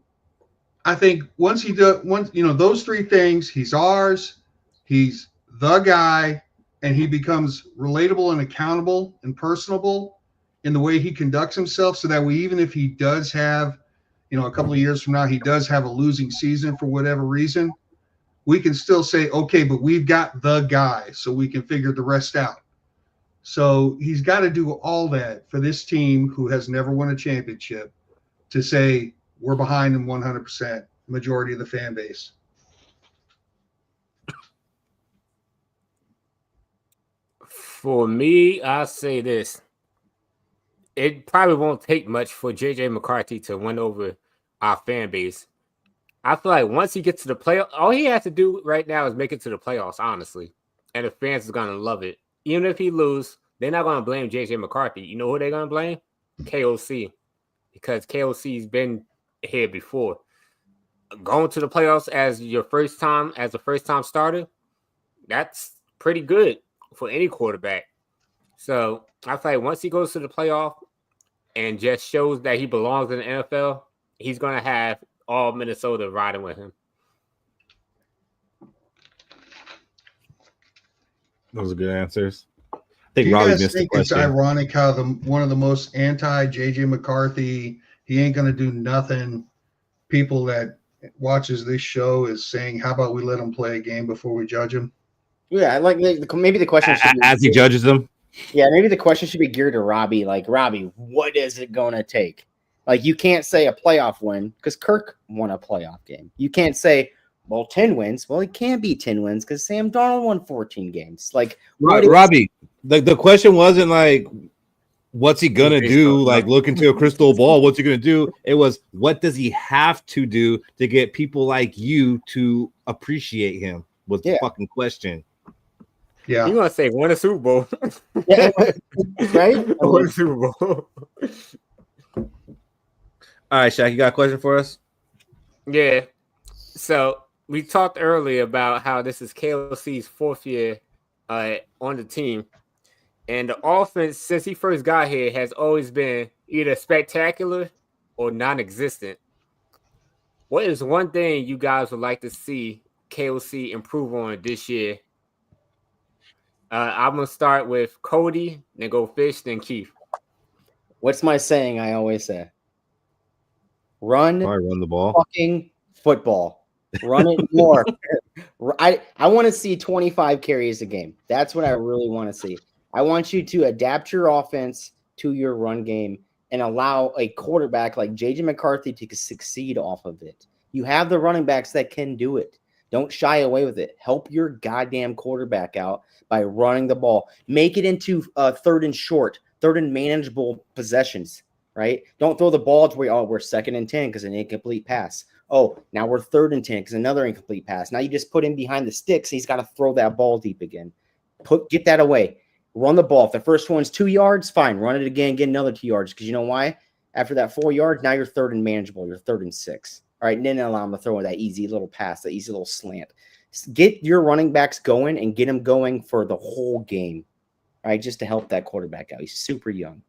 I think once those three things, he's ours, he's the guy, and he becomes relatable and accountable and personable in the way he conducts himself, so that even if he does have, a couple of years from now, he does have a losing season for whatever reason, we can still say, okay, but we've got the guy, so we can figure the rest out. So he's got to do all that for this team who has never won a championship to say, we're behind him 100%, majority of the fan base. For me, I'll say this. It probably won't take much for JJ McCarthy to win over our fan base. I feel like once he gets to the playoffs, all he has to do right now is make it to the playoffs, honestly. And the fans are going to love it. Even if he loses, they're not going to blame JJ McCarthy. You know who they're going to blame? KOC. Because KOC's been here before. Going to the playoffs as a first-time starter, that's pretty good for any quarterback. So I feel like once he goes to the playoff and just shows that he belongs in the NFL, he's going to have all Minnesota riding with him. Those are good answers. I Do think you Robbie guys missed the think it's question. ironic how one of the most anti JJ McCarthy, he ain't gonna do nothing, people that watches this show is saying, how about we let him play a game before we judge him? Yeah, I like maybe the question should be As he judges them. Yeah, maybe the question should be geared to Robbie. Like, Robbie, what is it going to take? Like, you can't say a playoff win because Kirk won a playoff game. You can't say, well, 10 wins. Well, it can't be 10 wins because Sam Darnold won 14 games. Like, Robbie, the question wasn't like, what's he going to do? Like, look into a crystal ball. What's he going to do? It was, what does he have to do to get people like you to appreciate him? Was the fucking question. Yeah. You want to say win a Super Bowl. Yeah, right? Win a Super Bowl. All right, Shaq, you got a question for us? Yeah. So we talked earlier about how this is KLC's 4th year on the team. And the offense, since he first got here, has always been either spectacular or non-existent. What is one thing you guys would like to see KLC improve on this year? I'm going to start with Cody, then go Fish, then Keith. What's my saying I always say? Run the ball. Fucking football. Run it more. I want to see 25 carries a game. That's what I really want to see. I want you to adapt your offense to your run game and allow a quarterback like JJ McCarthy to succeed off of it. You have the running backs that can do it. Don't shy away with it. Help your goddamn quarterback out by running the ball. Make it into third and short, third and manageable possessions, right? Don't throw the ball to where, we're 2nd and 10 because an incomplete pass. Oh, now we're 3rd and 10 because another incomplete pass. Now you just put him behind the sticks. He's got to throw that ball deep again. Get that away. Run the ball. If the first one's 2 yards, fine. Run it again, get another 2 yards. Because you know why? After that 4 yards, now you're 3rd and manageable. You're 3rd and 6. All right, and then allow him to throw that easy little pass, that easy little slant. Get your running backs going and get them going for the whole game, all right, just to help that quarterback out. He's super young.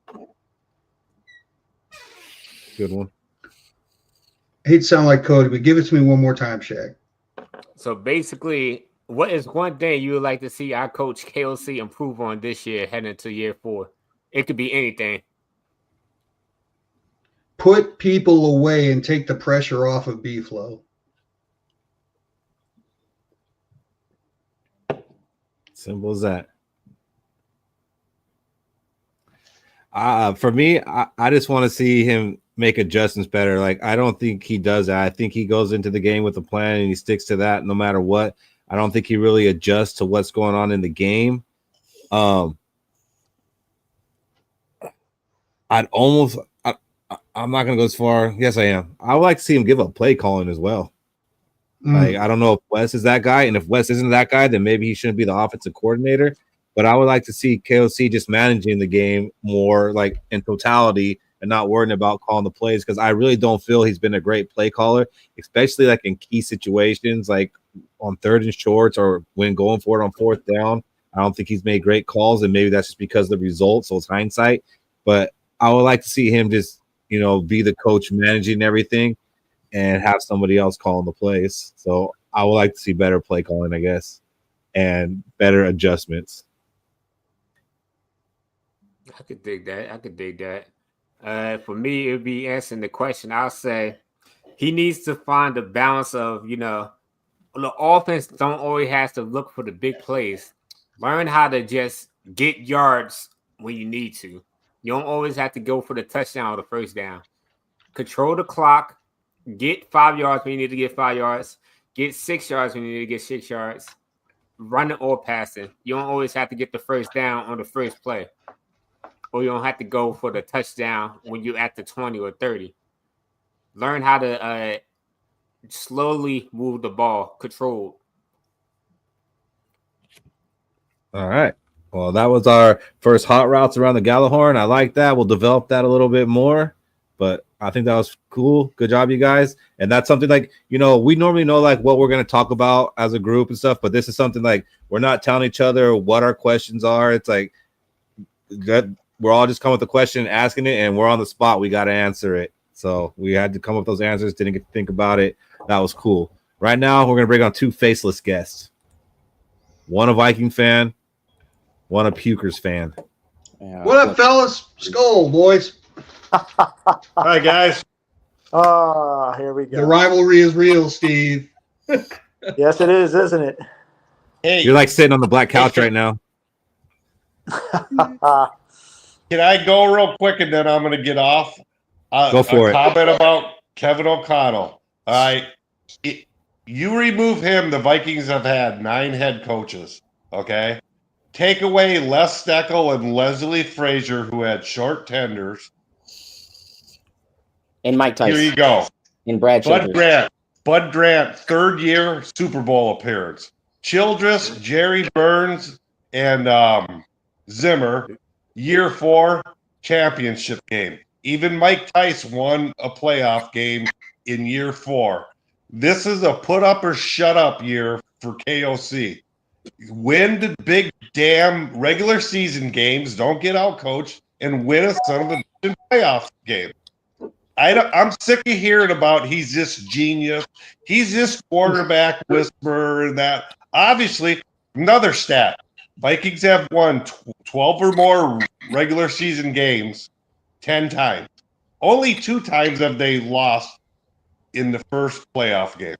Good one. I hate to sound like Cody, but give it to me one more time, Shaq. So basically, what is one thing you would like to see our coach KLC improve on this year heading into year 4? It could be anything. Put people away and take the pressure off of B-Flow. Simple as that. For me, I just want to see him make adjustments better. Like, I don't think he does that. I think he goes into the game with a plan and he sticks to that no matter what. I don't think he really adjusts to what's going on in the game. I'm not going to go as far. Yes, I am. I would like to see him give up play calling as well. Like, I don't know if Wes is that guy, and if Wes isn't that guy, then maybe he shouldn't be the offensive coordinator. But I would like to see KLC just managing the game more, like, in totality, and not worrying about calling the plays, because I really don't feel he's been a great play caller, especially like in key situations, like on 3rd and shorts or when going for it on 4th down. I don't think he's made great calls, and maybe that's just because of the results, so it's hindsight. But I would like to see him just, be the coach managing everything and have somebody else calling the plays. So I would like to see better play calling, I guess, and better adjustments. I could dig that. For me, it would be answering the question. I'll say he needs to find the balance of, the offense don't always have to look for the big plays. Learn how to just get yards when you need to. You don't always have to go for the touchdown or the first down. Control the clock. Get 5 yards when you need to get 5 yards. Get 6 yards when you need to get 6 yards. Running or passing. You don't always have to get the first down on the first play. Or you don't have to go for the touchdown when you're at the 20 or 30. Learn how to slowly move the ball, controlled. All right. Well, that was our first hot routes around the Gallahorn. I like that. We'll develop that a little bit more, but I think that was cool. Good job, you guys. And that's something like, we normally know like what we're going to talk about as a group and stuff, but this is something like we're not telling each other what our questions are. It's like that we're all just coming with the question, asking it, and we're on the spot. We got to answer it. So we had to come up with those answers. Didn't get to think about it. That was cool. Right now, we're going to bring on two faceless guests. One a Viking fan, one a Pukers fan. Yeah. What up, fellas? Skol, boys. Hi, guys. Ah, here we The go. rivalry is real, Steve. Yes, it is, isn't it? Hey, You're like sitting on the black couch right now. can I go real quick and then I'm going to get off? Go for it. Comment about Kevin O'Connell. All right. You remove him, the Vikings have had 9 head coaches. Okay. Take away Les Steckel and Leslie Frazier, who had short tenders. And Mike Tyson. Here you go. And Brad Childress. Bud Grant, 3rd year Super Bowl appearance. Childress, Jerry Burns, and Zimmer, year 4 championship game. Even Mike Tice won a playoff game in year 4. This is a put up or shut up year for KOC. Win the big damn regular season games, don't get out coached, and win a son of a bitch playoff game. I'm sick of hearing about he's this genius. He's this quarterback whisperer and that. Obviously, another stat. Vikings have won 12 or more regular season games 10 times. Only 2 times have they lost in the first playoff game.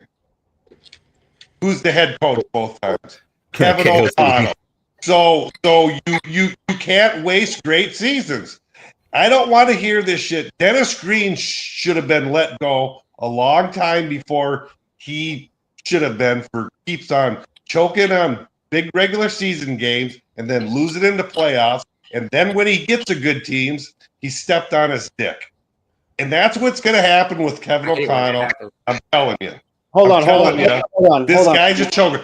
Who's the head coach both times? Kevin O'Connell. So you can't waste great seasons. I don't want to hear this shit. Dennis Green should have been let go a long time before he should have been for keeps on choking on big regular season games and then losing into playoffs. And then when he gets to good teams, he stepped on his dick. And that's what's going to happen with Kevin O'Connell. I'm telling you. Hold on. This guy's a choker.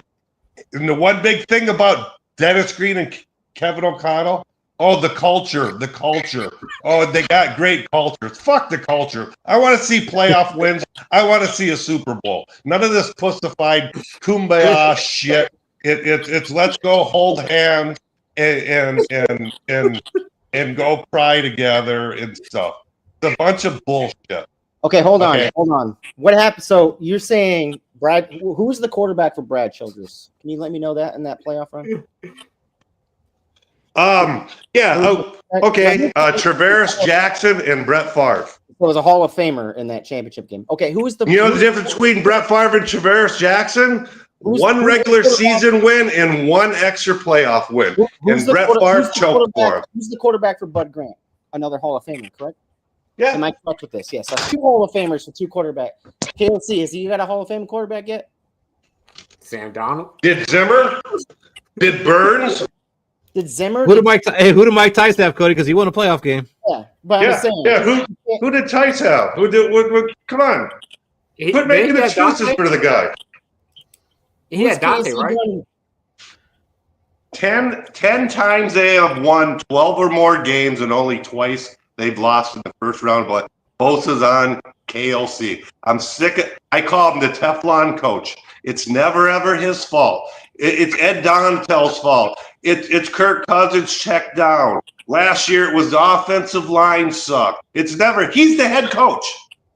And the one big thing about Dennis Green and Kevin O'Connell, the culture. Oh, they got great cultures. Fuck the culture. I want to see playoff wins. I want to see a Super Bowl. None of this pussified kumbaya shit. It's let's go hold hands and go cry together and stuff. It's a bunch of bullshit. Okay, hold on. What happened? So you're saying Brad? Who's the quarterback for Brad Childress? Can you let me know that in that playoff run? Okay. Travaris Jackson and Brett Favre. So it was a Hall of Famer in that championship game. Okay, who is the? You know the difference between Brett Favre and Travaris Jackson? One regular season win and one extra playoff win. And Brett Favre choked for him. Who's the quarterback for Bud Grant? Another Hall of Famer, correct? Yeah. Am I correct with this? Yes. That's 2 Hall of Famers for 2 quarterbacks. KLC, has he got a Hall of Fame quarterback yet? Sam Donald. Did Zimmer? Did Burns? Did Zimmer? Who did Mike Tyson have, Cody? Because he won a playoff game. Yeah, but I'm saying. Yeah. Who did Tice have? Who did? Come on. Quit making excuses for the guy. He had Dante, right? 10 times they have won 12 or more games, and only twice they've lost in the first round. But Bosa's on KLC. I'm sick of. I call him the Teflon coach. It's never ever his fault. It's Ed Donatel's fault. It's Kirk Cousins checked down. Last year it was the offensive line sucked. It's never. He's the head coach.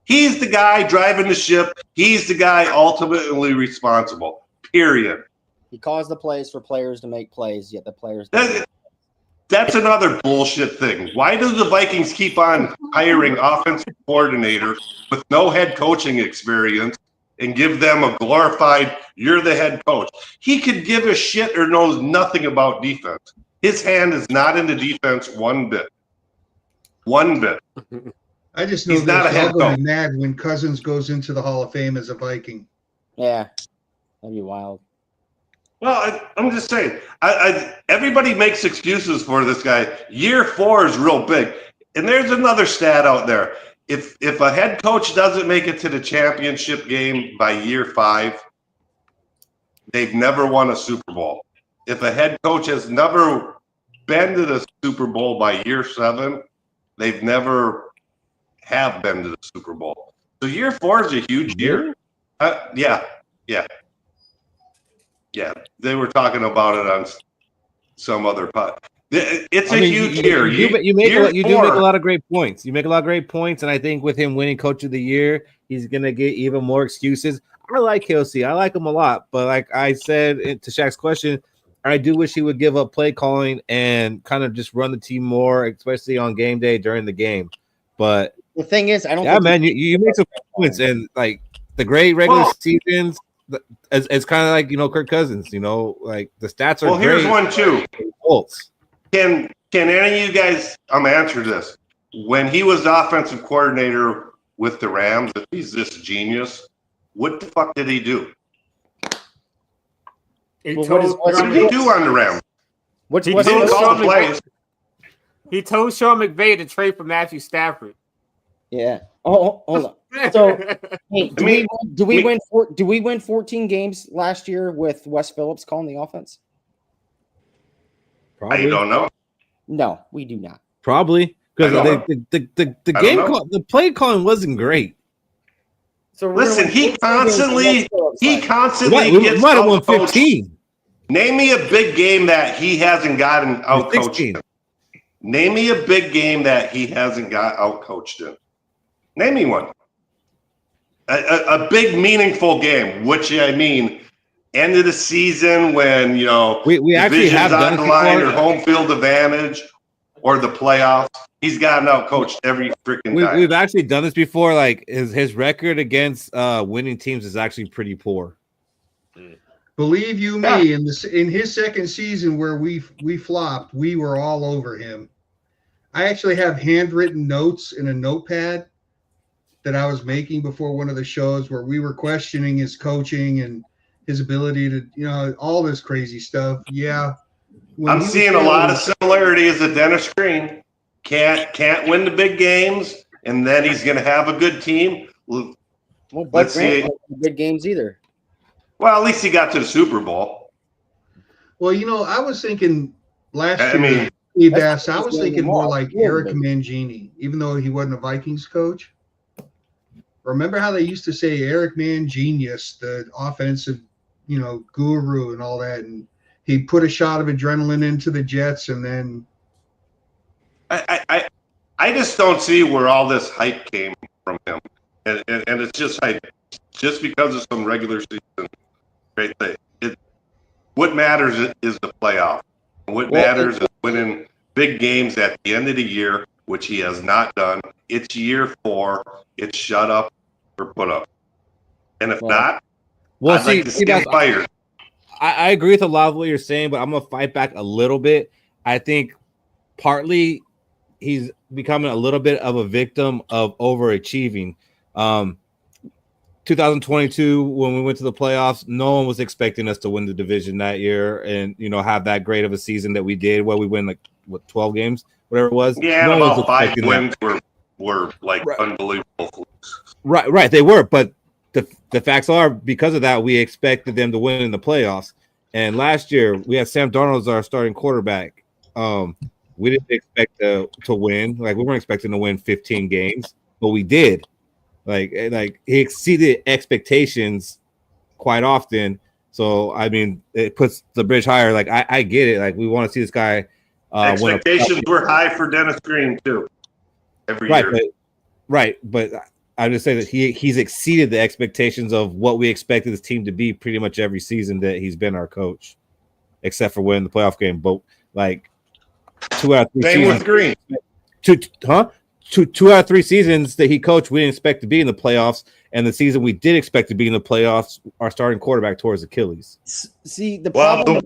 He's the guy driving the ship. He's the guy ultimately responsible. Period. He caused the plays for players to make plays, yet the players. That's another bullshit thing. Why do the Vikings keep on hiring offensive coordinators with no head coaching experience and give them a glorified, you're the head coach? He could give a shit or knows nothing about defense. His hand is not in the defense one bit. One bit. I just know He's not a they're head going to coach. be mad when Cousins goes into the Hall of Fame as a Viking. Yeah, that'd be wild. Well, I'm just saying. Everybody makes excuses for this guy. Year 4 is real big, and there's another stat out there. If a head coach doesn't make it to the championship game by year 5, they've never won a Super Bowl. If a head coach has never been to the Super Bowl by year 7, they've never have been to the Super Bowl. So year 4 is a huge year. Yeah, they were talking about it on some other pod. It's I a mean, huge year. you do make a lot of great points. You make a lot of great points, and I think with him winning Coach of the Year, he's gonna get even more excuses. I like Kelsey. I like him a lot, but like I said to Shaq's question, I do wish he would give up play calling and kind of just run the team more, especially on game day during the game. But The thing is, I don't. yeah, think man, you make some points, and like the great regular seasons, it's kind of like Kirk Cousins. Like the stats are. Well, great. here's one too. Results. Can any of you guys answer this? When he was the offensive coordinator with the Rams, if he's this genius, what the fuck did he do? What did he do on the Rams? He told Sean McVay to trade for Matthew Stafford. Yeah. Oh, hold on. So, hey, do we win 14 games last year with Wes Phillips calling the offense? Probably. I don't know. No, we do not. Probably because the game the play calling wasn't great. So listen, he constantly we gets might have won outcoached. 15. Name me a big game that he hasn't gotten outcoached in. Name me a big game that he hasn't got outcoached in. Name me one. A big, meaningful game, which I mean, end of the season when we actually have done on the line or home field advantage or the playoffs. He's gotten outcoached every freaking time. We've actually done this before. Like his record against winning teams is actually pretty poor. Believe you me, in his second season where we flopped, we were all over him. I actually have handwritten notes in a notepad that I was making before one of the shows where we were questioning his coaching and his ability to, all this crazy stuff. Yeah. I'm seeing a lot of similarities with Dennis Green. Can't win the big games, and then he's going to have a good team. Well, Let's see. Good games either. Well, at least he got to the Super Bowl. Well, I was thinking last year, Steve Bass, I was thinking more like Eric Mangini, even though he wasn't a Vikings coach. Remember how they used to say Eric Mangenius, the offensive, guru and all that, and he put a shot of adrenaline into the Jets, and then I just don't see where all this hype came from him, and it's just hype, just because of some regular season great thing. What matters is the playoff. What matters is winning big games at the end of the year, which he has not done. It's year 4. It's shut up or put up. And if not, I'd like to see him fired. I agree with a lot of what you're saying, but I'm going to fight back a little bit. I think partly he's becoming a little bit of a victim of overachieving. 2022, when we went to the playoffs, no one was expecting us to win the division that year and, have that great of a season that we did, where we win 12 games, whatever it was. Yeah, no about 5 wins were unbelievable. Right. They were, but the facts are, because of that, we expected them to win in the playoffs. And last year, we had Sam Darnold as our starting quarterback. We didn't expect to win. We weren't expecting to win 15 games, but we did. Like he exceeded expectations quite often. So I mean, it puts the bridge higher. I get it. We want to see this guy. Expectations were high for Dennis Green too. Every year. But I just say that he's exceeded the expectations of what we expected this team to be pretty much every season that he's been our coach, except for winning the playoff game. But 2 out of 3 Same seasons, with Green. 2 out of 3 seasons that he coached, we didn't expect to be in the playoffs, and the season we did expect to be in the playoffs, our starting quarterback tore his Achilles. See, the problem.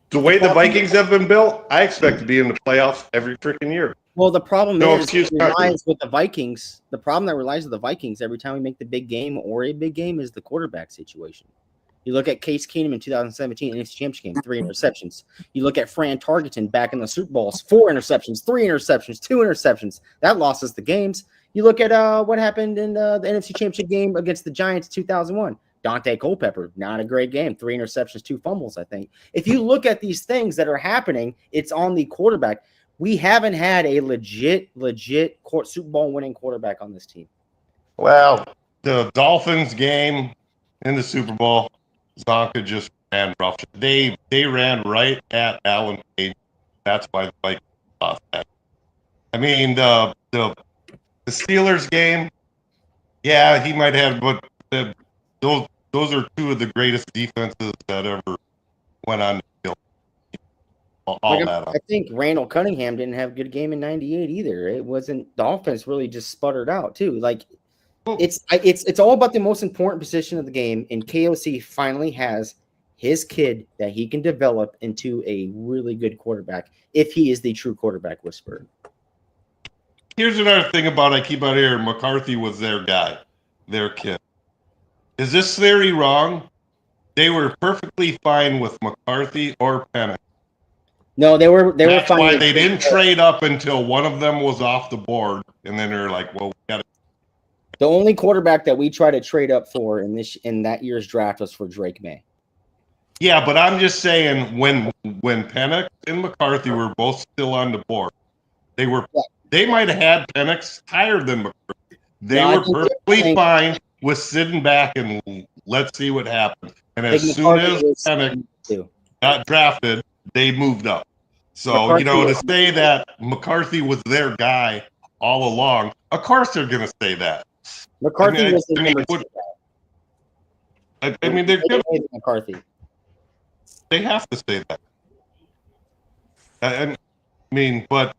The way the Vikings have been built, I expect to be in the playoffs every freaking year. Well, the problem relies with the Vikings. The problem that relies with the Vikings every time we make the big game or a big game is the quarterback situation. You look at Case Keenum in 2017 NFC Championship game, 3 interceptions. You look at Fran Tarkenton back in the Super Bowls, 4 interceptions, 3 interceptions, 2 interceptions. That lost us the games. You look at what happened in the NFC Championship game against the Giants 2001. Dante Culpepper, not a great game, 3 interceptions, 2 fumbles, I think. If you look at these things that are happening, it's on the quarterback. We haven't had a legit Super Bowl winning quarterback on this team. Well, the Dolphins game in the Super Bowl, Zonka just ran rough. They ran right at Alan Page that's why the Vikings lost that. I mean, the Steelers game, yeah, he might have, but those are two of the greatest defenses that ever went on the field. All Like, that. I think Randall Cunningham didn't have a good game in '98 either. It wasn't the offense really just sputtered out too. Like it's all about the most important position of the game, and KOC finally has his kid that he can develop into a really good quarterback if he is the true quarterback whisperer. Here's another thing about I keep out here. McCarthy was their guy, their kid. Is this theory wrong? They were perfectly fine with McCarthy or Penix. No, they were fine. That's why they didn't trade up until one of them was off the board, and then they're like, "Well, we got to." The only quarterback that we tried to trade up for in that year's draft was for Drake May. Yeah, but I'm just saying when Penix and McCarthy were both still on the board, they might have had Penix higher than McCarthy. They were perfectly fine with sitting back and let's see what happens. And as soon as Penix got drafted, they moved up. So, McCarthy, to say that McCarthy was their guy all along, of course they're going to say that. McCarthy was the number 2 guy. I mean, they're going to McCarthy. They have to say that. I mean, but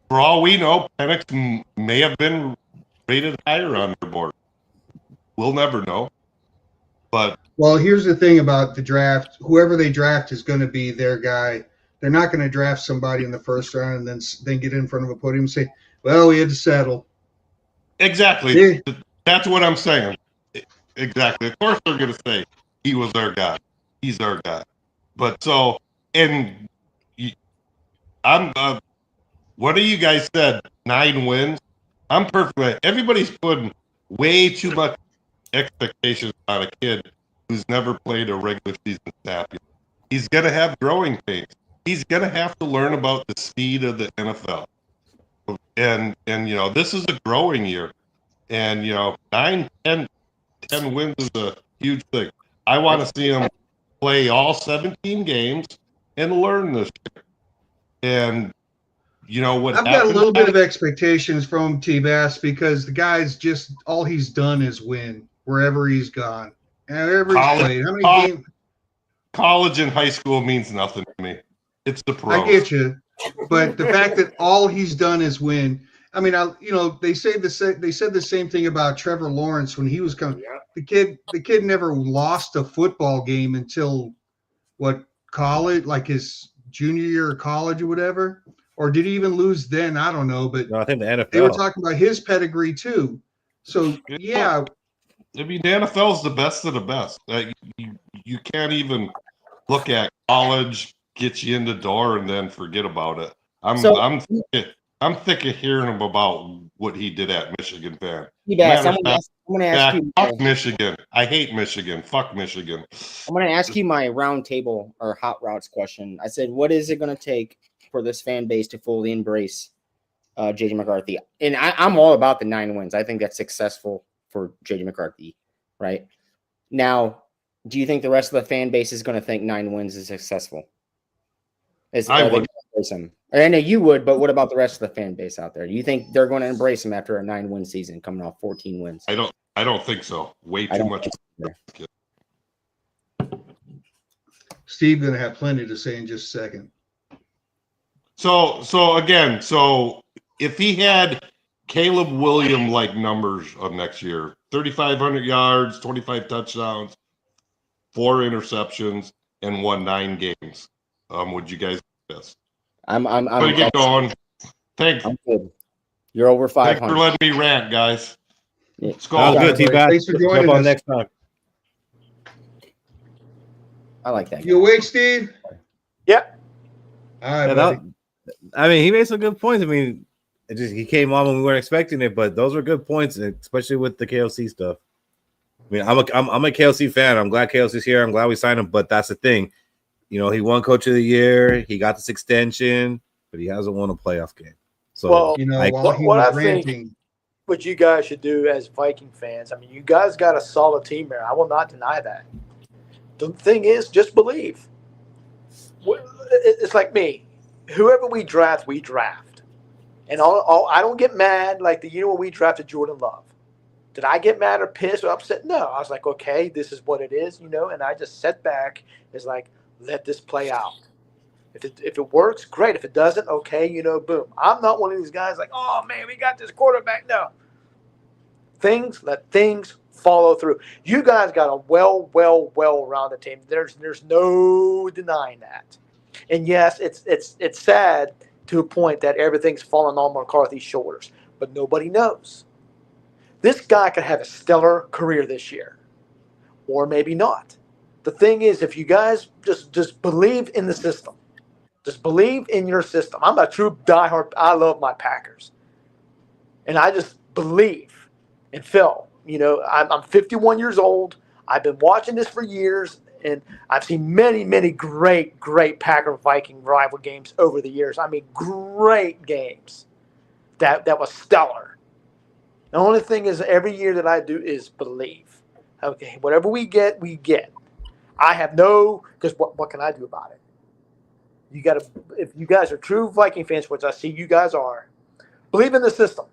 for all we know, Penix may have been rated higher on their board. We'll never know. But well, here's the thing about the draft. Whoever they draft is going to be their guy. They're not going to draft somebody in the first round and then get in front of a podium and say, well, we had to settle. Exactly. Yeah. That's what I'm saying. Exactly. Of course they're going to say he was our guy. He's our guy. But so, and I'm, what do you guys said? 9 wins? I'm perfect. Everybody's putting way too much expectations on a kid who's never played a regular season snap. He's going to have growing pains. He's going to have to learn about the speed of the NFL. And this is a growing year. And, 9, 10 wins is a huge thing. I want to see him play all 17 games and learn this year. And, what I've got a little bit of expectations from T-Bass because the guy's just all he's done is win wherever he's gone. Wherever he's played. How many games? College and high school means nothing to me. It's the pros. I get you. But the fact that all he's done is win. I mean, they said the same thing about Trevor Lawrence when he was coming. Yeah. The kid never lost a football game until college, like his junior year of college or whatever. Or did he even lose then? I don't know. But no, I think the NFL. They were talking about his pedigree too. So yeah. I mean, the NFL is the best of the best. You can't even look at college, get you in the door, and then forget about it. I'm sick of hearing about what he did at Michigan, fan. I'm going to ask you. Fuck Michigan. I hate Michigan. Fuck Michigan. I'm going to ask you my round table or hot routes question. I said, what is it going to take for this fan base to fully embrace J.J. McCarthy? And I'm all about the 9 wins. I think that's successful for J.J. McCarthy, right? Now, do you think the rest of the fan base is going to think 9 wins is successful? I would. I know you would, but what about the rest of the fan base out there? Do you think they're going to embrace him after a 9-win season coming off 14 wins? I don't think so. Way too much. Steve's going to have plenty to say in just a second. So if he had Caleb Williams like numbers of next year, 3,500 yards, 25 touchdowns, 4 interceptions, and won 9 games, would you guys do this? I'm gonna get going. Thanks. I'm good. You're over 500. Thanks for letting me rant, guys. Yeah. Skol. Good, T-Bass. Thanks for joining us. Next time. I like that. You awake, Steve? Yeah. All right, I mean, he made some good points. I mean, he came on when we weren't expecting it, but those were good points, especially with the KLC stuff. I mean, I'm a KLC fan. I'm glad KLC's here. I'm glad we signed him, but that's the thing. He won Coach of the Year. He got this extension, but he hasn't won a playoff game. So, well, what I think what you guys should do as Viking fans, I mean, you guys got a solid team there. I will not deny that. The thing is, just believe. it's like me. Whoever we draft, and I don't get mad like when we drafted Jordan Love. Did I get mad or pissed or upset? No, I was like, okay, this is what it is, and I just sat back. It's like, let this play out. If it works, great. If it doesn't, okay, boom. I'm not one of these guys like, oh man, we got this quarterback. No, let things follow through. You guys got a well-rounded team. There's no denying that. And yes, it's sad to a point that everything's falling on McCarthy's shoulders, but nobody knows. This guy could have a stellar career this year, or maybe not. The thing is, if you guys just believe in the system, just believe in your system. I'm a true diehard. I love my Packers, and I just believe in Phil. I'm 51 years old. I've been watching this for years, and I've seen many great Packer-Viking rival games over the years. I mean, great games that was stellar. The only thing is every year that I do is believe. Okay, whatever we get, we get. I have because what can I do about it? If you guys are true Viking fans, which I see you guys are, believe in the system.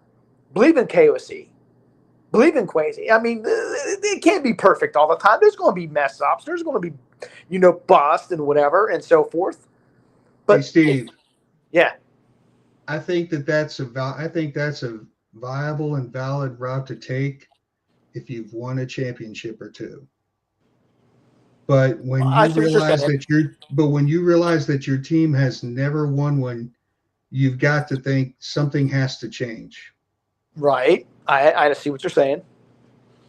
Believe in KOC. Believe in Quasi. I mean, it can't be perfect all the time. There's going to be mess ups. There's going to be, bust and whatever and so forth. But hey, Steve. Yeah. I think that's a viable and valid route to take if you've won a championship or two. But when you realize that your team has never won one, you've got to think something has to change. Right. I see what you're saying.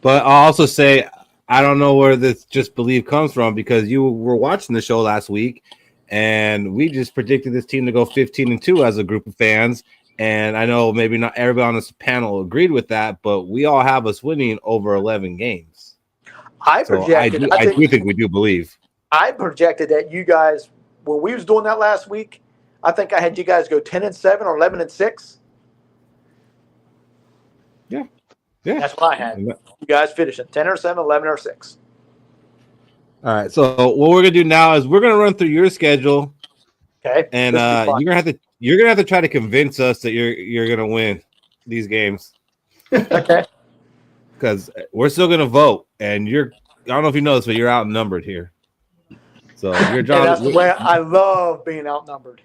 But I'll also say I don't know where this just belief comes from, because you were watching the show last week and we just predicted this team to go 15-2 as a group of fans. And I know maybe not everybody on this panel agreed with that, but we all have us winning over 11 games. I do think we do believe. I projected that you guys, when we was doing that last week, I think I had you guys go 10-7 or 11-6. Yeah. That's what I had. You guys finishing 10 or 7, 11 or 6. All right. So what we're gonna do now is we're gonna run through your schedule. Okay. And you're gonna have to try to convince us that you're gonna win these games. Okay. Because we're still gonna vote, and I don't know if you know this, but you're outnumbered here. So your job. That's the way I love being outnumbered.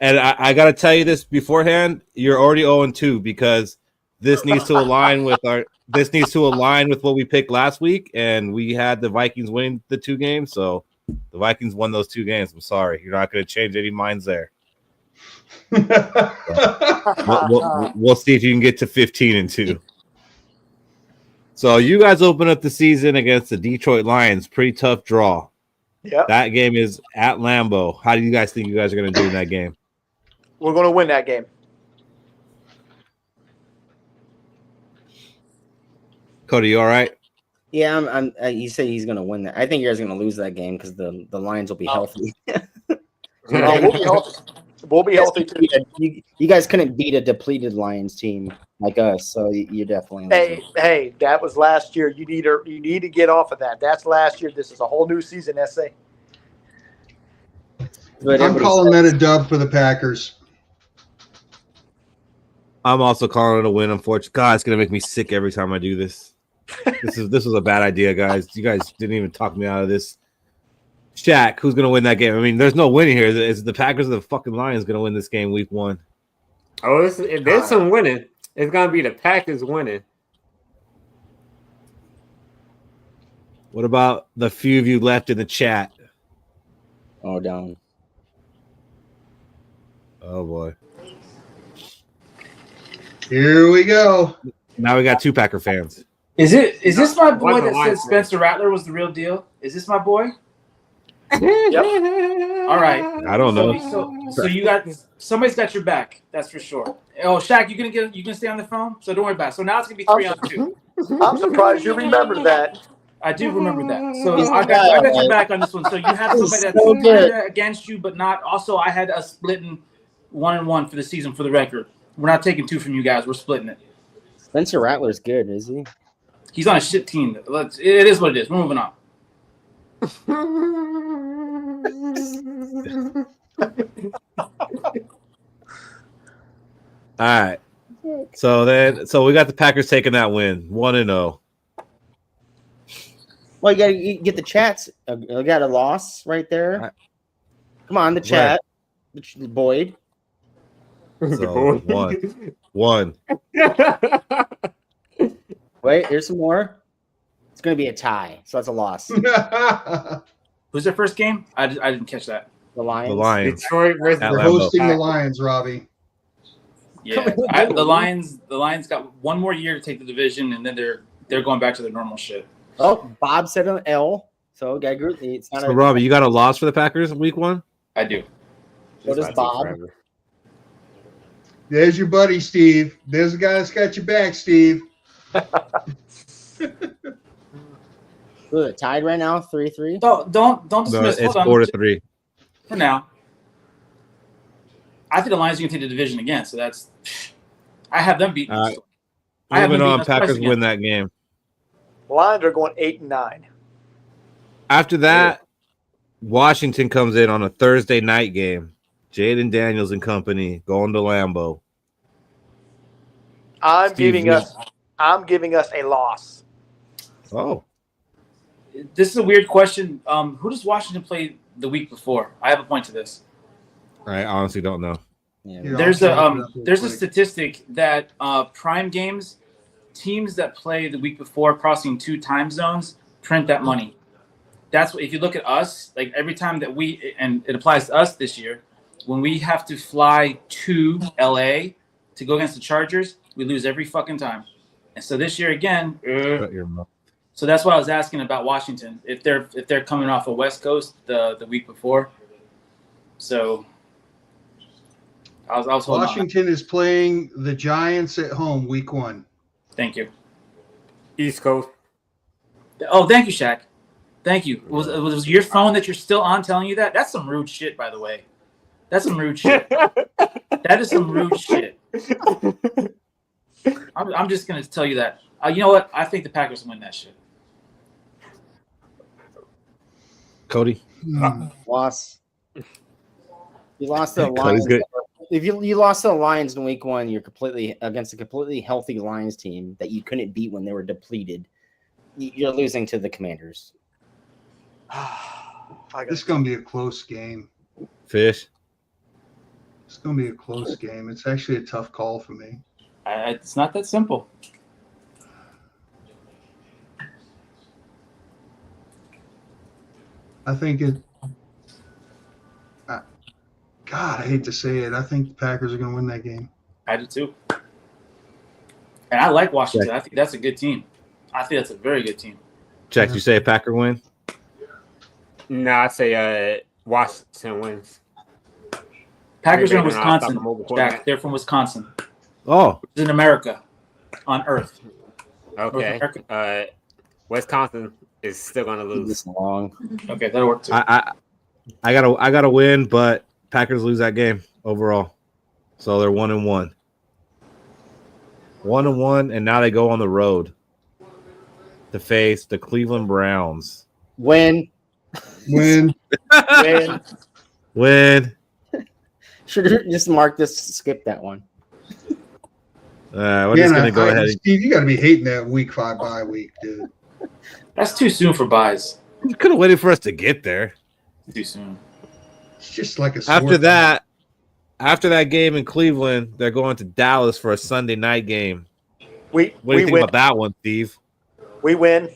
And I gotta tell you this beforehand, you're already 0-2 because this needs to align with what we picked last week, and we had the Vikings winning the 2 games, so the Vikings won those 2 games. I'm sorry. You're not going to change any minds there. We'll see if you can get to 15-2. So you guys open up the season against the Detroit Lions. Pretty tough draw. Yeah. That game is at Lambeau. How do you guys think you guys are going to do in that game? We're going to win that game. Cody, you all right? Yeah, you say he's going to win that. I think you guys are going to lose that game because the Lions will be healthy. We'll be healthy. We'll be healthy too. You guys couldn't beat a depleted Lions team like us, so you definitely. Hey, that was last year. You need to get off of that. That's last year. This is a whole new season, SA. I'm calling that a dub for the Packers. I'm also calling it a win. Unfortunately, God, it's gonna make me sick every time I do this. This was a bad idea, guys. You guys didn't even talk me out of this. Shaq, who's gonna win that game? I mean, there's no winning here. Is the Packers or the fucking Lions gonna win this game week 1? Oh, if there's some winning, it's gonna be the Packers winning. What about the few of you left in the chat? Oh, down. Oh boy. Here we go. Now we got 2 Packer fans. Is this my boy that said Spencer Rattler was the real deal? Is this my boy? Yep. All right. I don't know. So you got somebody's got your back. That's for sure. Oh, Shaq, you gonna stay on the phone? So don't worry about it. So now it's gonna be 3-2. I'm surprised you remember that. I do remember that. So I got your back on this one. So you have somebody that's kind of against you, but not. Also, I had us splitting 1-1 for the season. For the record, we're not taking 2 from you guys. We're splitting it. Spencer Rattler's good, is he? He's on a shit team. It is what it is. We're moving on. All right. So we got the Packers taking that win, 1-0. Well, you get the chats. You got a loss right there. Come on, the chat, Boyd. So one. Wait, here's some more. It's going to be a tie, so that's a loss. Who's their first game? I didn't catch that. The Lions. The Lions. Detroit versus At We're Lambeau. hosting the Lions, Robbie. Yeah, the Lions got one more year to take the division, and then they're going back to their normal shit. Oh, Bob said an L. So it's not So Robbie, you got a loss for the Packers week 1? I do. So does Bob. There's your buddy, Steve. There's a guy that's got your back, Steve. Good. Tied right now, 3-3. Don't No, dismiss. it's Hold on. 4-3. For now. I think the Lions are going to take the division again, so that's. I have them beaten. Moving on, Packers win that game. Lions are going 8-9. After that, Washington comes in on a Thursday night game. Jaden Daniels and company going to Lambeau. I'm giving us a loss. Oh. This is a weird question. Who does Washington play the week before? I have a point to this. I honestly don't know. Yeah. There's a statistic that prime games, teams that play the week before crossing 2 time zones print that money. That's what, if you look at us, like every time that and it applies to us this year, when we have to fly to LA to go against the Chargers, we lose every fucking time. And so this year again, so that's why I was asking about Washington, if they're coming off of West Coast the week before. So I was holding Washington is playing the Giants at home week 1. Thank you. East Coast. Oh, thank you, Shaq. Thank you. Was your phone that you're still on telling you that? That's some rude shit, by the way. That's some rude shit. That is some rude shit. I'm just going to tell you that. You know what? I think the Packers win that shit. Cody? Loss. You lost to the Lions. If you lost to the Lions in week 1, you're completely against a completely healthy Lions team that you couldn't beat when they were depleted. You're losing to the Commanders. This is going to be a close game. Fish? It's going to be a close game. It's actually a tough call for me. It's not that simple. I think it. God, I hate to say it. I think the Packers are going to win that game. I do too. And I like Washington. I think that's a good team. I think that's a very good team. Jack, you say a Packer win? No, I say Washington wins. Packers are in Wisconsin. Jack, they're from Wisconsin. Oh. It's in America. On Earth. Okay. Wisconsin is still gonna lose. Okay, that'll work too. I gotta win, but Packers lose that game overall. So they're 1-1. 1-1, and now they go on the road to face the Cleveland Browns. Win. Win. Should just mark this, skip that one. We're just gonna go ahead. Steve, you got to be hating that week 5 bye week, dude. That's too soon for buys. You could have waited for us to get there. Too soon. It's just like a after that game in Cleveland, they're going to Dallas for a Sunday night game. What do you think about that one, Steve? We win.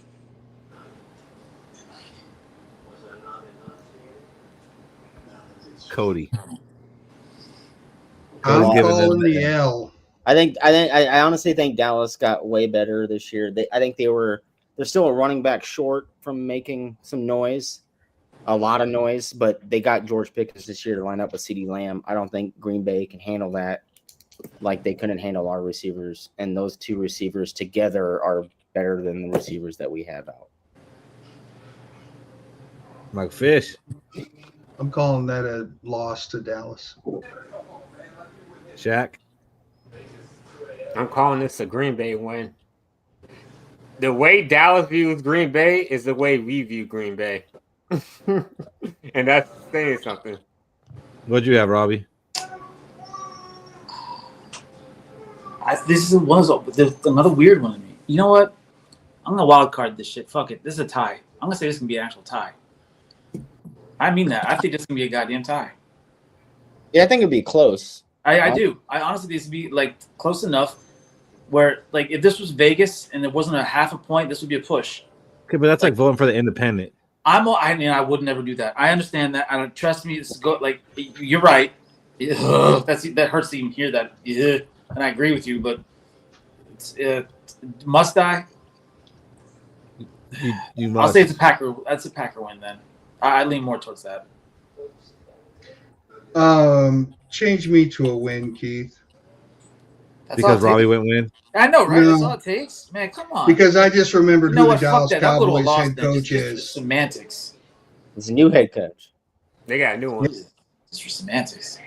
Cody. I'm calling the L. I honestly think Dallas got way better this year. They're still a running back short from making some noise, a lot of noise, but they got George Pickens this year to line up with CeeDee Lamb. I don't think Green Bay can handle that like they couldn't handle our receivers, and those two receivers together are better than the receivers that we have out. Like Fish. I'm calling that a loss to Dallas. Shaq. I'm calling this a Green Bay win. The way Dallas views Green Bay is the way we view Green Bay. And that's saying something. What'd you have, Robbie? This is another weird one to me. You know what? I'm gonna wild card this shit. Fuck it. This is a tie. I'm gonna say this is gonna be an actual tie. I mean that. I think this is gonna be a goddamn tie. Yeah, I think it'd be close. I do. I honestly think this would be like close enough where like if this was Vegas and it wasn't a half a point, this would be a push. Okay, but that's like voting for the independent. I would never do that. I understand that. I don't trust me. It's go like you're right. That hurts to even hear that. And I agree with you, but it's must I? You I'll say it's a Packer. That's a Packer win then. I lean more towards that. Change me to a win, Keith. Because Robbie went win. I know, right? No. That's all it takes, man. Come on. Because I just remembered You know who what? the Fuck Dallas that. I'll go to a Cowboys loss head then. coach Just is. for semantics. It's a new head coach. They got a new one. Just for semantics.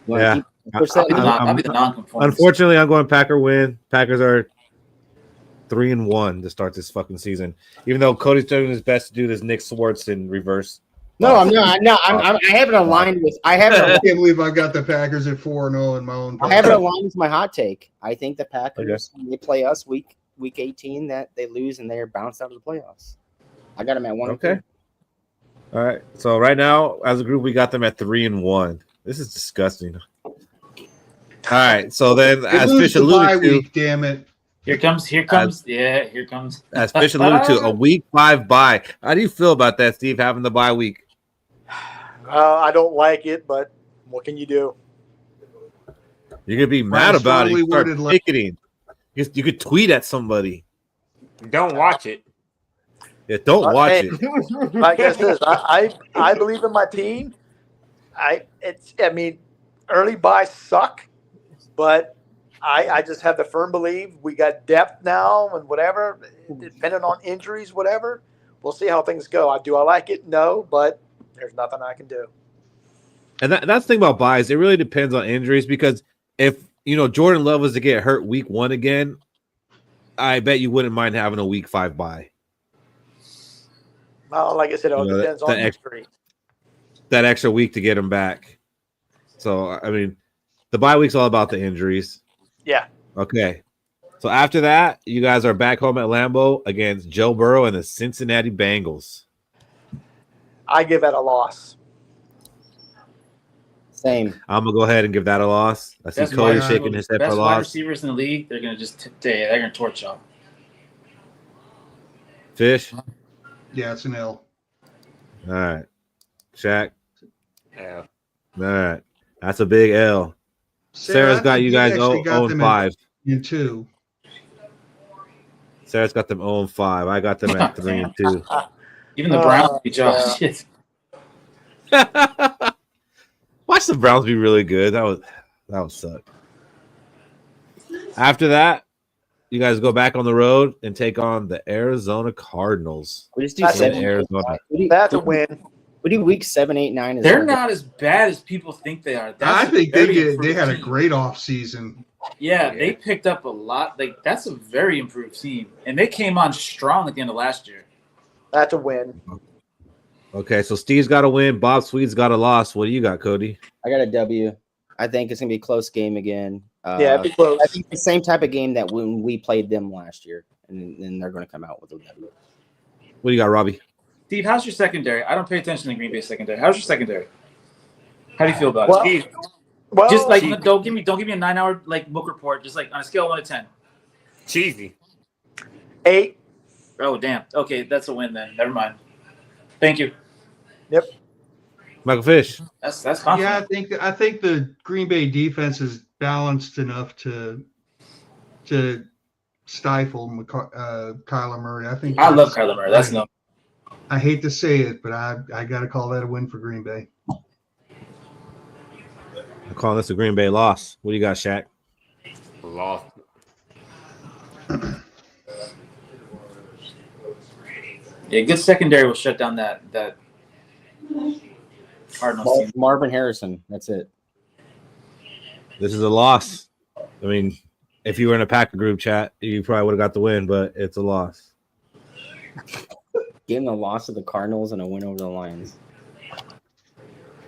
Yeah. I'll be the non-conformist. Unfortunately, I'm going Packer win. Packers are 3-1 to start this fucking season. Even though Cody's doing his best to do this Nick Swartz in reverse. No, I'm not. No, I haven't aligned with. I can't believe I got the Packers at 4-0 in my own. I haven't aligned with my hot take. I think the Packers when they play us week 18 that they lose and they're bounced out of the playoffs. I got them at 1. Okay. All right. So right now, as a group, we got them at 3-1. This is disgusting. All right. So then, as Fish alluded to, week, damn it. Here comes. Here comes. As Fish alluded to, a week 5 bye. How do you feel about that, Steve? Having the bye week? I don't like it, but what can you do? You're gonna be mad about it. You start picketing. You could tweet at somebody. Don't watch it. Yeah, don't watch it. Like I said, I believe in my team. Early buys suck, but I just have the firm belief we got depth now and whatever, depending on injuries, whatever. We'll see how things go. Do I like it? No, but there's nothing I can do. And that's the thing about buys. It really depends on injuries because if Jordan Love was to get hurt week 1 again, I bet you wouldn't mind having a week 5 bye. Well, like I said, it depends on injury. That extra week to get him back. So, I mean, the bye week's all about the injuries. Yeah. Okay. So after that, you guys are back home at Lambeau against Joe Burrow and the Cincinnati Bengals. I give that a loss. Same. I'm gonna go ahead and give that a loss. I see Cody shaking his head for a Best loss. wide receivers in the league, they're gonna they're gonna torch y'all. Fish. Yeah, it's an L. All right. Shaq. Yeah. All right. That's a big L. Sarah's got you guys 0-5. In 2. Sarah's got them 0-5. I got them at 3-2. Even the Browns beat y'all. Shit. Watch the Browns be really good. That would suck. After that, you guys go back on the road and take on the Arizona Cardinals. We just do 7 Arizona. That's a win. We do week 7, 8, 9. They're not as bad as people think they are. I think they had a great off season. Yeah, they picked up a lot. Like that's a very improved team, and they came on strong at the end of last year. That's a win. Okay, so Steve's got a win. Bob Sweet's got a loss. What do you got, Cody? I got a W. I think it's gonna be a close game again. Yeah, it'd be close. I think the same type of game that when we played them last year, and then they're gonna come out with a W. What do you got, Robbie? Steve, how's your secondary? I don't pay attention to Green Bay secondary. How's your secondary? How do you feel about it? Well, just like don't give me a 9-hour like book report. Just like on a scale of 1 to 10. Cheesy. 8. Oh damn. Okay, that's a win then. Never mind. Thank you. Yep. Michael Fish. That's confident. Yeah, I think the Green Bay defense is balanced enough to stifle Kyler Murray. I love Kyler Murray. That's no. I hate to say it, but I got to call that a win for Green Bay. I'm calling this a Green Bay loss. What do you got, Shaq? Lost. Yeah, good secondary will shut down that Cardinals team. Marvin Harrison. That's it. This is a loss. I mean, if you were in a Packer group chat, you probably would have got the win, but it's a loss. Getting a loss to the Cardinals and a win over the Lions.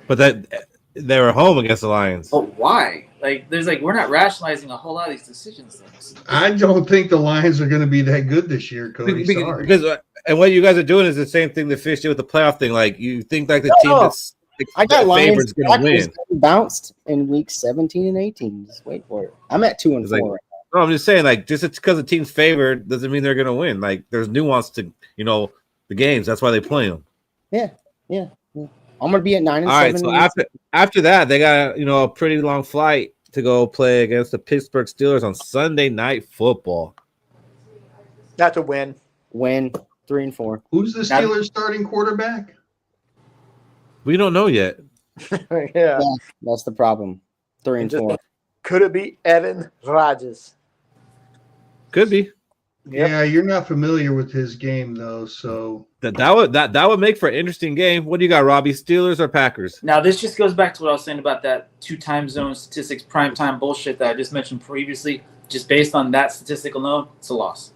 But that they were home against the Lions. But why? Like, we're not rationalizing a whole lot of these decisions. I don't think the Lions are going to be that good this year, Cody. Sorry. Because and what you guys are doing is the same thing the Fish did with the playoff thing. Like, you think like the team that's I got favored Lions is going to win. Bounced in week 17 and 18. Just wait for it. I'm at 2-4 right now. No, I'm just saying, like, just because the team's favored doesn't mean they're going to win. Like, there's nuance to, the games. That's why they play them. Yeah. I'm going to be at 9-7. All right, so after that, they got, a pretty long flight to go play against the Pittsburgh Steelers on Sunday Night Football. That's a win. Win 3-4. Who's the Steelers starting quarterback? We don't know yet. Yeah, that's the problem. 3-4. Could it be Evan Rodgers? Could be. Yep. Yeah, you're not familiar with his game though, so that would make for an interesting game. What do you got, Robbie? Steelers or Packers? Now, this just goes back to what I was saying about that 2 time zone statistics, prime time bullshit that I just mentioned previously. Just based on that statistic alone, it's a loss.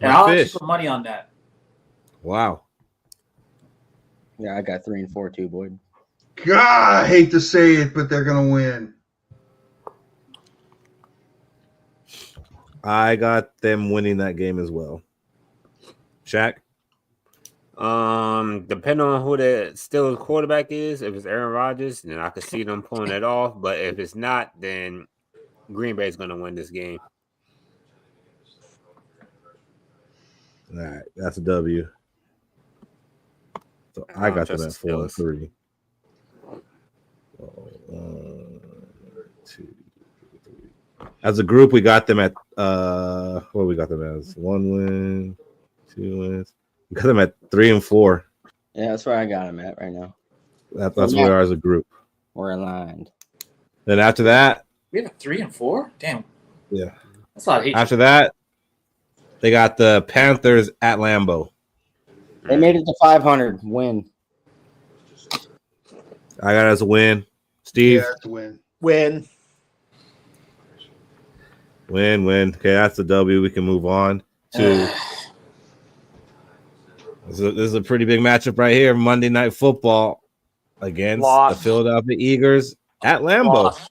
And I'll actually put money on that. Wow. Yeah, I got 3-4 too, Boyd. God, I hate to say it, but they're gonna win. I got them winning that game as well. Shaq? Depending on who the Steelers quarterback is, if it's Aaron Rodgers, then I could see them pulling it off. But if it's not, then Green Bay's going to win this game. All right, that's a W. So I got them at 4-3. 1, 2, 3. As a group, we got them at what we got them as 1 win, 2 wins. We got them at 3-4. Yeah, that's where I got them at right now. That's where we are as a group. We're aligned. Then after that, we have a 3-4. Damn. Yeah, that's a lot of hate. After that, they got the Panthers at Lambeau. They made it to 500. Win. I got it as a win. Steve? Yeah, that's a win. Win. Win. Okay, that's a W. We can move on to. This is a pretty big matchup right here. Monday Night Football against the Philadelphia Eagles at Lambeau. Loss.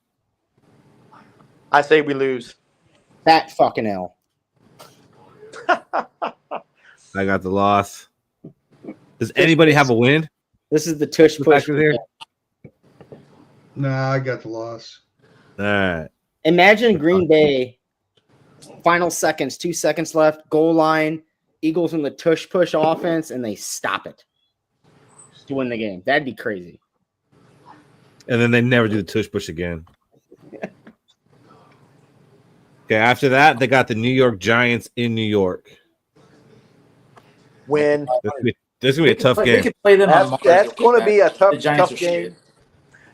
I say we lose. Fat fucking L. I got the loss. Does anybody have a win? This is the tush push here. Nah, I got the loss. All right. Imagine Green Bay, final seconds, 2 seconds left, goal line, Eagles in the tush push offense, and they stop it to win the game. That'd be crazy. And then they never do the tush push again. Okay, after that, they got the New York Giants in New York. Win. This is going to be a tough game. They could play them That's going to be a tough tough game. Shit.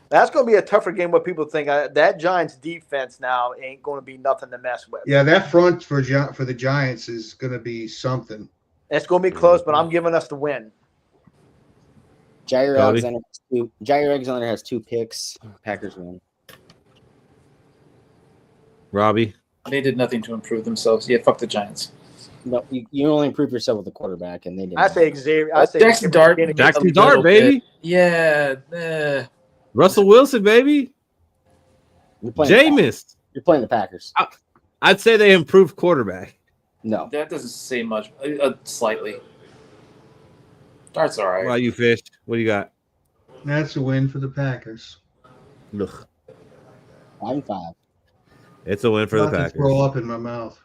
That's going to be a tougher game. What people think that Giants defense now ain't going to be nothing to mess with. Yeah, that front for the Giants is going to be something. It's going to be close, but I'm giving us the win. Jair Alexander has 2 picks. Packers win. Robbie? They did nothing to improve themselves. Yeah, fuck the Giants. No, you only improve yourself with the quarterback, and they didn't. I say Xavier. Jackson Dart. Jackson Dart, baby. Yeah. Russell Wilson, baby. Jameis. You're playing the Packers. I'd say they improved quarterback. No. That doesn't say much. Slightly. Dart's all right. What about you, Fish? What do you got? That's a win for the Packers. Look. 5-5. It's a win for the Packers. Roll up in my mouth.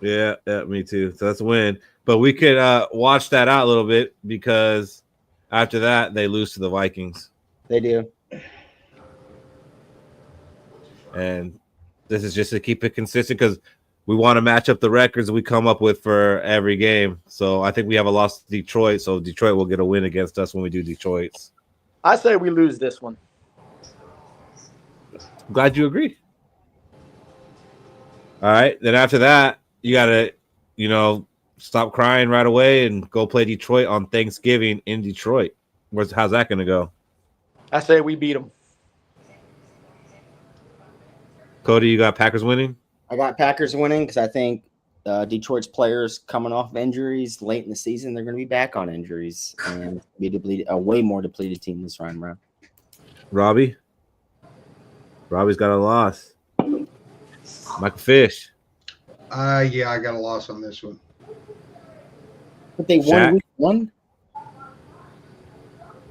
Yeah, me too. So that's a win. But we could watch that out a little bit because after that, they lose to the Vikings. They do. And this is just to keep it consistent because we want to match up the records we come up with for every game. So I think we have a loss to Detroit. So Detroit will get a win against us when we do Detroit's. I say we lose this one. I'm glad you agree. All right. Then after that, you got to, stop crying right away and go play Detroit on Thanksgiving in Detroit. How's that going to go? I say we beat them. Cody, you got Packers winning? I got Packers winning because I think Detroit's players coming off injuries late in the season. They're going to be back on injuries and be a way more depleted team this round around. Robbie's got a loss. Michael Fish. Yeah, I got a loss on this one. But they won Shaq. week 1.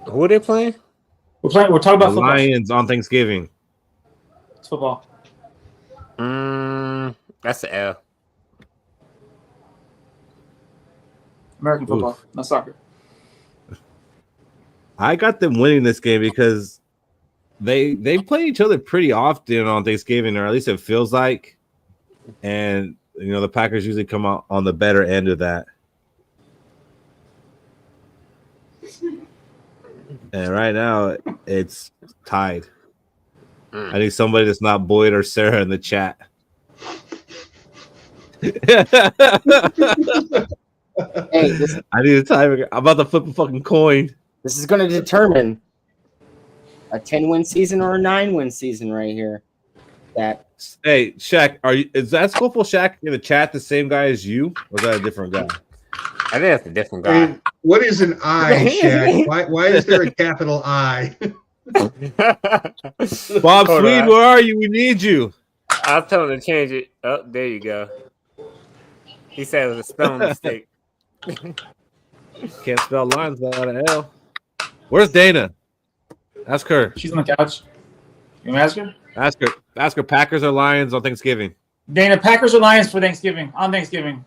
Who are they playing? We're talking about The football. Lions on Thanksgiving. It's football. That's the L. American football, Oof. not soccer. I got them winning this game because they play each other pretty often on Thanksgiving, or at least it feels like. And the Packers usually come out on the better end of that. And right now it's tied. I need somebody that's not Boyd or Sarah in the chat. Hey, I need a tiebreaker. I'm about to flip a fucking coin. this is going to determine a 10-win season or a 9-win season right here. Hey, Shaq, is that Skillful Shaq in the chat the same guy as you? Or is that a different guy? I think that's a different guy. And what is an I, Shaq? Why is there a capital I? Bob Hold Swede, on. where are you? We need you. I was telling him to change it. Oh, there you go. He said it was a spelling mistake. Can't spell lines without an L. Where's Dana? Ask her. She's on the couch. You want to ask her? Ask her. Packers or Lions on Thanksgiving? Dana, Packers or Lions for Thanksgiving? On Thanksgiving.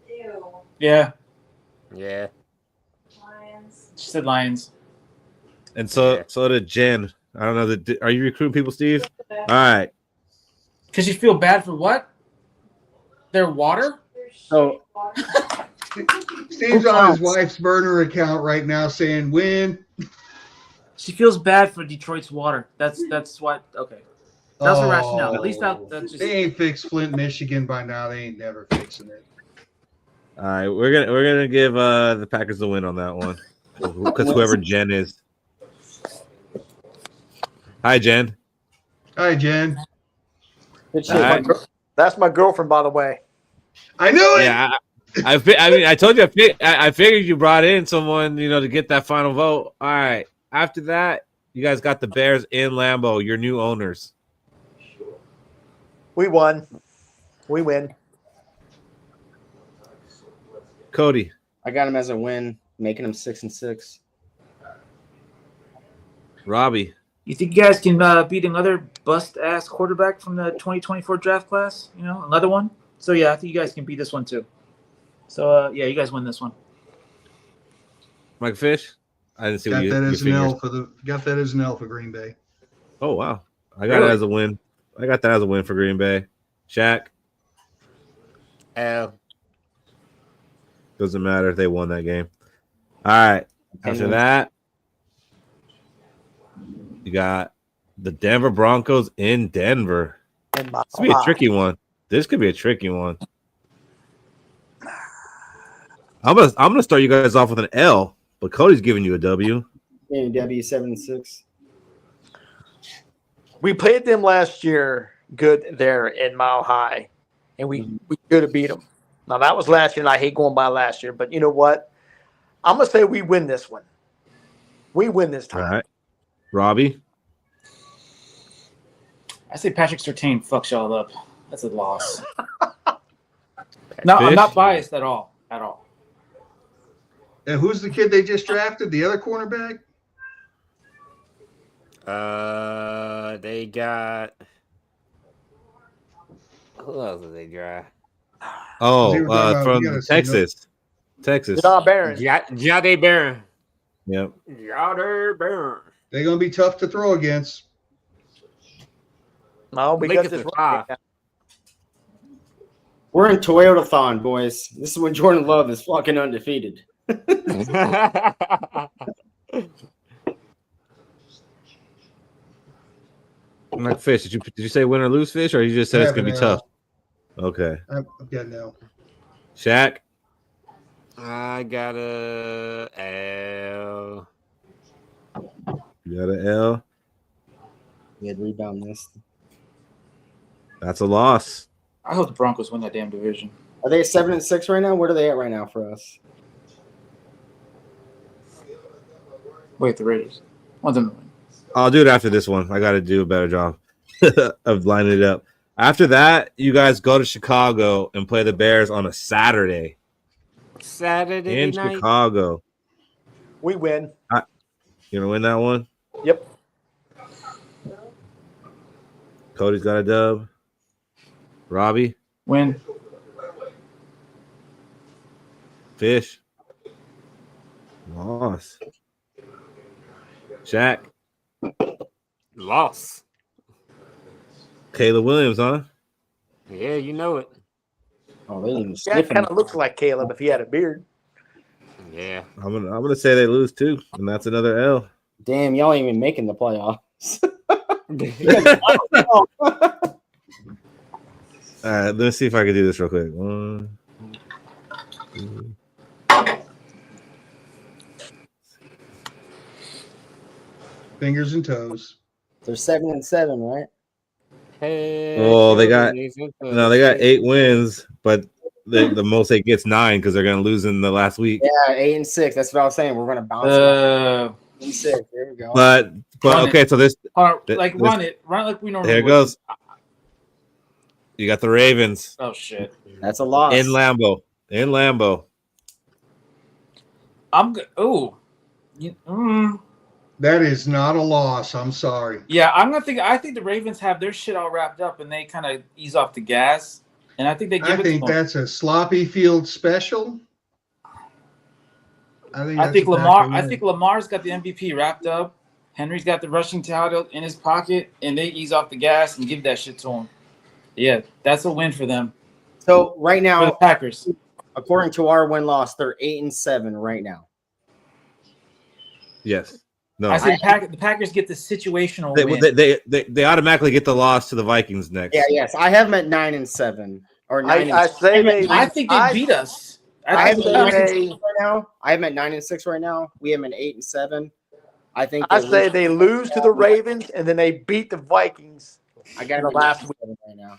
Ew. Yeah, Yeah. Lions. she said Lions. And so Yeah. so did Jen. I don't know. Are you recruiting people, Steve? All right. Because you feel bad for what? Their water? So Steve's on his wife's burner account right now saying win. She feels bad for Detroit's water. That's what. Okay, that's her rationale. At least that's just. They ain't fixed Flint, Michigan by now. They ain't never fixing it. All right. We're gonna give the Packers the win on that one. Because whoever Jen is. Hi, Jen. Hi, Jen. good shit. All right. That's my girlfriend, by the way. I knew it. Yeah, I mean, I told you. I figured you brought in someone, to get that final vote. All right. After that, you guys got the Bears in Lambeau, your new owners. We won. We win. Cody, I got him as a win, making him 6-6. Robbie, You think you guys can beat another bust-ass quarterback from the 2024 draft class? Another one? So, yeah, I think you guys can beat this one, too. So, yeah, you guys win this one. Mike Fish. I didn't see Got what that you as an L for Green Bay. Oh wow, I got it as a win. I got that as a win for Green Bay. Shaq. L. Doesn't matter if they won that game. All right. After that, you got the Denver Broncos in Denver. This could be a tricky one. This could be a tricky one. I'm gonna start you guys off with an L, but Cody's giving you a W. W 7-6. We played them last year good there in Mile High, and we could have beat them. Now, that was last year, and I hate going by last year, but you know what? I'm going to say we win this one. We win this time. All right. Robbie. I say Patrick Surtain fucks y'all up. That's a loss. No, I'm Fish? not biased at all. At all. And who's the kid they just drafted? The other cornerback? They got. Who else did they draft? Oh, They were talking about- from you gotta say Texas. Texas. John Barron. Jade Barron. Yep. Jade Barron. They're going to be tough to throw against. No, we Make got it this to right. five. We're in Toyota-thon, boys. This is when Jordan Love is fucking undefeated. Mike Fish, did you say win or lose, Fish, or you just said it's gonna be tough? Okay. I've got an L. Shaq. I got a L. You got an L. We had rebound this. That's a loss. I hope the Broncos win that damn division. Are they 7-6 right now? What are they at right now for us? Wait, the Raiders. Want them to win. I'll do it after this one. I got to do a better job of lining it up. After that, you guys go to Chicago and play the Bears on a Saturday. Saturday In night. Chicago. We win. You gonna win that one? Yep. Cody's got a dub. Robbie? Win. Fish? Loss. Shaq? Loss. Caleb Williams, huh? Yeah, you know it. Oh, they didn't That sniff kind him. of looks like Caleb if he had a beard. Yeah. I'm gonna say they lose too, and that's another L. Damn, y'all ain't even making the playoffs. All right, let's see if I can do this real quick. 1, 2. Fingers and toes. They're 7-7, right? Well, they got 8 wins, but the most they get's 9 because they're gonna lose in the last week. Yeah, 8-6. That's what I was saying. We're gonna bounce. 8-6. There we go. But Run okay, it. so this Like run it like we normally. there it would. goes. You got the Ravens Oh shit. That's a loss. in Lambeau. In Lambeau. I'm good. Oh. That is not a loss. I'm sorry. Yeah, I think the Ravens have their shit all wrapped up and they kind of ease off the gas. And I think they give I it think to them. that's a sloppy field special. I think Lamar's got the MVP wrapped up. Henry's got the rushing title in his pocket, and they ease off the gas and give that shit to him. Yeah, that's a win for them. So right For the now, Packers. according to our win-loss, they're 8-7 right now. Yes. No. I said the Packers get the situational win. They automatically get the loss to the Vikings next. Yeah, yes. I have them at 9-7 or 9. I think they beat us. I have them at 9-6 say right now. I have them at 9-6 right now. We have them at 8-7. I think I say they lose to the Ravens and then they beat the Vikings. I got in them the last week. right now.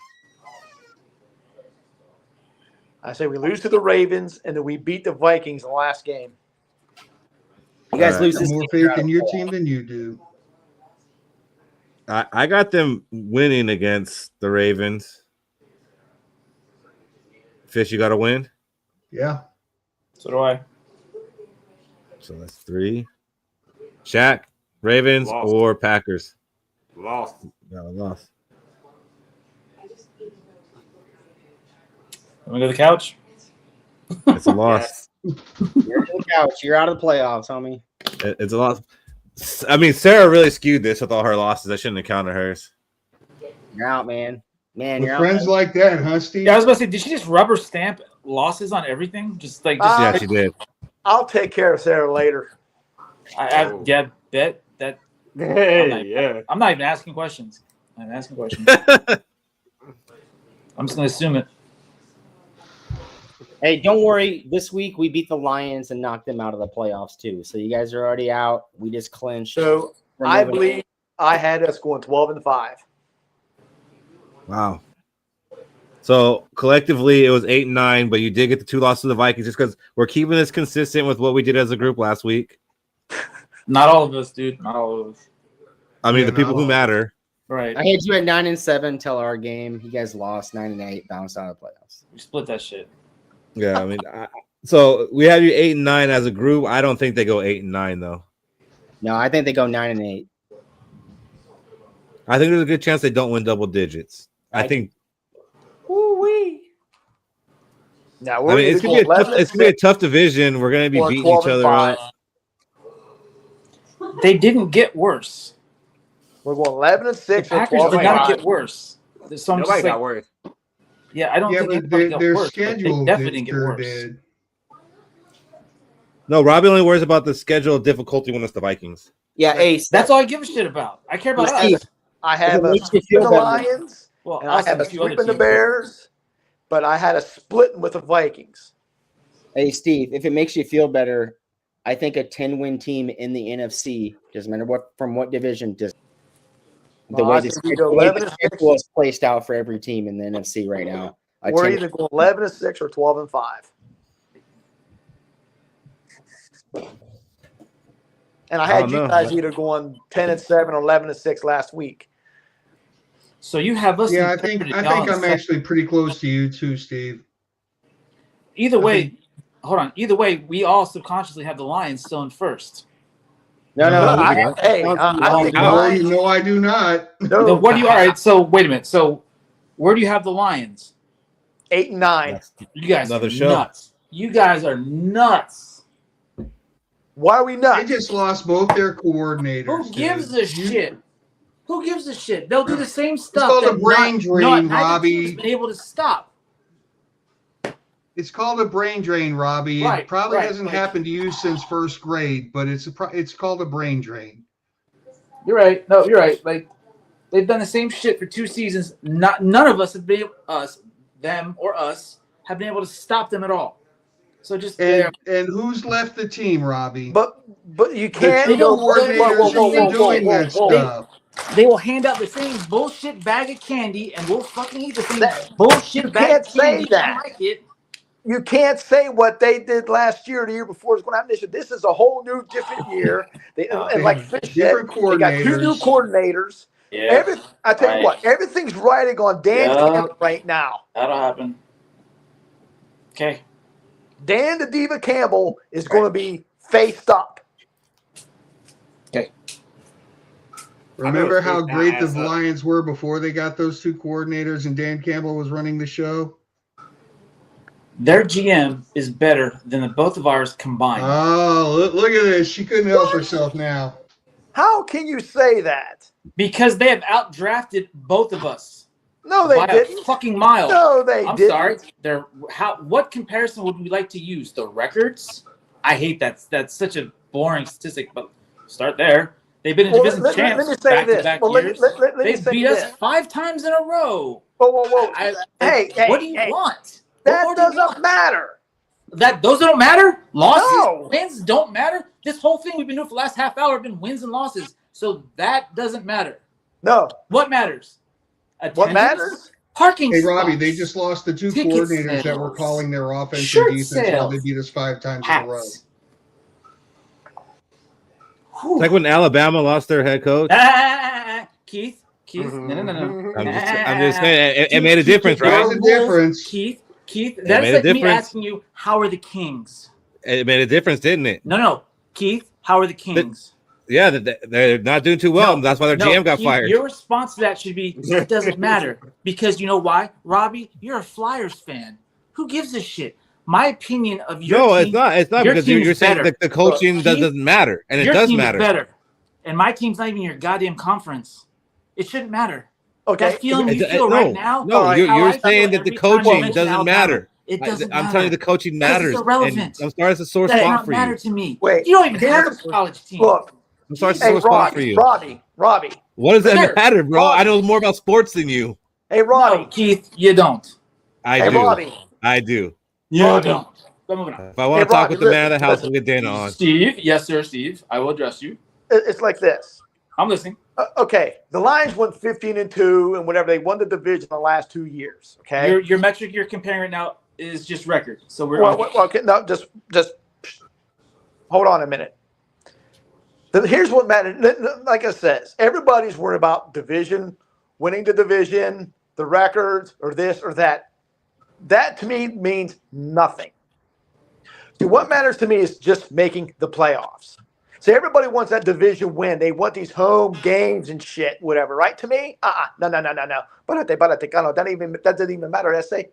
I say we lose to the Ravens and then we beat the Vikings in the last game. You guys All right. lose I this have more game, faith you're out in of your playoffs. team than you do. I got them winning against the Ravens. Fish, you got to win. Yeah. So do I. So that's 3. Shaq, Ravens Lost. or Packers? Lost. Got a loss. Want to go to the couch? It's a loss. You're on the couch. You're out of the playoffs, homie. It's a loss. I mean, Sarah really skewed this with all her losses. I shouldn't have counted hers. You're out, man. Man, With you're friends out. like that, huh, Steve? Yeah, I was about to say, did she just rubber stamp losses on everything? Just like, Yeah, she did. I'll take care of Sarah later. yeah, bet that. Hey, yeah. I'm not even asking questions. I'm asking questions. I'm just gonna assume it. Hey, don't worry. This week we beat the Lions and knocked them out of the playoffs too. So you guys are already out. We just clinched. So We're I moving believe I had us going 12-5. Wow. So collectively, it was 8-9, but you did get the 2 losses to the Vikings just because we're keeping this consistent with what we did as a group last week. Not all of us, dude. Not all of us. I mean, Yeah, the people not who all. matter. Right. I had you at 9-7 till our game. You guys lost 9-8, bounced out of the playoffs. We split that shit. Yeah, I mean, so we had you 8-9 as a group. I don't think they go 8-9 though. No, I think they go 9-8. I think there's a good chance they don't win double digits. I think. Now I we're mean, either it's gonna be a going tough. It's gonna be a tough division. We're gonna be or beating each other 12-5. up. They didn't get worse. We're going 11-6 The or Packers did not 12-5. get worse. So I'm Nobody just got like, worse. yeah, I don't Yeah, think but anybody got their worse. But schedule they definitely didn't get sure worse. did. No, Robbie only worries about the schedule difficulty when it's the Vikings. Yeah, Ace. That's all I give a shit about. I care about Steve, us. I have If it a makes you sweep in feel the better. Lions, Well, and I us have a a few other sweep in the teams. Bears, but I had a split with the Vikings. Hey, Steve, if it makes you feel better, I think a 10-win team in the NFC, doesn't matter what from what division, The way the schedule is placed out for every team in the NFC right now. We're either going 11-6 or 12-5. And I had you guys either going 10-7 or 11-6 last week. So you have us. Yeah, I think I'm actually pretty close to you too, Steve. Either way, hold on. Either way, we all subconsciously have the Lions still in first. No. I think Lions. No, I do not. No, what do you? All right. So wait a minute. So where do you have the Lions? 8-9. You guys Another are show. nuts. You guys are nuts. Why are we nuts? They just lost both their coordinators. Who gives a shit? Who gives a shit? They'll do the same stuff. It's called that a brain drain, Robbie. Been able to stop. It's called a brain drain, Robbie. Right, It probably right, hasn't right. happened to you since first grade, but it's called a brain drain. You're right. No, you're right. Like they've done the same shit for 2 seasons. None of us have been them or us have been able to stop them at all. So just And who's left the team, Robbie? But you can't the two coordinators who are doing that stuff. They will hand out the same bullshit bag of candy, and we'll fucking eat the same bullshit you bag can't of say candy. that. I like it. You can't say what they did last year or the year before is going to happen this year. This is a whole new, different year. And like Fish said, they got 2 new coordinators. Yeah. I tell you what, everything's riding on Dan Campbell right now. That'll happen. Okay. Dan the Diva Campbell is going to be faced up. Okay. Remember how great the Lions were before they got those 2 coordinators and Dan Campbell was running the show? Their GM is better than the both of ours combined. Oh, look at this. She couldn't help herself now. How can you say that? Because they have outdrafted both of us. No, they by didn't. A fucking mile. No, they I'm didn't. sorry. What comparison would we like to use? The records? I hate that. That's such a boring statistic, but start there. They've been in division champs let me say this. back-to-back Well, years. let me They say beat this. us 5 times in a row. Whoa. Hey, what do you want? That doesn't matter. Those don't matter? Losses, No. wins don't matter? This whole thing we've been doing for the last half hour have been wins and losses. So that doesn't matter. No. What matters? What Attendance? matters? Parking Hey, spots. Robbie, they just lost the 2 Ticket coordinators that were sales. calling their offense Shirt and defense while they sales. beat us 5 times in a row. Hats. It's like when Alabama lost their head coach. Keith. No. I'm just saying it made a difference, right? There's a difference. Keith. That's made a like me difference. asking you, how are the Kings? It made a difference, didn't it? No. Keith, how are the Kings? Yeah, they're not doing too well. That's why their GM got Keith, fired. Your response to that should be, it doesn't matter. Because you know why? Robbie, you're a Flyers fan. Who gives a shit? My opinion of your No, team, it's not. It's not your because team's you're saying better. that the coaching Keith, doesn't matter, and it your does team matter. is better. And my team's not even your goddamn conference. It shouldn't matter. Okay. That feeling you It- feel no, right now. No, how you're I feel saying that the every time you coaching mention doesn't Alabama. matter. It doesn't I'm matter. telling you, the coaching matters. It's irrelevant. And I'm sorry, it's a sore That spot don't for matter you. to me. Wait, You don't even have here's- a college team. Look. I'm sorry, it's a Hey, sore spot for you. Robbie. What does that Sure. matter, bro? Robbie. I know more about sports than you. Hey, Robbie. No, Keith, you don't. I Hey, do. Robbie. I do. You Robbie. don't. Go moving on. If I want Hey, to talk Robbie, with the man of the house, listen. we'll get Dana on. Steve, yes, sir, Steve. I will address you. It's like this. I'm listening. Okay, the Lions went 15-2 and whatever. They won the division the last 2 years. Okay. Your metric you're comparing right now is just record. So we're Well, okay, no, just hold on a minute. Here's what matters. Like I says, everybody's worried about division, winning the division, the records, or this or that. That to me means nothing. See, what matters to me is just making the playoffs. See, everybody wants that division win. They want these home games and shit, whatever, right? To me, no. That doesn't even matter, essay.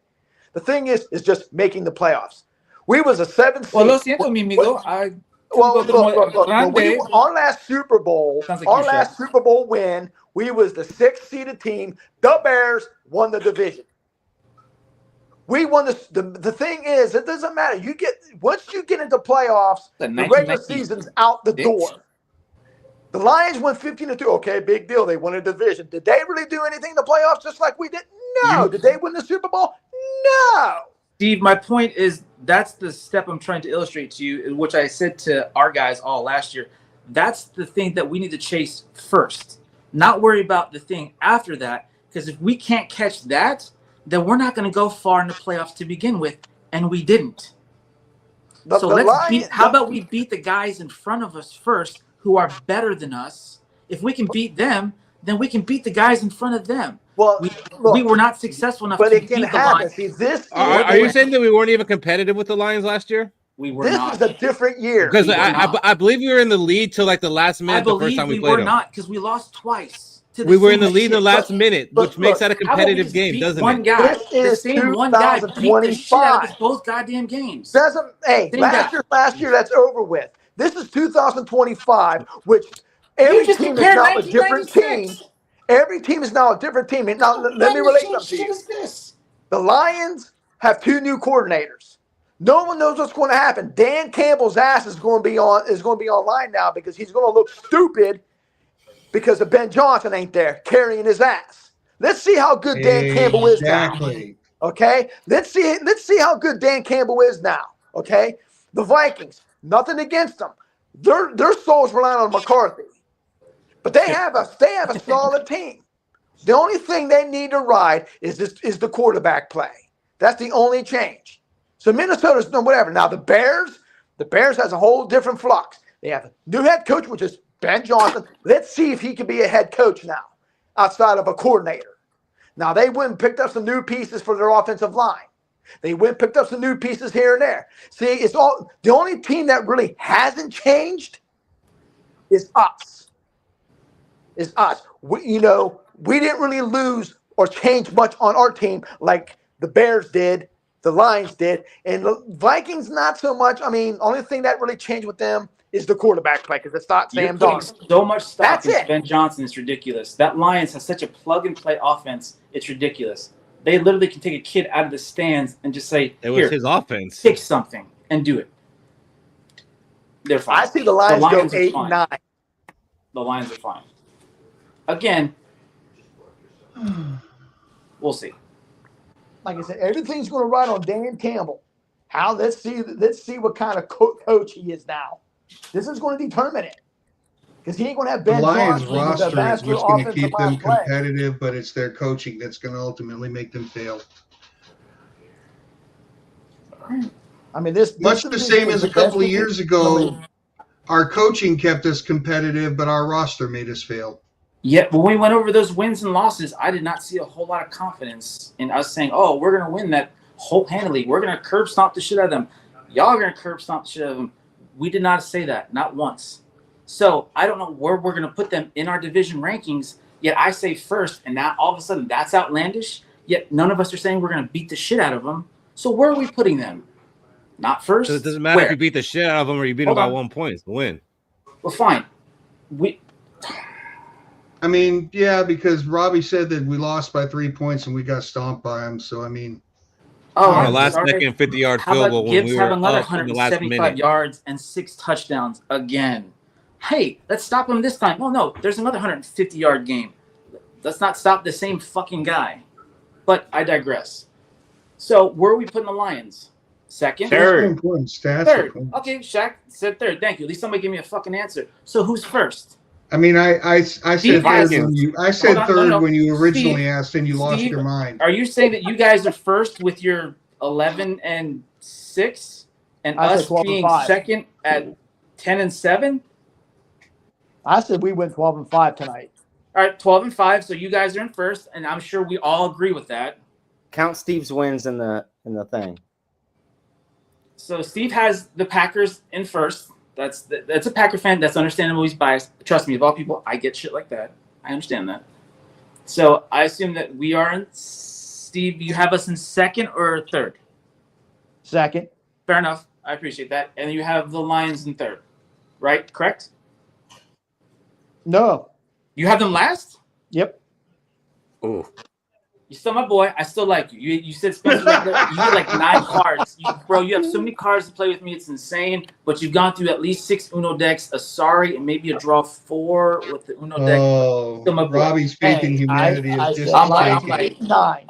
The thing is just making the playoffs. We was a 7 seed. Well, lo siento, mi amigo. Look, our last Super Bowl, Sounds like our you, last Chef. Super Bowl win, we was the 6th seeded team. The Bears won the division. We won the thing is, it doesn't matter. Once you get into playoffs, the regular season's out the door. The Lions went 15-2. Okay, big deal. They won a division. Did they really do anything in the playoffs just like we did? No. Did they win the Super Bowl? No. Steve, my point is that's the step I'm trying to illustrate to you, which I said to our guys all last year. That's the thing that we need to chase first. Not worry about the thing after that, because if we can't catch that, then we're not going to go far in the playoffs to begin with, and we didn't. So how about we beat the guys in front of us first who are better than us? If we can beat them, then we can beat the guys in front of them. Well, we were not successful enough but to it can beat the happen. Lions. See, this Are you saying that we weren't even competitive with the Lions last year? We were this not. is a different year. Because I believe we were in the lead till like the last minute the first time we played were them. not, because we lost twice. We were in the lead in the last minute, which makes that a competitive game, doesn't one it? Guy, This the is same one guy beat the shit out of 2025. both goddamn games. Last year, that's over with. This is 2025, which every just team is compared now a different team. 1996. Every team is now a different team. And now let me relate something to you. This? The Lions have 2 new coordinators. No one knows what's going to happen. Dan Campbell's ass is going to be online now because he's going to look stupid because of Ben Johnson ain't there carrying his ass. Let's see how good Dan Campbell is now. Okay? Let's see how good Dan Campbell is now. Okay? The Vikings, nothing against them. Their souls relying on McCarthy. But they have a solid team. The only thing they need to ride is the quarterback play. That's the only change. So Minnesota's no whatever. Now the Bears has a whole different flux. They have a new head coach, which is Ben Johnson. Let's see if he can be a head coach now, outside of a coordinator. Now they went and picked up some new pieces for their offensive line. They went and picked up some new pieces here and there. See, it's all the only team that really hasn't changed is us. Is us. We didn't really lose or change much on our team like the Bears did, the Lions did, and the Vikings not so much. I mean, only thing that really changed with them is the quarterback play because it's not Sam Darnold. So much stock That's in it. Ben Johnson is ridiculous. That Lions has such a plug-and-play offense. It's ridiculous. They literally can take a kid out of the stands and just say, it was his offense. Pick something and do it. They're fine. I see the Lions go 8-9. The Lions are fine. Again, we'll see. Like I said, everything's going to ride on Dan Campbell. Let's see what kind of coach he is now. This is going to determine it. Because he ain't going to have Ben The Lions Johnson, roster is master what's going to offensive keep them line play. competitive, but it's their coaching that's going to ultimately make them fail. I mean, this much the same as a couple of years ago. Our coaching kept us competitive, but our roster made us fail. Yeah, when we went over those wins and losses, I did not see a whole lot of confidence in us saying, "Oh, we're going to win that handily. We're going to curb stomp the shit out of them. Y'all are going to curb stomp the shit out of them." We did not say that, not once. So I don't know where we're going to put them in our division rankings. Yet I say first, and now all of a sudden that's outlandish. Yet none of us are saying we're going to beat the shit out of them. So where are we putting them? Not first. So it doesn't matter if you beat the shit out of them or you beat them by 1 point. It's the win. Well, fine. I mean, yeah, because Robbie said that we lost by 3 points and we got stomped by him. So I mean, on a last second 50-yard field goal when we were have another up in the last 175 minute. yards and 6 touchdowns again. Hey, let's stop him this time. Oh no, there's another 150-yard game. Let's not stop the same fucking guy. But I digress. So where are we putting the Lions? Second? Third. Third. Okay, Shaq said third. Thank you. At least somebody give me a fucking answer. So who's first? I mean, I said third when you when you originally Steve, asked and you lost your mind. Are you saying that you guys are first with your 11-6, and I said us 12 and being 5. second at 10-7? I said we went 12-5 tonight. All right, 12-5. So you guys are in first, and I'm sure we all agree with that. Count Steve's wins in the thing. So Steve has the Packers in first. That's a Packer fan. That's understandable. He's biased. Trust me, of all people, I get shit like that. I understand that. So I assume that we are in. Steve, you have us in second or third? Second. Fair enough. I appreciate that. And you have the Lions in third, right? Correct? No. You have them last? Yep. Oh. You're still my boy. I still like you. You said Spencer. You had like 9 cards. Bro, you have so many cards to play with me. It's insane. But you've gone through at least 6 Uno decks, a sorry, and maybe a draw 4 with the Uno deck. Oh, Robbie's faith in humanity is just I'm shaking. like 9.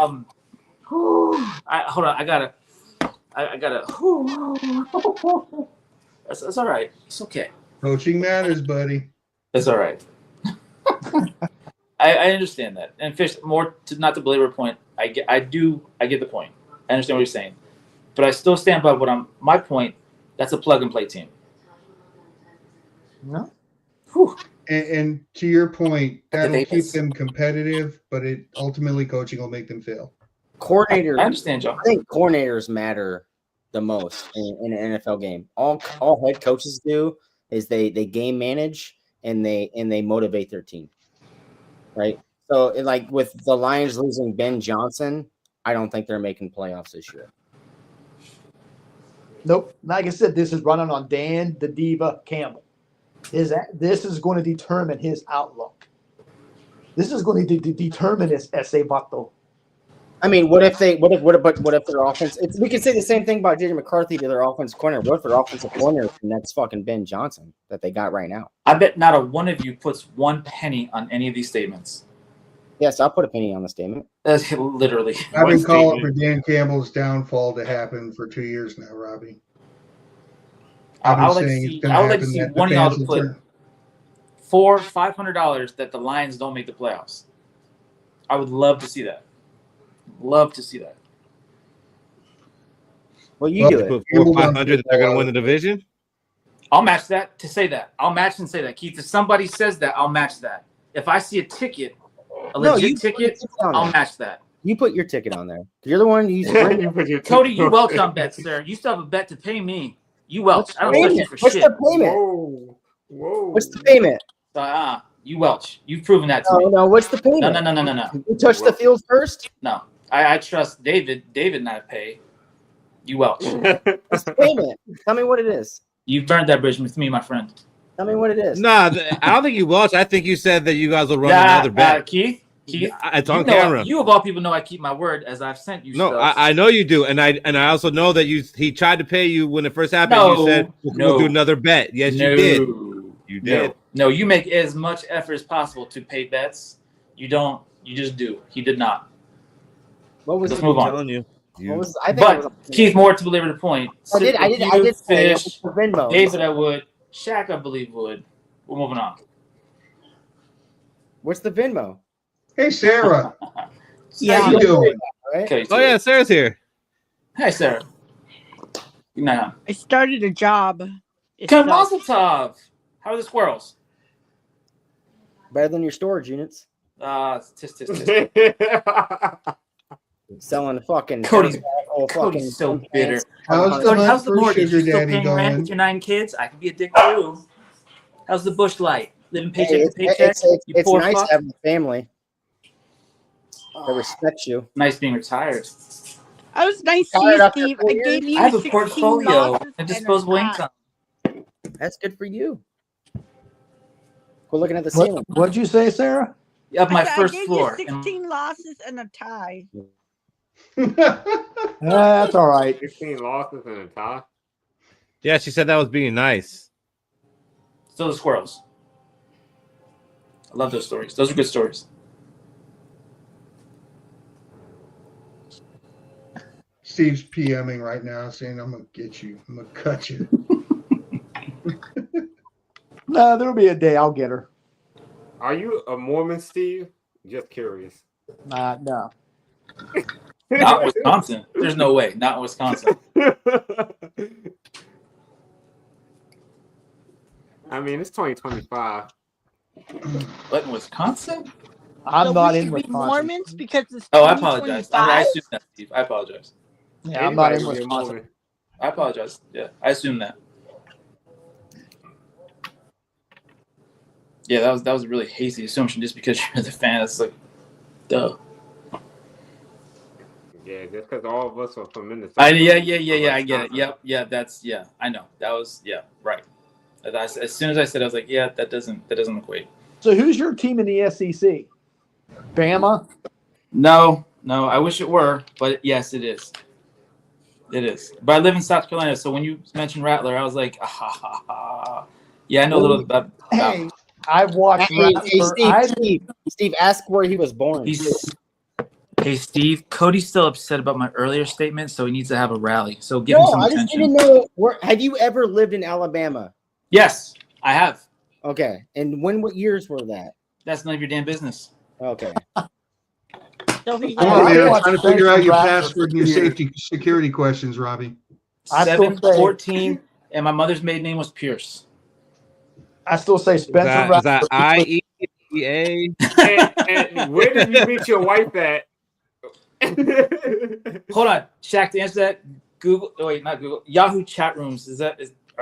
Hold on. I gotta. That's all right. It's okay. Coaching matters, buddy. It's all right. I understand that. And Fish, not to belabor a point, I get the point. I understand what you're saying. But I still stand by my point. That's a plug and play team. No. Whew. And to your point, that'll keep Davis. them competitive, but it ultimately coaching will make them fail. Coordinators. I understand, John. I think coordinators matter the most in an NFL game. All head coaches do is they game manage and they motivate their team, right? So like with the Lions losing Ben Johnson, I don't think they're making playoffs this year. Nope. Like I said, this is running on Dan the Diva Campbell. This is going to determine his outlook. This is going to determine his essay vato. I mean, what if their offense? We could say the same thing about JJ McCarthy to their offensive corner. What if their offensive corner is the next fucking Ben Johnson that they got right now? I bet not a one of you puts one penny on any of these statements. Yes, I'll put a penny on the statement. That's literally. I've been calling for Dan Campbell's downfall to happen for 2 years now, Robbie. I would like to see one of y'all to put $500 that the Lions don't make the playoffs. I would love to see that. Love to see that. Well, you do it. Put 500 that they're going to win the division. I'll match that to say that. I'll match and say that. Keith, if somebody says that, I'll match that. If I see a ticket, legit ticket, I'll match that. You put your ticket on there. You're the one who's Cody, you welch on bets, sir. You still have a bet to pay me. You welch. I don't touch you for What's shit. the payment? Whoa. What's the payment? You welch. You've proven that to me. No. What's the payment? No. You touch the field first? No. I trust David. David not pay. You welch. What's the payment? Tell me what it is. You've burned that bridge with me, my friend. Tell me what it is. Nah, I don't think you welch. I think you said that you guys will run another bet. Keith, it's on camera. camera. You of all people know I keep my word, as I've sent you. No, stuff. I know you do, and I also know that he tried to pay you when it first happened. No, you said we'll do another bet. Yes, you did. You did. No, you make as much effort as possible to pay bets. You don't. You just do. He did not. What was Let's move on. Telling you. But Keith, more to belabor the point. I did say Fish, for Venmo. David, I would. Shaq, I believe, would. We're moving on. What's the Venmo? Hey, Sarah. Yeah. How you doing? Okay, Oh yeah, Sarah's here. Hey, Sarah. Good night. I started a job. Come Mazel Tov. How are the squirrels? Better than your storage units. Tisk. Selling fucking Cody's fucking so bitter. How's the mortgage? You still daddy paying going? rent with your 9 kids? I can be a dick too. How's the bush light? Living paycheck to paycheck? It's nice to have a family that respects you. Nice being retired. I was nice to Tired you, after Steve. 4 I years? gave you I have a 16 portfolio losses and and a disposable tie. income. That's good for you. We're looking at the ceiling. What did you say, Sarah? Up my I first gave floor. you 16 losses and a tie. That's all right. 16 losses and a tie. Yeah, she said that was being nice. Still the squirrels. I love those stories. Those are good stories. Steve's PMing right now saying, I'm going to get you. I'm going to cut you. No, there'll be a day I'll get her. Are you a Mormon, Steve? Just curious. No. Not Wisconsin. There's no way. Not Wisconsin. I mean, it's 2025. What, in Wisconsin? I'm So not we in should be Wisconsin. Mormons because it's Oh, I apologize. I 2025? assume that, Steve. I apologize. Yeah, I'm not in Anybody can be a Wisconsin. Mormon. I apologize. Yeah, I assume that. Yeah, that was a really hasty assumption just because you're the fan. It's like, duh. Yeah, just because all of us are from Minnesota. Yeah. I get it. Yep. Yeah, I know. That was right. As soon as I said, I was like, yeah, that doesn't equate. So who's your team in the SEC? Bama? No. I wish it were, but yes, it is. It is. But I live in South Carolina, so when you mentioned Rattler, I was like, yeah, I know a little about. Hey, I've watched Steve, ask where he was born. Hey, Steve, Cody's still upset about my earlier statement, so he needs to have a rally. So give him some I just attention. didn't know. Have you ever lived in Alabama? Yes, I have. Okay. And what years were that? That's none of your damn business. Okay. So he Come on, I man. I'm watched trying to figure out your Spencer Rattler password and your for years. safety security questions, Robbie. I still 7, say- 14, and my mother's maiden name was Pierce. I still say Spencer Is that Rattler. IEA? And where did you meet your wife at? Hold on, Shaq. To answer that, Google. Oh wait, not Google. Yahoo chat rooms. Are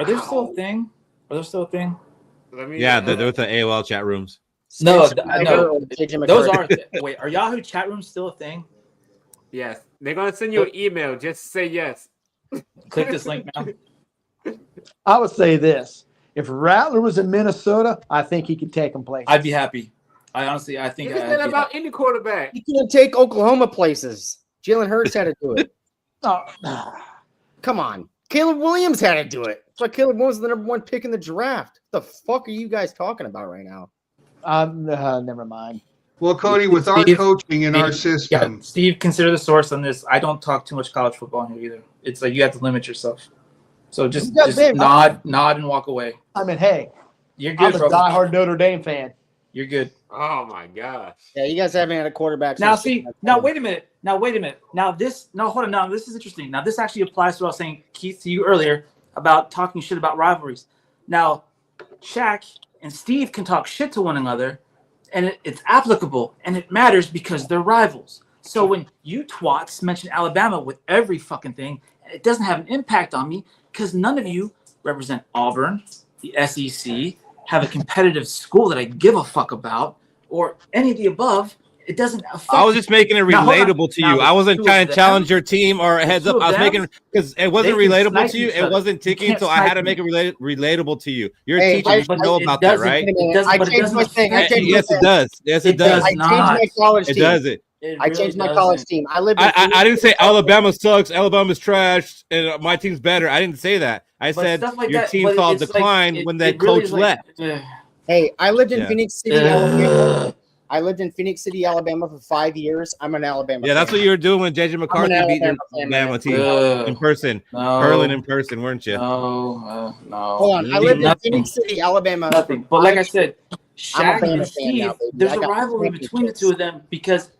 there still a thing? Are there still a thing? Yeah, they're with the AOL chat rooms. No, Spencer no. Rattler or JJ Those McCarthy? are. Wait, are Yahoo chat rooms still a thing? Yes, they're gonna send you an email. Just say yes. Click this link now. I would say this: if Rattler was in Minnesota, I think he could take him places. I'd be happy. I You think can say that about any quarterback. He couldn't take Oklahoma places. Jalen Hurts had to do it. Oh, Come on. Caleb Williams had to do it. That's why Caleb Williams was the #1 pick in the draft. What the fuck are you guys talking about right now? never mind. Well, Cody, with our Steve- coaching in our Steve- system, Yeah, Steve, consider the source on this. I don't talk too much college football here either. It's like you have to limit yourself. So just nod and walk away. I mean, hey, You're I'm good, a bro. diehard Notre Dame fan. You're good. Oh my gosh. Yeah, you guys haven't had a quarterback. Now, since- wait a minute. Hold on. Now, this is interesting. Now, this actually applies to what I was saying, Keith, to you earlier about talking shit about rivalries. Now, Shaq and Steve can talk shit to one another, and it's applicable, and it matters because they're rivals. So when you twats mention Alabama with every fucking thing, it doesn't have an impact on me because none of you represent Auburn, the SEC, have a competitive school that I give a fuck about, or any of the above. It doesn't affect I was just making it Now, hold on. relatable to Now, you. the I wasn't two trying of to them- challenge your team or a heads two up. of I was them, making because it wasn't they can relatable snipe to you. each It other. wasn't You ticking, can't so I had to snipe make it relatable to you. You're Hey, a teacher. You should but know it about that, doesn't- right? it doesn't- I but it changed doesn't my thing. I affect changed you. Yes, it does. Yes, it It does does. I changed my college It team. does it. I changed my college team. I lived in I didn't say Alabama sucks, Alabama's trash, and my team's better. I didn't say that. I But said stuff like your that- team but saw a it's like- decline it- when that it really coach is like- left. Hey, I lived in Yeah. Phoenix City, Alabama. I lived in Phoenix City, Alabama for 5 years. I'm an Alabama Yeah, that's fan. what you were doing when JJ McCarthy beat your Alabama team in person, hurling in person, weren't you? No. Hold on. I lived in Phoenix City, Alabama. Nothing. But like I said, I'm a Shaq Bama fan and now, Steve, baby. there's I a got rivalry championships. between the two of them because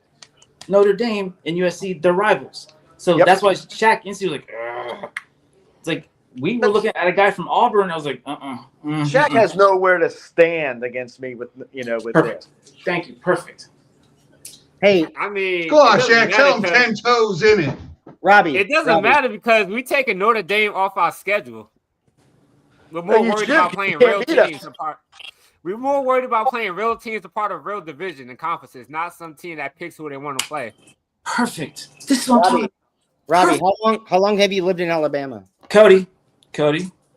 Notre Dame and USC, they're rivals. So Yep. that's why Shaq instantly was like, ugh. It's like we were looking at a guy from Auburn. I was like, Shaq has nowhere to stand against me with with Perfect. this. Thank you. Perfect. Hey, I mean, go on, it doesn't Shaq. Tell him matter 10 toes in it. Robbie. It doesn't matter because we taking Notre Dame off our schedule. We're more No, you worried should. about You playing can't real beat us. teams apart. We're more worried about playing real teams a part of real division and conferences, not some team that picks who they want to play. Perfect. This is what I'm talking Robbie, how long have you lived in Alabama? Cody.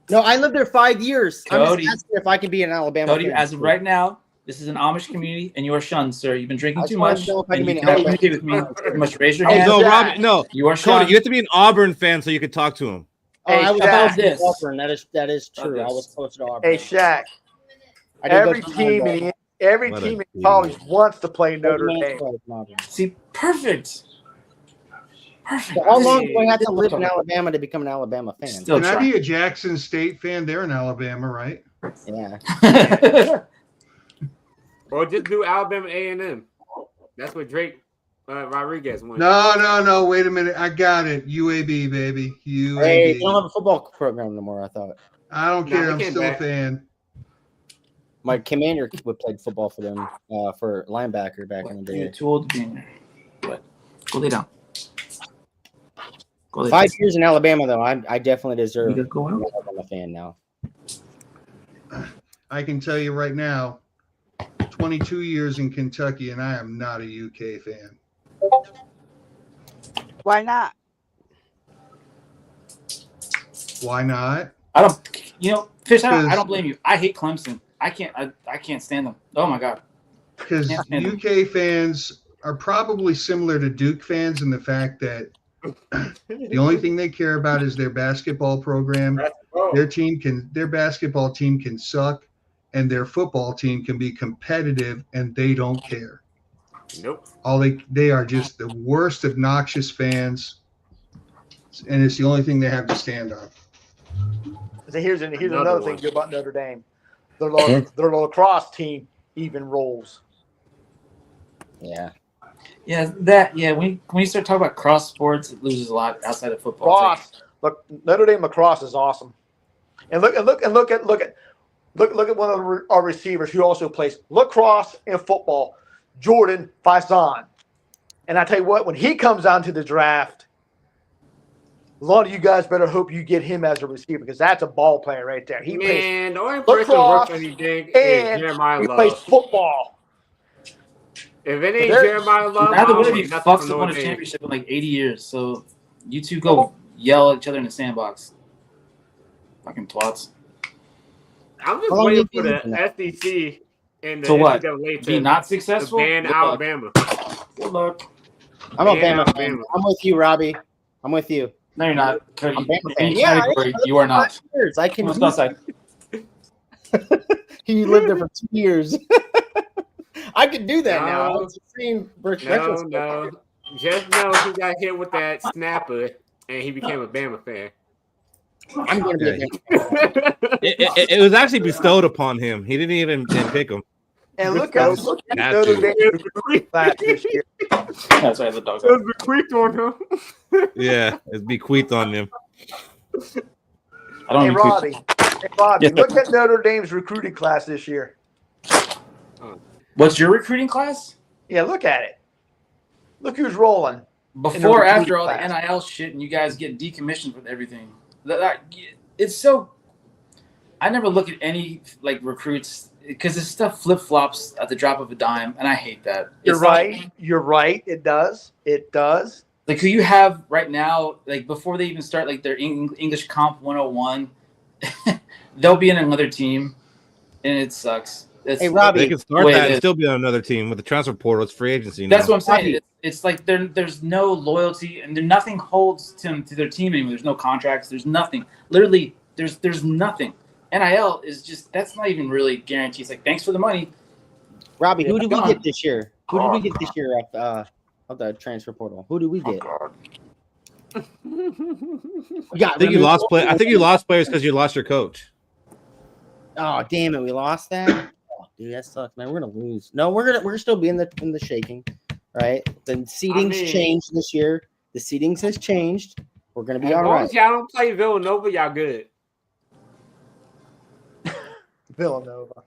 No, I lived there 5 years. I'm Cody. just asking if I can be an Alabama Cody, fan. as of right now, this is an Amish community, and you are shunned, sir. You've been drinking I too just wanted much. to know if I And can you be an cannot Alabama communicate with me. You must raise your Oh, hand. no, Robbie, no. You are Cody, shunned. you have to be an Auburn fan so you could talk to him. Oh, I was about close to this. Auburn. That is true. I was close to Auburn. Hey, Shaq. I did go Every to team Auburn. in every What a team in team. college wants to play Notre 30 minutes Dame. away from Auburn. See, perfect. Perfect. So how long do I have to live in Alabama to become an Alabama fan? Still Can I try. be a Jackson State fan? They're in Alabama, right? Yeah. Or just do Alabama A&M. That's what Drake Rodriguez won. No. Wait a minute. I got it. UAB, baby. UAB. Hey, they don't have a football program no more, I thought. I don't Nah, care. they I'm came still back. a fan. My commander played football for them for linebacker back in the You're day. too old to be in there. But go lay down. Go lay 5 down. years in Alabama, though. I definitely deserve You to gotta go be out. an Alabama fan now. I can tell you right now, 22 years in Kentucky, and I am not a UK fan. Why not? Why not? I don't. Fish. I Because- don't blame you. I hate Clemson. I can't stand them. Oh my god. Because Can't stand them. UK fans are probably similar to Duke fans in the fact that the only thing they care about is their basketball program. Their basketball team can suck, and their football team can be competitive, and they don't care. Nope. They are just the worst obnoxious fans, and it's the only thing they have to stand on. So here's Another another one. thing good about Notre Dame. Their lacrosse team even rolls. Yeah. Yeah, when you start talking about cross sports, it loses a lot outside of football. Lacrosse. Look, Notre Dame lacrosse is awesome. And look at one of our receivers who also plays lacrosse and football, Jordan Faison. And I tell you what, when he comes out to the draft, a lot of you guys better hope you get him as a receiver because that's a ball player right there. He plays Man, the only person lacrosse works anything is and Jeremiah he plays Love. football. If it ain't There- Jeremiah Love, I Neither don't one of want you nothing fucks from have won a Notre Dame. championship in like 80 years. So you two go yell at each other in the sandbox. Fucking twats. I'm just How long waiting have for you the been there? SEC and the To what? NCAA Be to not successful? ban Good luck. Alabama. Good luck. I'm a Ban Bama fan. Alabama. I'm with you, Robbie. I'm with you. No, you're not. I'm Cody. Bama In fan. each Yeah, category, you are not. Years. I can. Let's go outside. He lived there for 2 years. I could do that now. No. It's the same No. Just know he got hit with that snapper and he became a Bama fan. I'm going to be a Yeah, Bama fan. It was actually bestowed upon him. He didn't even pick him. And look at Had Notre to. Dame class this year. That's why the dog's It was bequeathed on him. Yeah, it's bequeathed on him. I don't Hey, even Robbie. Yes, Look at Notre Dame's recruiting class this year. What's your recruiting class? Yeah, look at it. Look who's rolling. Before, In the after all recruiting the NIL shit, and you guys get decommissioned with everything. It's so. I never look at any like recruits because this stuff flip flops at the drop of a dime, and I hate that. You're It's not- right. You're right. It does. It does. Like who you have right now, like before they even start like their English Comp 101, they'll be in another team, and it sucks. Hey, Robbie. They can start Wait, that and it- still be on another team with the transfer portal. It's free agency now. That's what I'm saying. Robbie. It's like there's no loyalty, and nothing holds to their team anymore. There's no contracts. There's nothing. Literally, there's nothing. NIL is just that's not even really guaranteed. It's like thanks for the money. Robbie, who did we Gone. get this year? Who did we get this year of the transfer portal? Who did we get? We got I think you lost play. I think you lost players because you lost your coach. Oh damn it, we lost that. Oh, dude, that sucks, man. We're gonna lose. No, we're gonna still be in the shaking, right? The seedings changed this year. The seedings has changed. We're gonna be As all long right. as y'all don't play Villanova, y'all good. Villanova.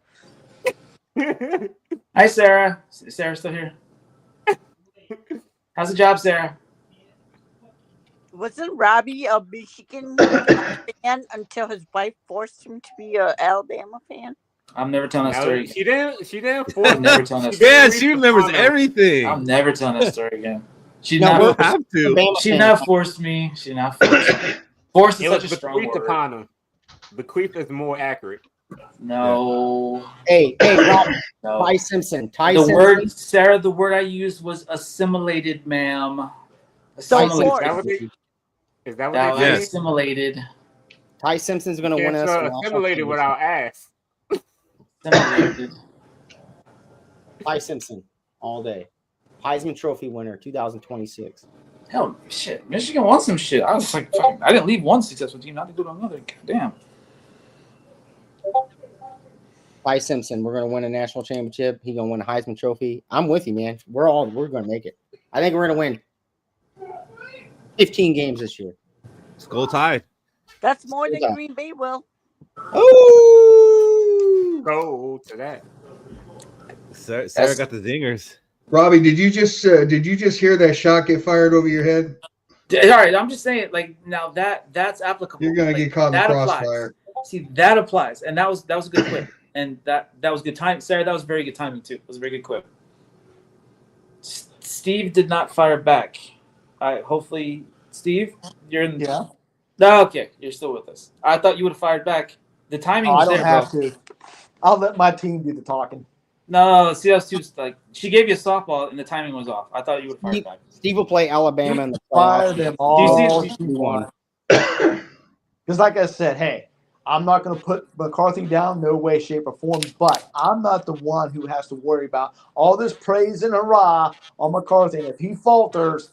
Hi, Sarah. Is Sarah still here? How's the job, Sarah? Wasn't Robbie a Michigan fan until his wife forced him to be an Alabama fan? I'm never telling that story. She didn't force I'm never telling that story. Yeah, she remembers everything. I'm never telling that story again. She No, not we'll have to. Alabama She fan. not forced me. She not forced me. Forced is It such was a strong bequeathed word. upon him. Bequeath is more accurate. No. Hey, Rob, No. Ty Simpson. Ty The Simpson. word, Sarah, the word I used was assimilated, ma'am. So Is that what Assimilated. they? Is that what That they was say? assimilated. Ty Simpson's gonna win Can't us. spell a national assimilated without ass. Assimilated. Ty Simpson all day. Heisman Trophy winner, 2026. Hell, shit. Michigan won some shit. I was like, fucking, I didn't leave one successful team not to go to another. God damn. Ty Simpson, we're gonna win a national championship. He's gonna win a Heisman Trophy. I'm with you, man. We're gonna make it. I think we're gonna win 15 games this year. Skol Tide. That's more than Yeah. Green Bay will. Oh, Go to that. Sarah got the zingers. Robbie, did you just hear that shot get fired over your head? All right, I'm just saying, like, now that's applicable. You're gonna Like, get caught in the that crossfire. applies. See, that applies, and that was a good clip, and that was good time. Sarah, that was very good timing too. It was a very good clip. Steve did not fire back. Hopefully, Steve, you're in. Yeah. No, okay, you're still with us. I thought you would have fired back. The timing I was don't there, have bro. to. I'll let my team do the talking. No, see, that was too like she gave you a softball and the timing was off. I thought you would have fired back. Steve will play Alabama in the Fire playoffs. them Do all. you see- she won. Because, like I said, hey, I'm not going to put McCarthy down, no way, shape, or form. But I'm not the one who has to worry about all this praise and hurrah on McCarthy. And if he falters,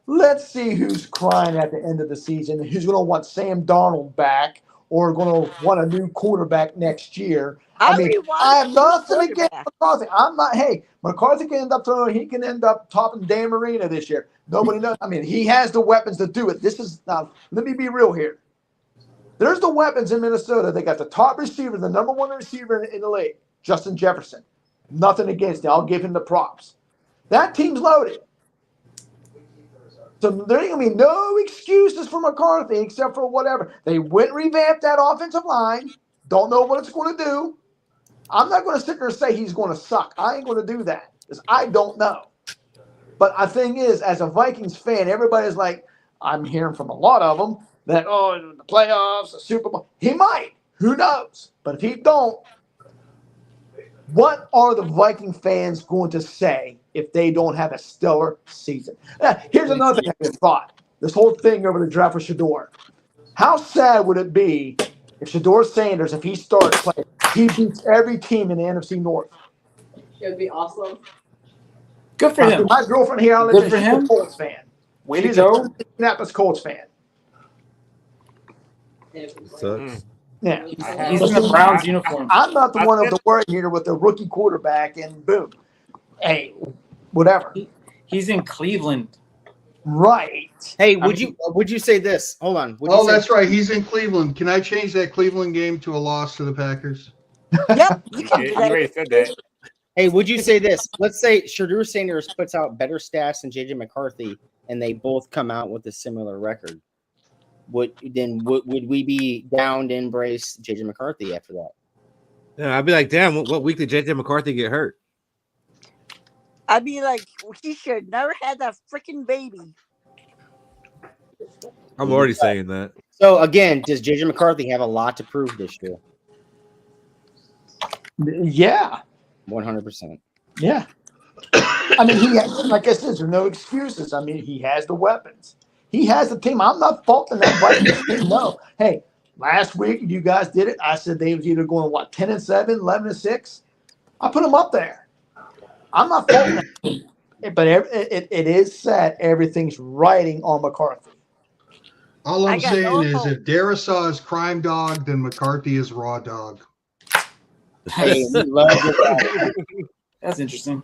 let's see who's crying at the end of the season and who's going to want Sam Darnold back or going to want a new quarterback next year. I I mean, already want I have a new nothing against quarterback. McCarthy. I'm not. Hey, McCarthy can end up throwing. He can end up topping Dan Marino this year. Nobody knows. I mean, he has the weapons to do it. This is now. Let me be real here. There's the weapons in Minnesota. They got the top receiver, the number one receiver in the league, Justin Jefferson. Nothing against him. I'll give him the props. That team's loaded. So there ain't gonna be no excuses for McCarthy except for whatever. They went and revamped that offensive line. Don't know what it's going to do. I'm not going to sit there and say he's going to suck. I ain't going to do that because I don't know. But the thing is, as a Vikings fan, everybody's like, I'm hearing from a lot of them that, oh, the playoffs, the Super Bowl. He might. Who knows? But if he don't, what are the Viking fans going to say if they don't have a stellar season? Here's another thing I just thought. This whole thing over the draft with Shador. How sad would it be if Shador Sanders, if he starts playing, he beats every team in the NFC North? It would be awesome. Good for him. My girlfriend here, Good for she's him. a Colts fan. Way to She's go. a Indianapolis Colts fan. Sucks. Yeah. He's in the Browns uniform. I'm not the one of the worry here with the rookie quarterback and boom. Hey, whatever. He's in Cleveland. Right. Hey, would you say this? Hold on. Oh, that's right. He's in Cleveland. Can I change that Cleveland game to a loss to the Packers? Yep, you can do You that. already said that. Hey, would you say this? Let's say Shador Sanders puts out better stats than JJ McCarthy, and they both come out with a similar record. Would we be down to embrace JJ McCarthy after that? Yeah, I'd be like, damn, what week did JJ McCarthy get hurt? I'd be like, he should never had that freaking baby. I'm already saying that. So again, does JJ McCarthy have a lot to prove this year? Yeah. 100%. Yeah. I mean, he has, like I said, there's no excuses. I mean, he has the weapons. He has the team. I'm not faulting that Vikings team. No. Hey, last week you guys did it. I said they was either going, 10-7, 11-6. I put them up there. I'm not faulting that. But it is sad everything's riding on McCarthy. All I I'm got saying no is hope. if Darisaw is crime dog, then McCarthy is raw dog. Hey, we love your That's interesting.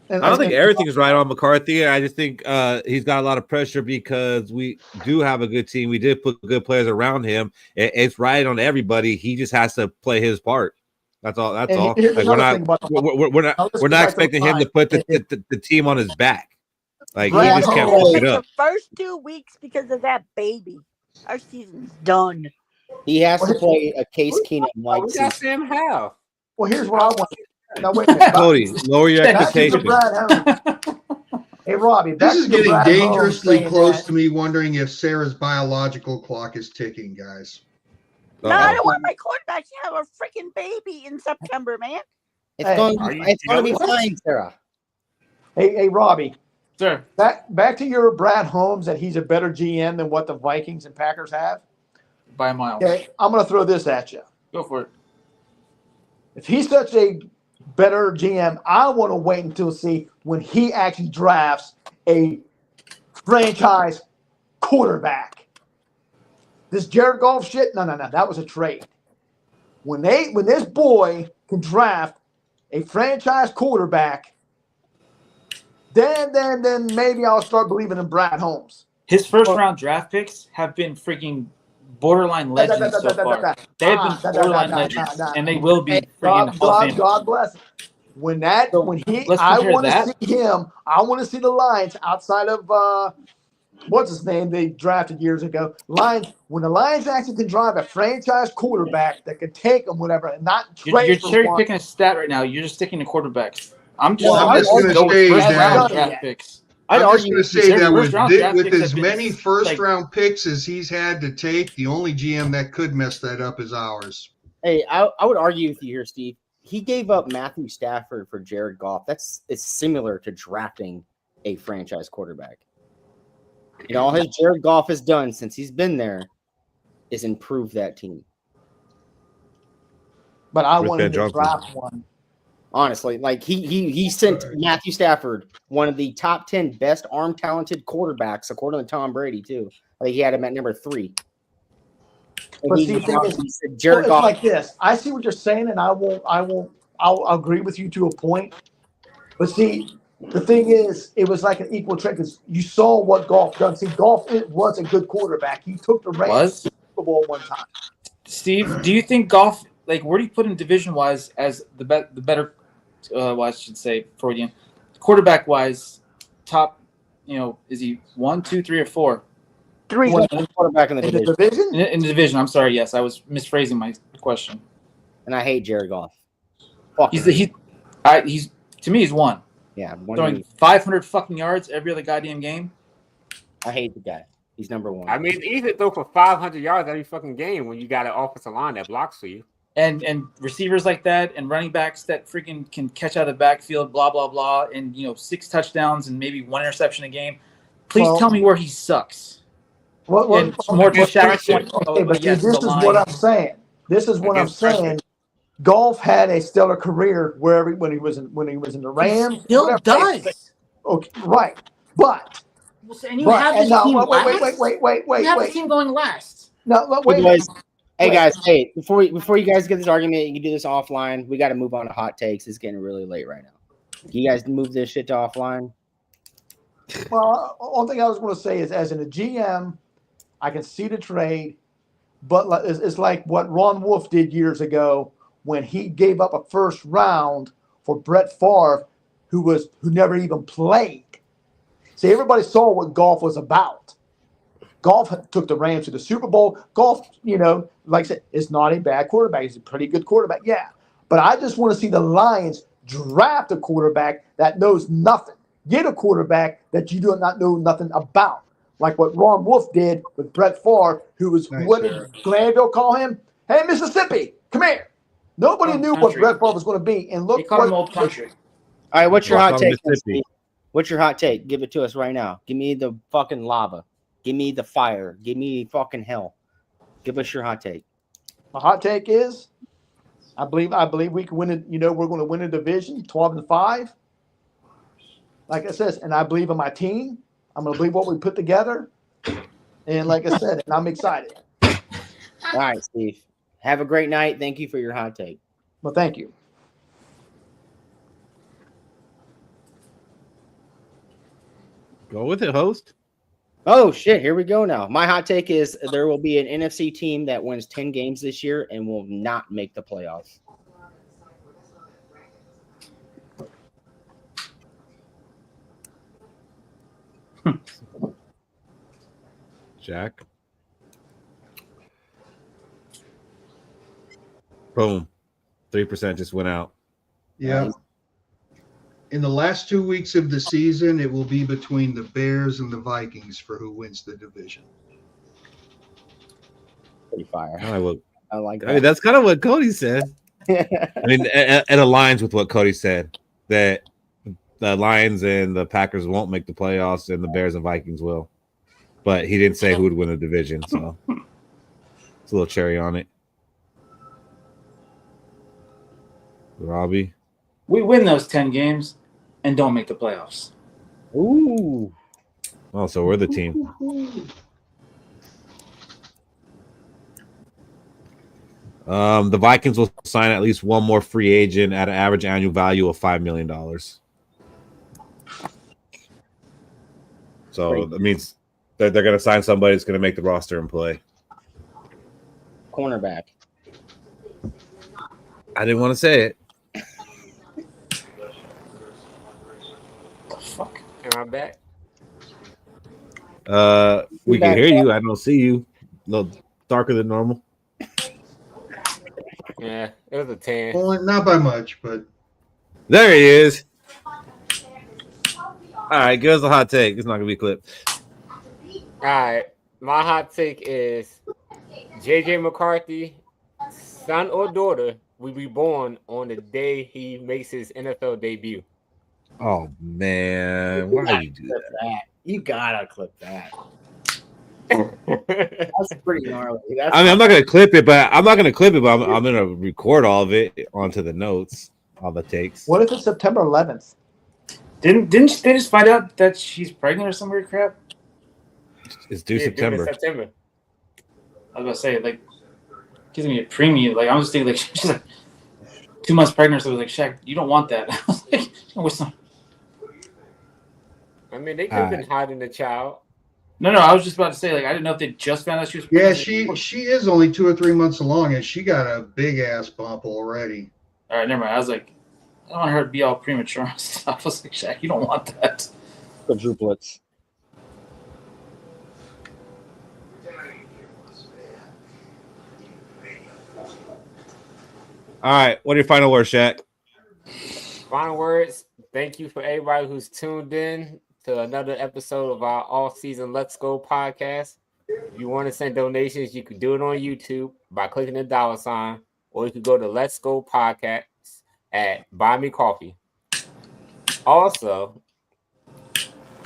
I don't think everything's right on McCarthy. I just think he's got a lot of pressure because we do have a good team. We did put good players around him. It's right on everybody. He just has to play his part. That's all. That's all. Like, we're not expecting him to put the team on his back. Like he just can't fuck it up. The first 2 weeks because of that baby. Our season's done. He has to play a Case Keenum like We got Sam Howell. Well, here's what I want. Now, wait, Cody, lower your expectations. Hey, Robbie, This is getting Brad dangerously Holmes close saying to me wondering if Sarah's biological clock is ticking, guys. No, I don't want my quarterback to have a freaking baby in September, man. It's going to be fine, Sarah. Hey, Robbie. Sir. Back to your Brad Holmes that he's a better GM than what the Vikings and Packers have. By a mile. Okay, I'm going to throw this at you. Go for it. If he's such a better GM, I want to wait until see when he actually drafts a franchise quarterback. This Jared Goff shit, no, that was a trade. When this boy can draft a franchise quarterback, then maybe I'll start believing in Brad Holmes. His first round draft picks have been freaking borderline legends so far. They've been borderline legends, and they will be freaking Hall of Fame. God bless him. I want to see him. I want to see the Lions outside of what's his name they drafted years ago. Lions. When the Lions actually can drive a franchise quarterback that can take them, whatever, and not trade. You're cherry picking a stat right now. You're just sticking to quarterbacks. I'm just going to say that. Draft picks. I'm just going to say that with picks as many first-round picks as he's had to take, the only GM that could mess that up is ours. Hey, I would argue with you here, Steve. He gave up Matthew Stafford for Jared Goff. It's similar to drafting a franchise quarterback. All his Jared Goff has done since he's been there is improve that team. But I wanted to draft one. Honestly, like he sent Matthew Stafford, one of the top 10 best arm talented quarterbacks, according to Tom Brady, too. Like he had him at number 3. But see, the thing is, Jared it's Goff. like this. I see what you're saying, and I'll agree with you to a point. But see, the thing is, it was like an equal trade because you saw what Goff done. See, Goff was a good quarterback. He took the Rams to the Super Bowl one time. Steve, do you think Goff, like, where do you put him division-wise as the better, well, I should say, Freudian, quarterback-wise, top, is he 1, 2, 3, or 4? 3 quarterback in the division. In the division, I'm sorry. Yes, I was misphrasing my question. And I hate Jared Goff. He's to me, he's 1. Yeah, throwing 500 fucking yards every other goddamn game. I hate the guy. He's number 1. I mean, it's easy to throw for 500 yards every fucking game when you got an offensive line that blocks for you. And receivers like that and running backs that freaking can catch out of the backfield, blah, blah, blah, and, 6 touchdowns and maybe 1 interception a game. Please tell me where he sucks. More to Shaq's point. Okay, but this is what I'm saying. This is what I'm saying. Goff had a stellar career when he was in the Rams. He still does. Okay, right, but and you have this team last. Wait. You have the team going last. No, wait. Hey guys, before you guys get this argument, you can do this offline. We got to move on to hot takes. It's getting really late right now. You guys move this shit to offline. Well, one thing I was going to say is, as in a GM, I can see the trade, but it's like what Ron Wolf did years ago when he gave up a first round for Brett Favre, who never even played. See, everybody saw what Goff was about. Goff took the Rams to the Super Bowl. Goff, like I said, is not a bad quarterback. He's a pretty good quarterback, yeah. But I just want to see the Lions draft a quarterback that knows nothing. Get a quarterback that you do not know nothing about. Like what Ron Wolf did with Brett Favre, who was, what did Glanville call him? Hey, Mississippi, come here. Nobody knew what Brett Favre was going to be. And look what old country. All right, what's your hot take? What's your hot take? Give it to us right now. Give me the fucking lava. Give me the fire. Give me fucking hell. Give us your hot take. My hot take is, I believe we can win it. We're going to win a division, 12-5. Like I said, and I believe in my team. I'm going to believe what we put together. And like I said, and I'm excited. All right, Steve. Have a great night. Thank you for your hot take. Well, thank you. Go with it, host. Oh, shit. Here we go now. My hot take is there will be an NFC team that wins 10 games this year and will not make the playoffs. Jack. Boom. 3% just went out. Yeah. In the last 2 weeks of the season, it will be between the Bears and the Vikings for who wins the division. Pretty fire. I like that. I mean, that's kind of what Cody said. I mean, it aligns with what Cody said, that the Lions and the Packers won't make the playoffs and the Bears and Vikings will. But he didn't say who would win the division, so it's a little cherry on it. Robbie? We win those 10 games and don't make the playoffs. Ooh. Oh, so we're the team. The Vikings will sign at least one more free agent at an average annual value of $5 million. So that means they're going to sign somebody that's going to make the roster and play. Cornerback. I didn't want to say it. Fuck. Am I back? We can hear you. I don't see you. A little darker than normal. Yeah, it was a 10. Well, not by much, but there he is. All right, give us a hot take. It's not gonna be clipped. All right, my hot take is JJ McCarthy, son or daughter, will be born on the day he makes his NFL debut. Oh man, why do you do that? You gotta clip that. That's pretty gnarly. I mean, I'm not gonna clip it, but I'm gonna record all of it onto the notes, all the takes. What if it's September 11th? Didn't they just find out that she's pregnant or some weird crap? It's due September. I was about to say, like, gives me a premium. Like, I'm just thinking, like, she's like 2 months pregnant, so I was like, Shaq, you don't want that. I was like, with some. I mean, they could have been hiding the child. No, I was just about to say, like, I didn't know if they just found out she was Yeah, pregnant. she is only 2 or 3 months along, and she got a big ass bump already. All right, never mind. I was like, I don't want her to be all premature and stuff. I was like, Shaq, you don't want that. Quadruplets. All right, what are your final words, Shaq? Final words. Thank you for everybody who's tuned in to another episode of our all-season Let's Go podcast. If you want to send donations, you can do it on YouTube by clicking the $, or you can go to Let's Go Podcast at Buy Me Coffee. Also,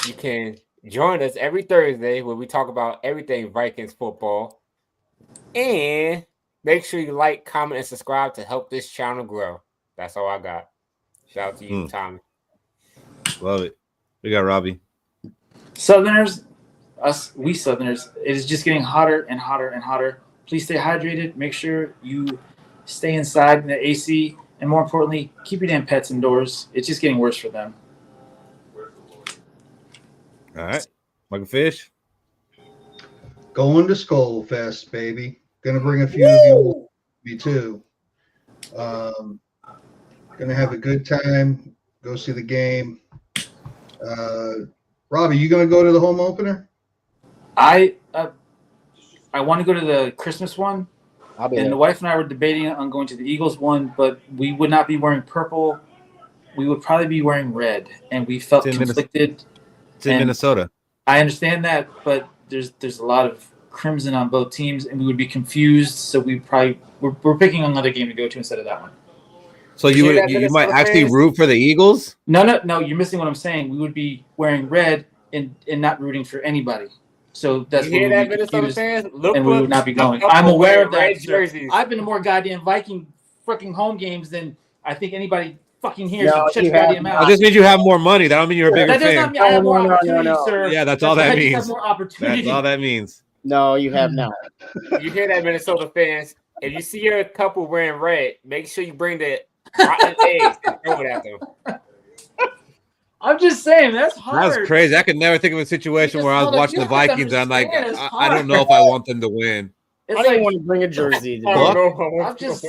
you can join us every Thursday where we talk about everything Vikings football. And make sure you like, comment, and subscribe to help this channel grow. That's all I got. Shout out to you, Tommy. Love it. We got Robbie. Southerners, we Southerners, it is just getting hotter and hotter and hotter. Please stay hydrated. Make sure you stay inside in the AC. And more importantly, keep your damn pets indoors. It's just getting worse for them. All right. Michael Fish. Going to Skol Fest, baby. Gonna bring a few of you with me too. Gonna have a good time. Go see the game. Robbie, you gonna go to the home opener? I want to go to the Christmas one. I'll be and there. the wife and I were debating on going to the Eagles one, but we would not be wearing purple. We would probably be wearing red, and we felt conflicted. It's in Minnesota. I understand that, but there's a lot of crimson on both teams, and we would be confused. So we're picking another game to go to instead of that one. So you might actually root for the Eagles? No, you're missing what I'm saying. We would be wearing red and not rooting for anybody. So that's You what hear we that, would be Minnesota confused, fans? and we would not be going. look I'm for aware of red that. Sir. jerseys. I've been to more goddamn Viking freaking home games than I think anybody fucking here. No, So shut you your goddamn mouth. That just means you have more money. That don't mean you're a bigger That does not fan. mean I have more opportunity, sir. Yeah, that's all that I just means. have more opportunity. That's all that means. No, you have not. You hear that, Minnesota fans? If you see your couple wearing red, make sure you bring the rotten eggs and throw it at them. I'm just saying that's hard. That's crazy. I could never think of a situation where I was watching the Vikings and I'm like, I don't know if I want them to win. I don't want to bring a jersey. I'm just.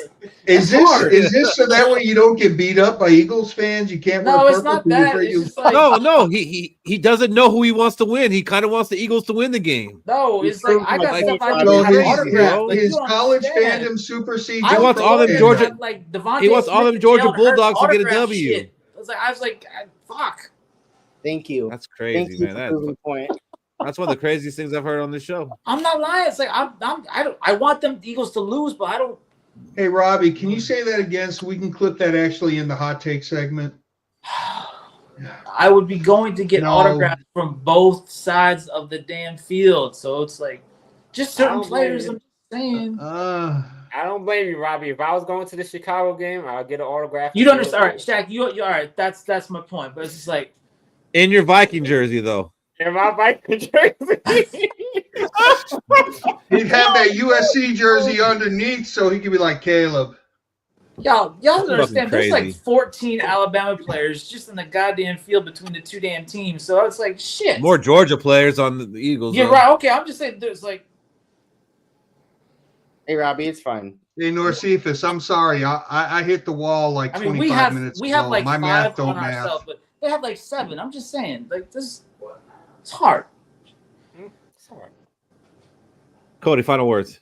Is this so that way you don't get beat up by Eagles fans? You can't No, wear it's purple not because you're that. afraid It's you- just like, No, he doesn't know who he wants to win. He kind of wants the Eagles to win the game. No, it's like I got Like, stuff I So need to have his, autographed. Like, his you don't college understand. fandom supersedes. I He wants all them fucking Georgia- got, like, Devontae he wants all Smith them and Georgia Jalen Hurts Bulldogs to get a autograph W. shit. I was like, fuck. Thank you. That's Thank crazy, you man. for That's, proving the point. that's one of the craziest things I've heard on this show. I'm not lying. It's like I want them Eagles to lose, but I don't. Hey, Robbie, can you say that again so we can clip that actually in the hot take segment? I would be going to get No. autographs from both sides of the damn field. So it's like just certain don't players. blame I'm just saying. I don't blame you, Robbie. If I was going to the Chicago game, I'll get an autograph. You don't understand. All right, Shaq, you all right. That's my point. But it's just like In your Viking jersey, though. In my Viking jersey. He'd have that USC jersey underneath so he could be like Caleb. y'all don't understand. There's crazy. like 14 Alabama players just in the goddamn field between the two damn teams. So it's like shit. More Georgia players on the Eagles. Yeah, though. right. Okay, I'm just saying. There's like Hey, Robbie, it's fine. Hey, Norcephus, I'm sorry. I hit the wall like I mean, 25 minutes we have ago. like My 5 math don't on math. ourselves, but they have like 7. I'm just saying, like this, it's hard. It's hard. Cody, final words.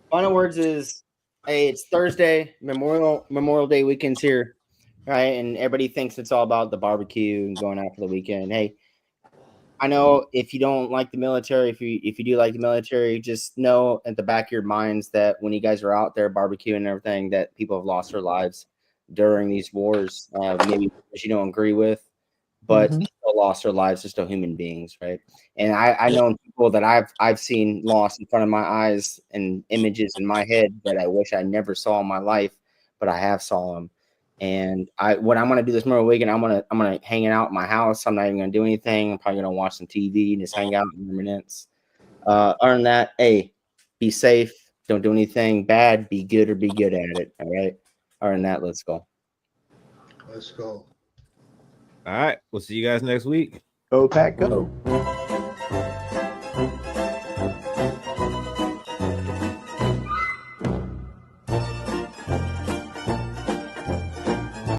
Final words is, hey, it's Thursday, Memorial Day weekend's here, right? And everybody thinks it's all about the barbecue and going out for the weekend. Hey, I know if you don't like the military, if you do like the military, just know at the back of your minds that when you guys are out there barbecuing and everything, that people have lost their lives during these wars. Maybe that you don't agree with, but still lost their lives. They're still human beings, right? And I know people that I've seen lost in front of my eyes and images in my head that I wish I never saw in my life, but I have saw them. And what I'm gonna do this Memorial weekend, I'm gonna hang out at my house. I'm not even gonna do anything. I'm probably gonna watch some TV and just hang out and reminisce. Other than that, hey, Be safe. Don't do anything bad. Be good or be good at it. All right. Other than that, let's go. Let's go. All right. We'll see you guys next week. Go Pack, go.